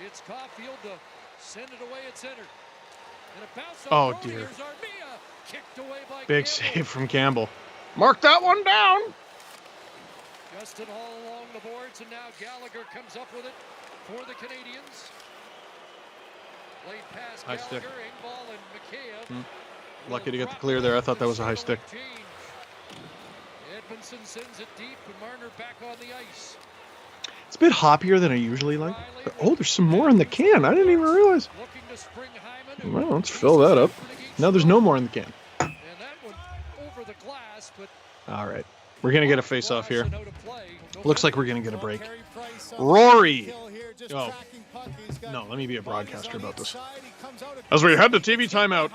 it's Caulfield to send it away at center. And a bounce Oh, on dear. Here's Armia. Kicked away by Big Campbell. save from Campbell. Mark that one down. Justin Hall along the boards, and now Gallagher comes up with it for the Canadiens. Late pass, High Gallagher, stick. Engvall, and McKayev. Lucky to get the clear there. I thought that was a high stick. Edmondson sends it deep, and Marner back on the ice. It's a bit hoppier than I usually like. But, oh, there's some more in the can. I didn't even realize. Looking to spring Hyman. Well, let's fill that up. No, there's no more in the can. And that one over the glass, but All right. We're going to get a face-off here. Looks like we're going to get a break. Rory. Oh. No, let me be a broadcaster about this. As we head to TV timeout,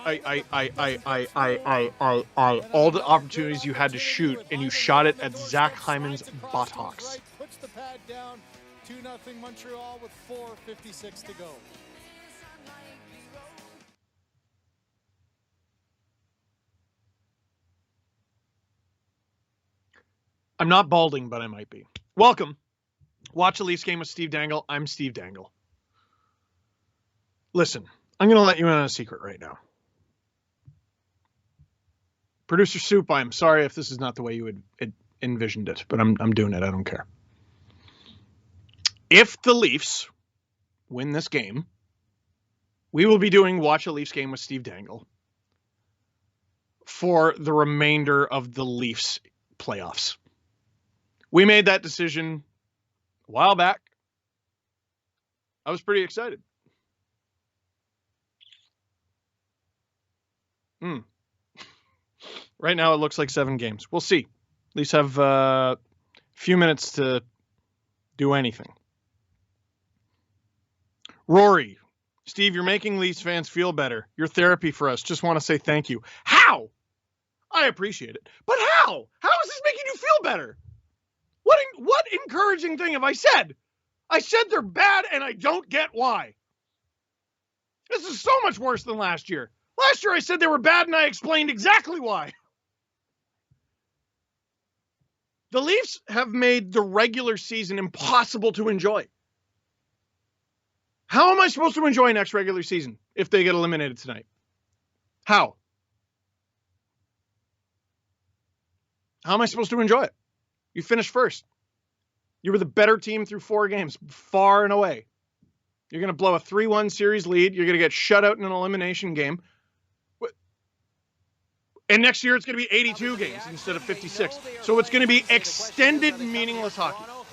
all the opportunities you had to shoot, and you shot it at Zach Hyman's buttocks. Puts the pad down. 2-0 Montreal with 4:56 to go. I'm not balding, but I might be. Welcome. Watch a Leafs game with Steve Dangle. I'm Steve Dangle. Listen, I'm going to let you in on a secret right now. Producer Soup, I'm sorry if this is not the way you had envisioned it, but I'm doing it. I don't care. If the Leafs win this game, we will be doing Watch a Leafs game with Steve Dangle for the remainder of the Leafs playoffs. We made that decision a while back. I was pretty excited. Right now it looks like 7 games. We'll see. Leafs have a few minutes to do anything. Rory, Steve, you're making Leafs fans feel better. Your therapy for us. Just want to say thank you. How? I appreciate it. But how? How is this making you feel better? What encouraging thing have I said? I said they're bad and I don't get why. This is so much worse than last year. Last year I said they were bad and I explained exactly why. The Leafs have made the regular season impossible to enjoy. How am I supposed to enjoy next regular season if they get eliminated tonight? How? How am I supposed to enjoy it? You finished first. You were the better team through 4 games, far and away. You're going to blow a 3-1 series lead. You're going to get shut out in an elimination game. And next year it's going to be 82 games instead of 56. So it's going to be extended, meaningless hockey. Or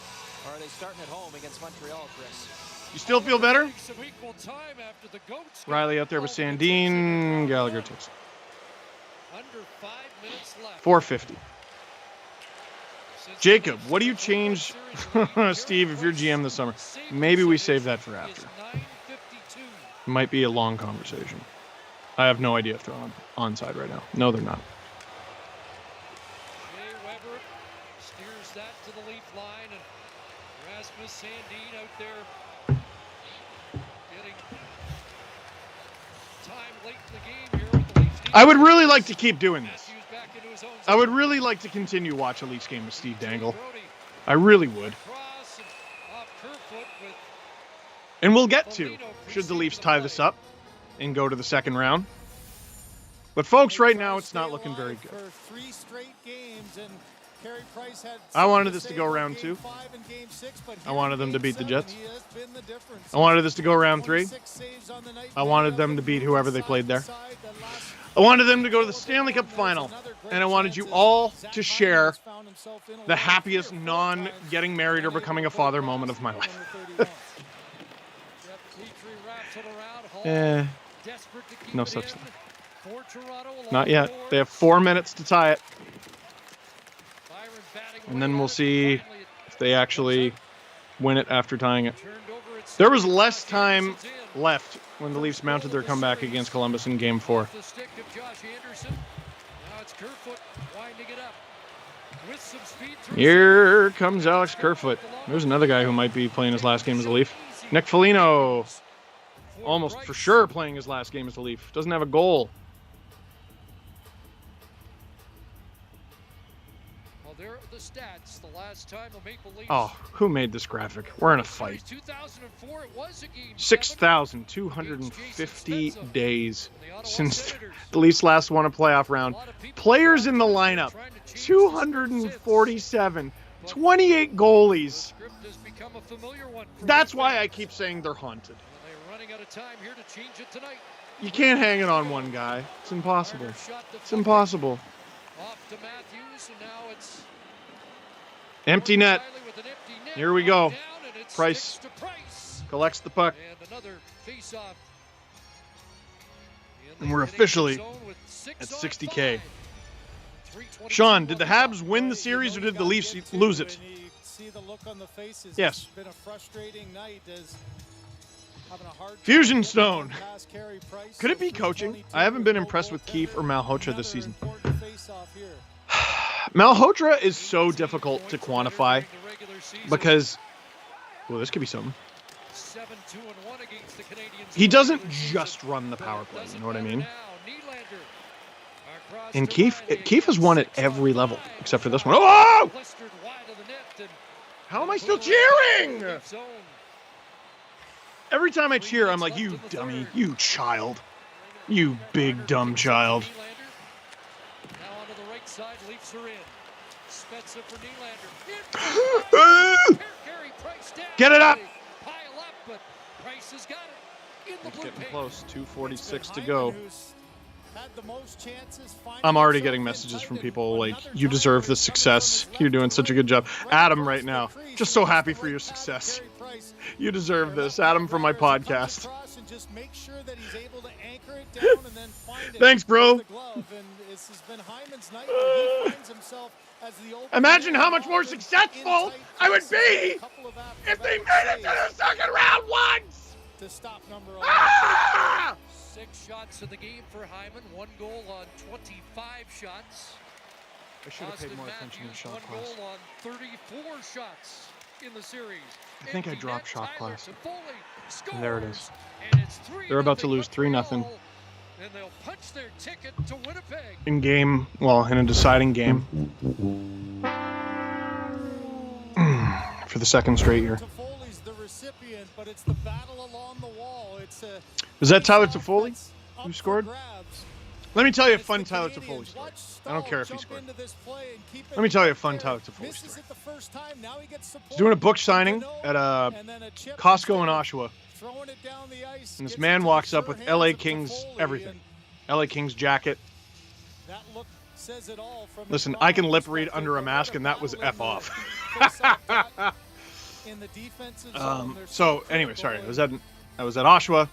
are they starting at home against Montreal, Chris? You still feel better? Riley out there with Sandine. Gallagher takes it. Under 5 minutes left. 450. Jacob, what do you change, Steve, if you're GM this summer? Maybe we save that for after. It might be a long conversation. I have no idea if they're onside right now. No, they're not. Jay Weber steers that to the Leaf line, and Rasmus Sandin out there getting time late in the game here with the Leafs. I would really like to keep doing this. I would really like to continue watch a Leafs game with Steve Dangle. I really would. And we'll get to, should the Leafs tie this up and go to the second round. But folks, right now it's not looking very good. I wanted this to go round 2. I wanted them to beat the Jets. I wanted this to go round 3. I wanted them to beat whoever they played there. I wanted them to go to the Stanley Cup final. And I wanted you all to share the happiest non-getting married or becoming a father moment of my life. No such thing. Not yet. They have 4 minutes to tie it. And then we'll see if they actually win it after tying it. There was less time left when the Leafs mounted their comeback against Columbus in Game 4. Here comes Alex Kerfoot. There's another guy who might be playing his last game as a Leaf. Nick Foligno. Almost for sure playing his last game as a Leaf. Doesn't have a goal. Well, there are the stats. The last time the Maple Leafs. Oh, who made this graphic? We're in a fight. 2004, it was a game 6,250 days since the Leafs last won a playoff round. Players in the lineup, 247. 28 goalies. That's why I keep saying they're haunted. Out of time here to change it tonight. You can't hang it on one guy. It's impossible. It's impossible. Off to Matthews, and now it's empty net. Here we go. Price collects the puck. And another face-off. And we're officially at 60K. Sean, did the Habs win the series or did the Leafs lose it? Yes. Fusion Stone. Could it be coaching? I haven't been impressed with Keefe or Malhotra this season. Malhotra is so difficult to quantify because, well, this could be something. He doesn't just run the power play, you know what I mean? And Keefe has won at every level except for this one. Oh! How am I still cheering? Every time I cheer, I'm like, you dummy, you child. You big dumb child. Now onto the right side, Leafs are in. Spezza for Nylander. Get it up! Pile up, but Price has got it. In the It's blue getting paint. close. 2:46 to go. Had the most chances, I'm already getting messages from people like, you deserve this success. You're doing such a good job. Adam right now, just so happy for your success. You deserve this. Adam from my podcast. Thanks, bro. Imagine how much more successful I would be if they made it to the second round once! To stop number 11. Ah! 6 shots in the game for Hyman. 1 goal on 25 shots. I should have paid more attention to shot class. 1 goal on 34 shots in the series. I think I Empty dropped net, shot Tyler class. Toffoli And there it is. scores, and it's 3-0 They're about to lose 3-0 Montreal, and they'll punch their ticket to Winnipeg. in game, well, in a deciding game. For the second straight year. Toffoli's the recipient, but it's the battle along the wall. It's a Was that Tyler Toffoli who up scored? for grabs. Let me tell you a It's fun the Tyler Canadiens. Toffoli story. Watch I don't Stahl care if he jump scored. into this play and keep it Let me tell you a right fun there. Tyler Toffoli Misses story. it the first time. Now he gets support He's doing a book from signing Danault, at and then a chip Costco in instead Oshawa. of throwing it down the ice, And this gets man into the walks up sure with hands LA of Kings Toffoli, everything. and LA Kings jacket. that look says it all from Listen, his I can body lip read perspective, under a but mask, what and that was battle F in off. the face-off dot in the defensive zone. There's So some anyway, critical sorry, I was at Oshawa,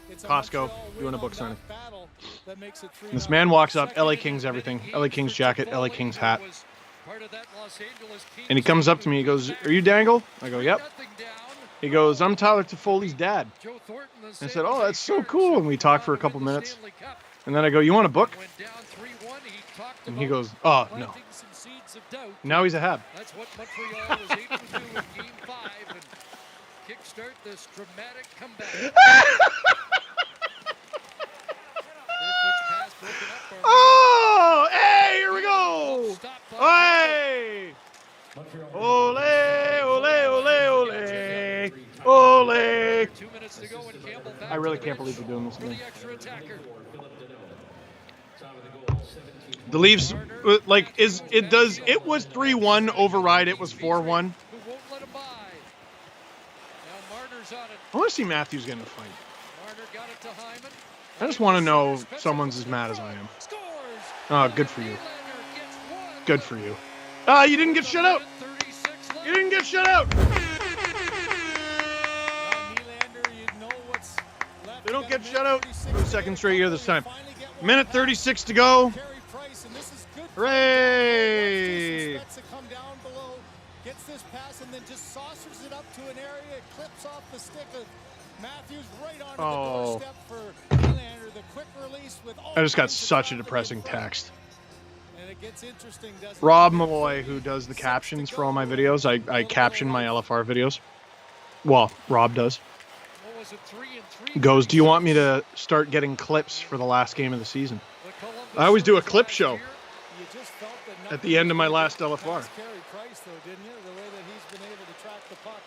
It's a Costco, Montreal doing a win book on signing. that battle that makes it And this 3-0. man walks up, LA Kings everything, LA Kings jacket, LA Kings hat. And he comes up to me, he goes, "Are you Dangle?" I go, "Yep." He goes, "I'm Tyler Toffoli's dad." I said, "Oh, that's so cool." And we talked for a couple minutes. And then I go, "You want a book?" And he goes, "Oh, no." Now he's a Hab. That's what Montreal was able to do in Game 5 and kickstart this dramatic comeback. Pass broken up. Oh, hey, here we go. Hey. Ole, ole, ole, ole. Ole. 2 minutes to go and Campbell back I really to the can't bench believe we're doing this for again. the extra attacker. The Leafs, like, it was 3-1 override, it was 4-1. Who won't let him by. Now Marner's on it. I want to see Matthews get in a fight. Marner got it to Hyman. I just want to know if someone's as mad as I am. Scores. Oh, good for you. Nylander gets one. Good for you. Ah, you didn't get shut out. 36 left. You didn't get shut out. They don't get shut out for the second straight year this time. Minute 36 to go. Hooray! Come down below, gets this pass, and then just saucers it up to an area. It clips off the stick of Matthews right onto the doorstep for Nylander. The quick release with all I just got kinds of such a confidence. depressing text. And it gets interesting, doesn't Rob it? Malloy, who does the captions for all my videos, I caption my LFR videos. Well, Rob does. What was it, 3-3? Goes, "Do you want me to start getting clips for the last game of the season?" I always do a clip show You just felt that at the end of my last LFR. Carey Price, though, didn't you? The way that he's been able to track the puck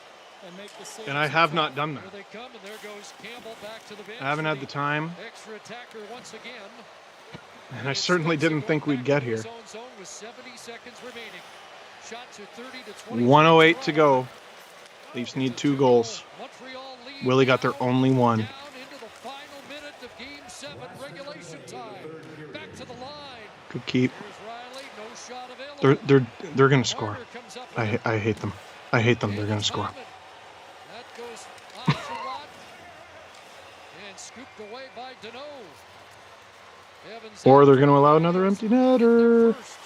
and make the saves. And I have not done that. Here they come, and there goes Campbell back to the bench. I haven't had the time, Extra attacker once again. and I certainly didn't think we'd get here. Zone with 70 seconds remaining. Shots are 30 to 20. 1:08 to go. Leafs need 2 goals. Montreal lead Willie got their now only one. down into the final minute of Game 7 regulation time. Back to the line. Good keep. Here's Riley, no shot available. They're gonna score. Marner comes up with I hate them. I hate them. They're gonna score. That goes off the lot and scooped away by Danault. Evans Or out they're gonna for allow the another Lions. empty netter. First.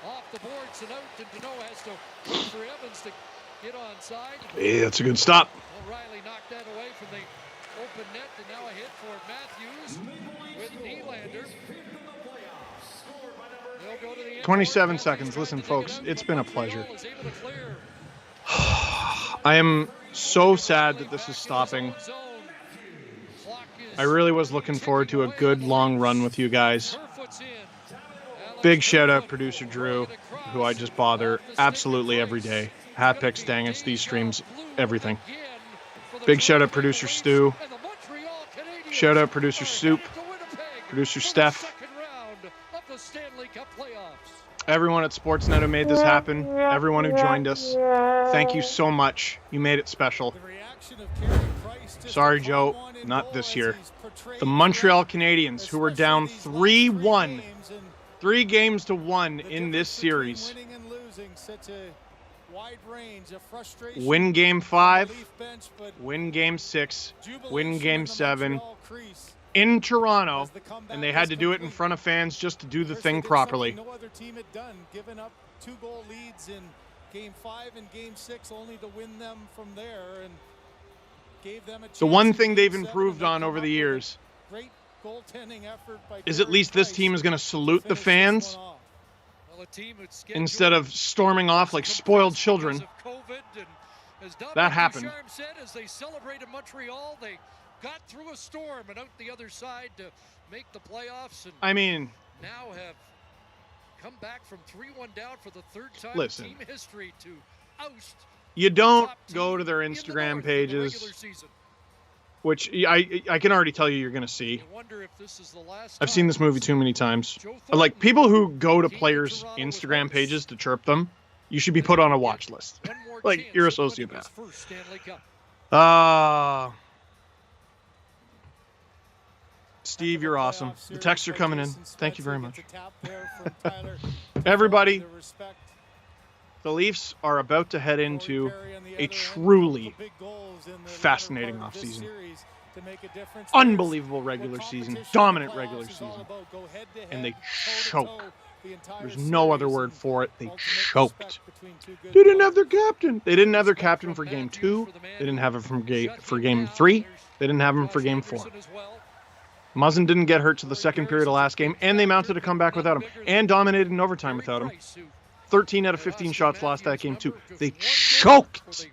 Off the boards and out, and Danault has to wait for Evans to get onside. Yeah, that's a good stop. O'Reilly knocked that away from the open net, and now a hit for Matthews with Nylander. They'll go to the end. 27 seconds. Listen, folks, it's been a pleasure. Montreal is able to clear. I am so sad that this is stopping. Zone. Clock is I really was looking forward to a good long run with you guys. Kerfoot's in. Big shout out producer Drew, who I just bother absolutely every day. Hat picks, Dangles, these streams, everything. Big shout out producer Stu. Shout out producer Soup. Producer Steph. Everyone at Sportsnet who made this happen. Everyone who joined us. Thank you so much. You made it special. Sorry, Joe. Not this year. The Montreal Canadiens, who were down 3-1. 3 games to 1 in this series. Win game 5, win game 6, win game 7 in Toronto, and they had to do it in front of fans just to do the thing properly. No other team had done, giving up 2-goal leads in game 5 and game 6 only to win them from there, and gave them a chance. The one thing they've improved on over the years is at least this team is going to salute the fans instead of storming off like spoiled children. That happened. As they celebrated Montreal, they got through a storm and out the other side to make the playoffs. And I mean, now have come back from 3-1 down for the 3rd time listen, in team history to oust. You don't go to their Instagram pages, which I can already tell you're going to see. I've seen this movie too many times. Like, people who go to players' Instagram pages to chirp them, you should be put on a watch list. Like, you're a sociopath. Steve, you're awesome. The texts are coming in. Thank you very much. Everybody, the Leafs are about to head into a truly fascinating offseason. Unbelievable regular season, dominant regular season. And they choke. There's no other word for it. They choked. They didn't have their captain. They didn't have their captain for game 2. They didn't have him for game 3. They didn't have him for game 4. Muzzin didn't get hurt to the second period of last game, and they mounted a comeback without him, and dominated in overtime without him. 13 out of 15 shots lost that game too. They choked.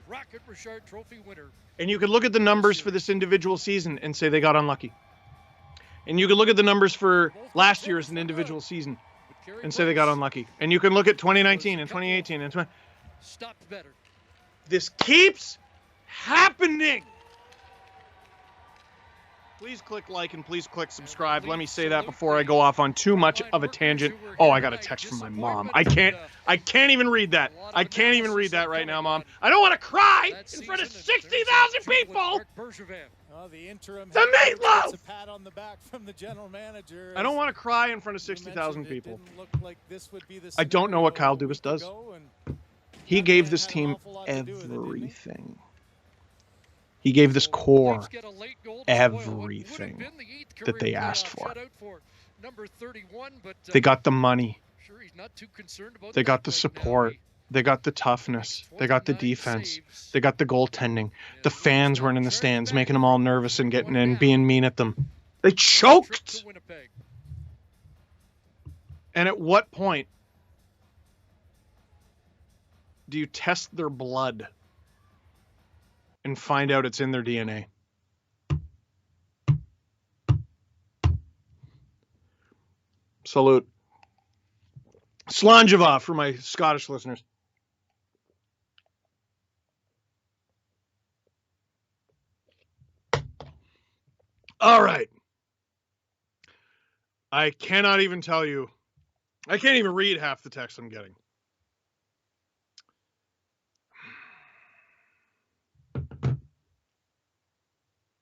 And you could look at the numbers for this individual season and say they got unlucky. And you could look at the numbers for last year as an individual season and say they got unlucky. And you can look at 2019 and 2018 and This keeps happening. Please click like and please click subscribe. Let me say that before I go off on too much of a tangent. Oh, I got a text from my mom. I can't even read that. I can't even read that right now, Mom. I don't want to cry in front of 60,000 people. The meatloaf. I don't want to cry in front of 60,000 people. I don't know what Kyle Dubas does. He gave this team everything. He gave this core everything that they asked for. They got the money. They got the support. They got the toughness. They got the defense. They got the goaltending. The fans weren't in the stands, making them all nervous and getting and being mean at them. They choked. And at what point do you test their blood and find out it's in their DNA? Salute. Slanjava for my Scottish listeners. All right. I cannot even tell you. I can't even read half the text I'm getting.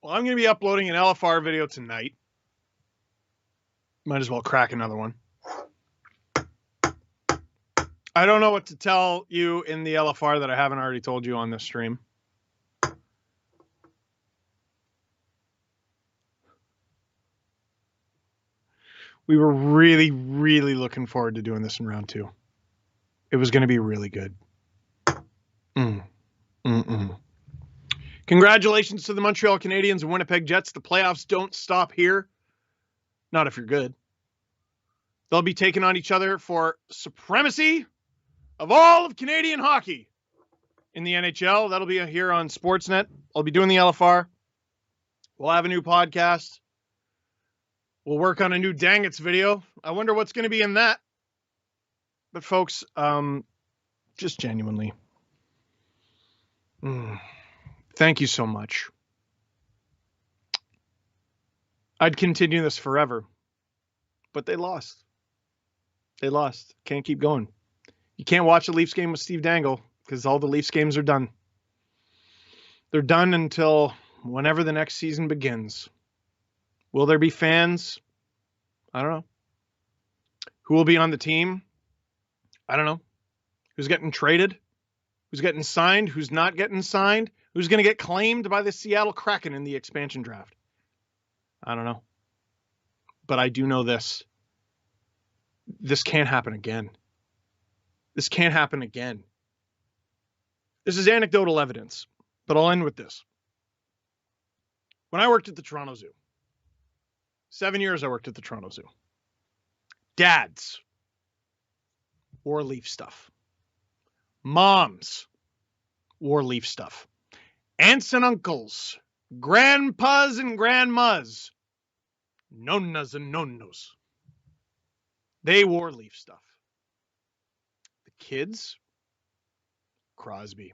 Well, I'm going to be uploading an LFR video tonight. Might as well crack another one. I don't know what to tell you in the LFR that I haven't already told you on this stream. We were really, really looking forward to doing this in round 2. It was going to be really good. Congratulations to the Montreal Canadiens and Winnipeg Jets. The playoffs don't stop here. Not if you're good. They'll be taking on each other for supremacy of all of Canadian hockey in the NHL. That'll be here on Sportsnet. I'll be doing the LFR. We'll have a new podcast. We'll work on a new Dangits video. I wonder what's going to be in that. But folks, just genuinely, Thank you so much. I'd continue this forever, but they lost. They lost. Can't keep going. You can't watch a Leafs game with Steve Dangle because all the Leafs games are done. They're done until whenever the next season begins. Will there be fans? I don't know. Who will be on the team? I don't know. Who's getting traded? Who's getting signed? Who's not getting signed? Who's going to get claimed by the Seattle Kraken in the expansion draft? I don't know. But I do know this. This can't happen again. This can't happen again. This is anecdotal evidence, but I'll end with this. When I worked at the Toronto Zoo, 7 years I worked at the Toronto Zoo, dads wore Leaf stuff. Moms wore Leaf stuff. Aunts and uncles, grandpas and grandmas, nonnas and nonnos, they wore Leaf stuff. The kids, Crosby,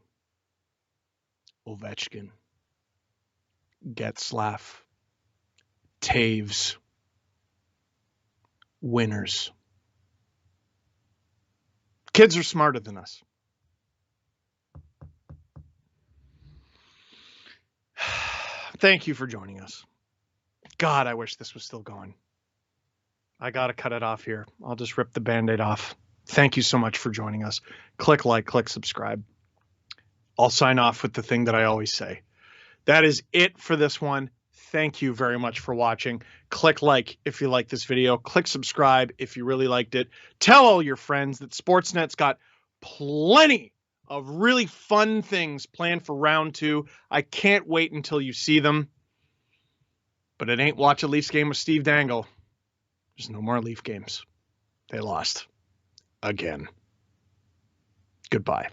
Ovechkin, Getzlaf, Taves, winners. Kids are smarter than us. Thank you for joining us. God, I wish this was still going. I got to cut it off here. I'll just rip the Band-Aid off. Thank you so much for joining us. Click like, click subscribe. I'll sign off with the thing that I always say. That is it for this one. Thank you very much for watching. Click like if you like this video. Click subscribe if you really liked it. Tell all your friends that Sportsnet's got plenty of really fun things planned for round 2. I can't wait until you see them. But it ain't watch a Leafs game with Steve Dangle. There's no more Leaf games. They lost. Again. Goodbye.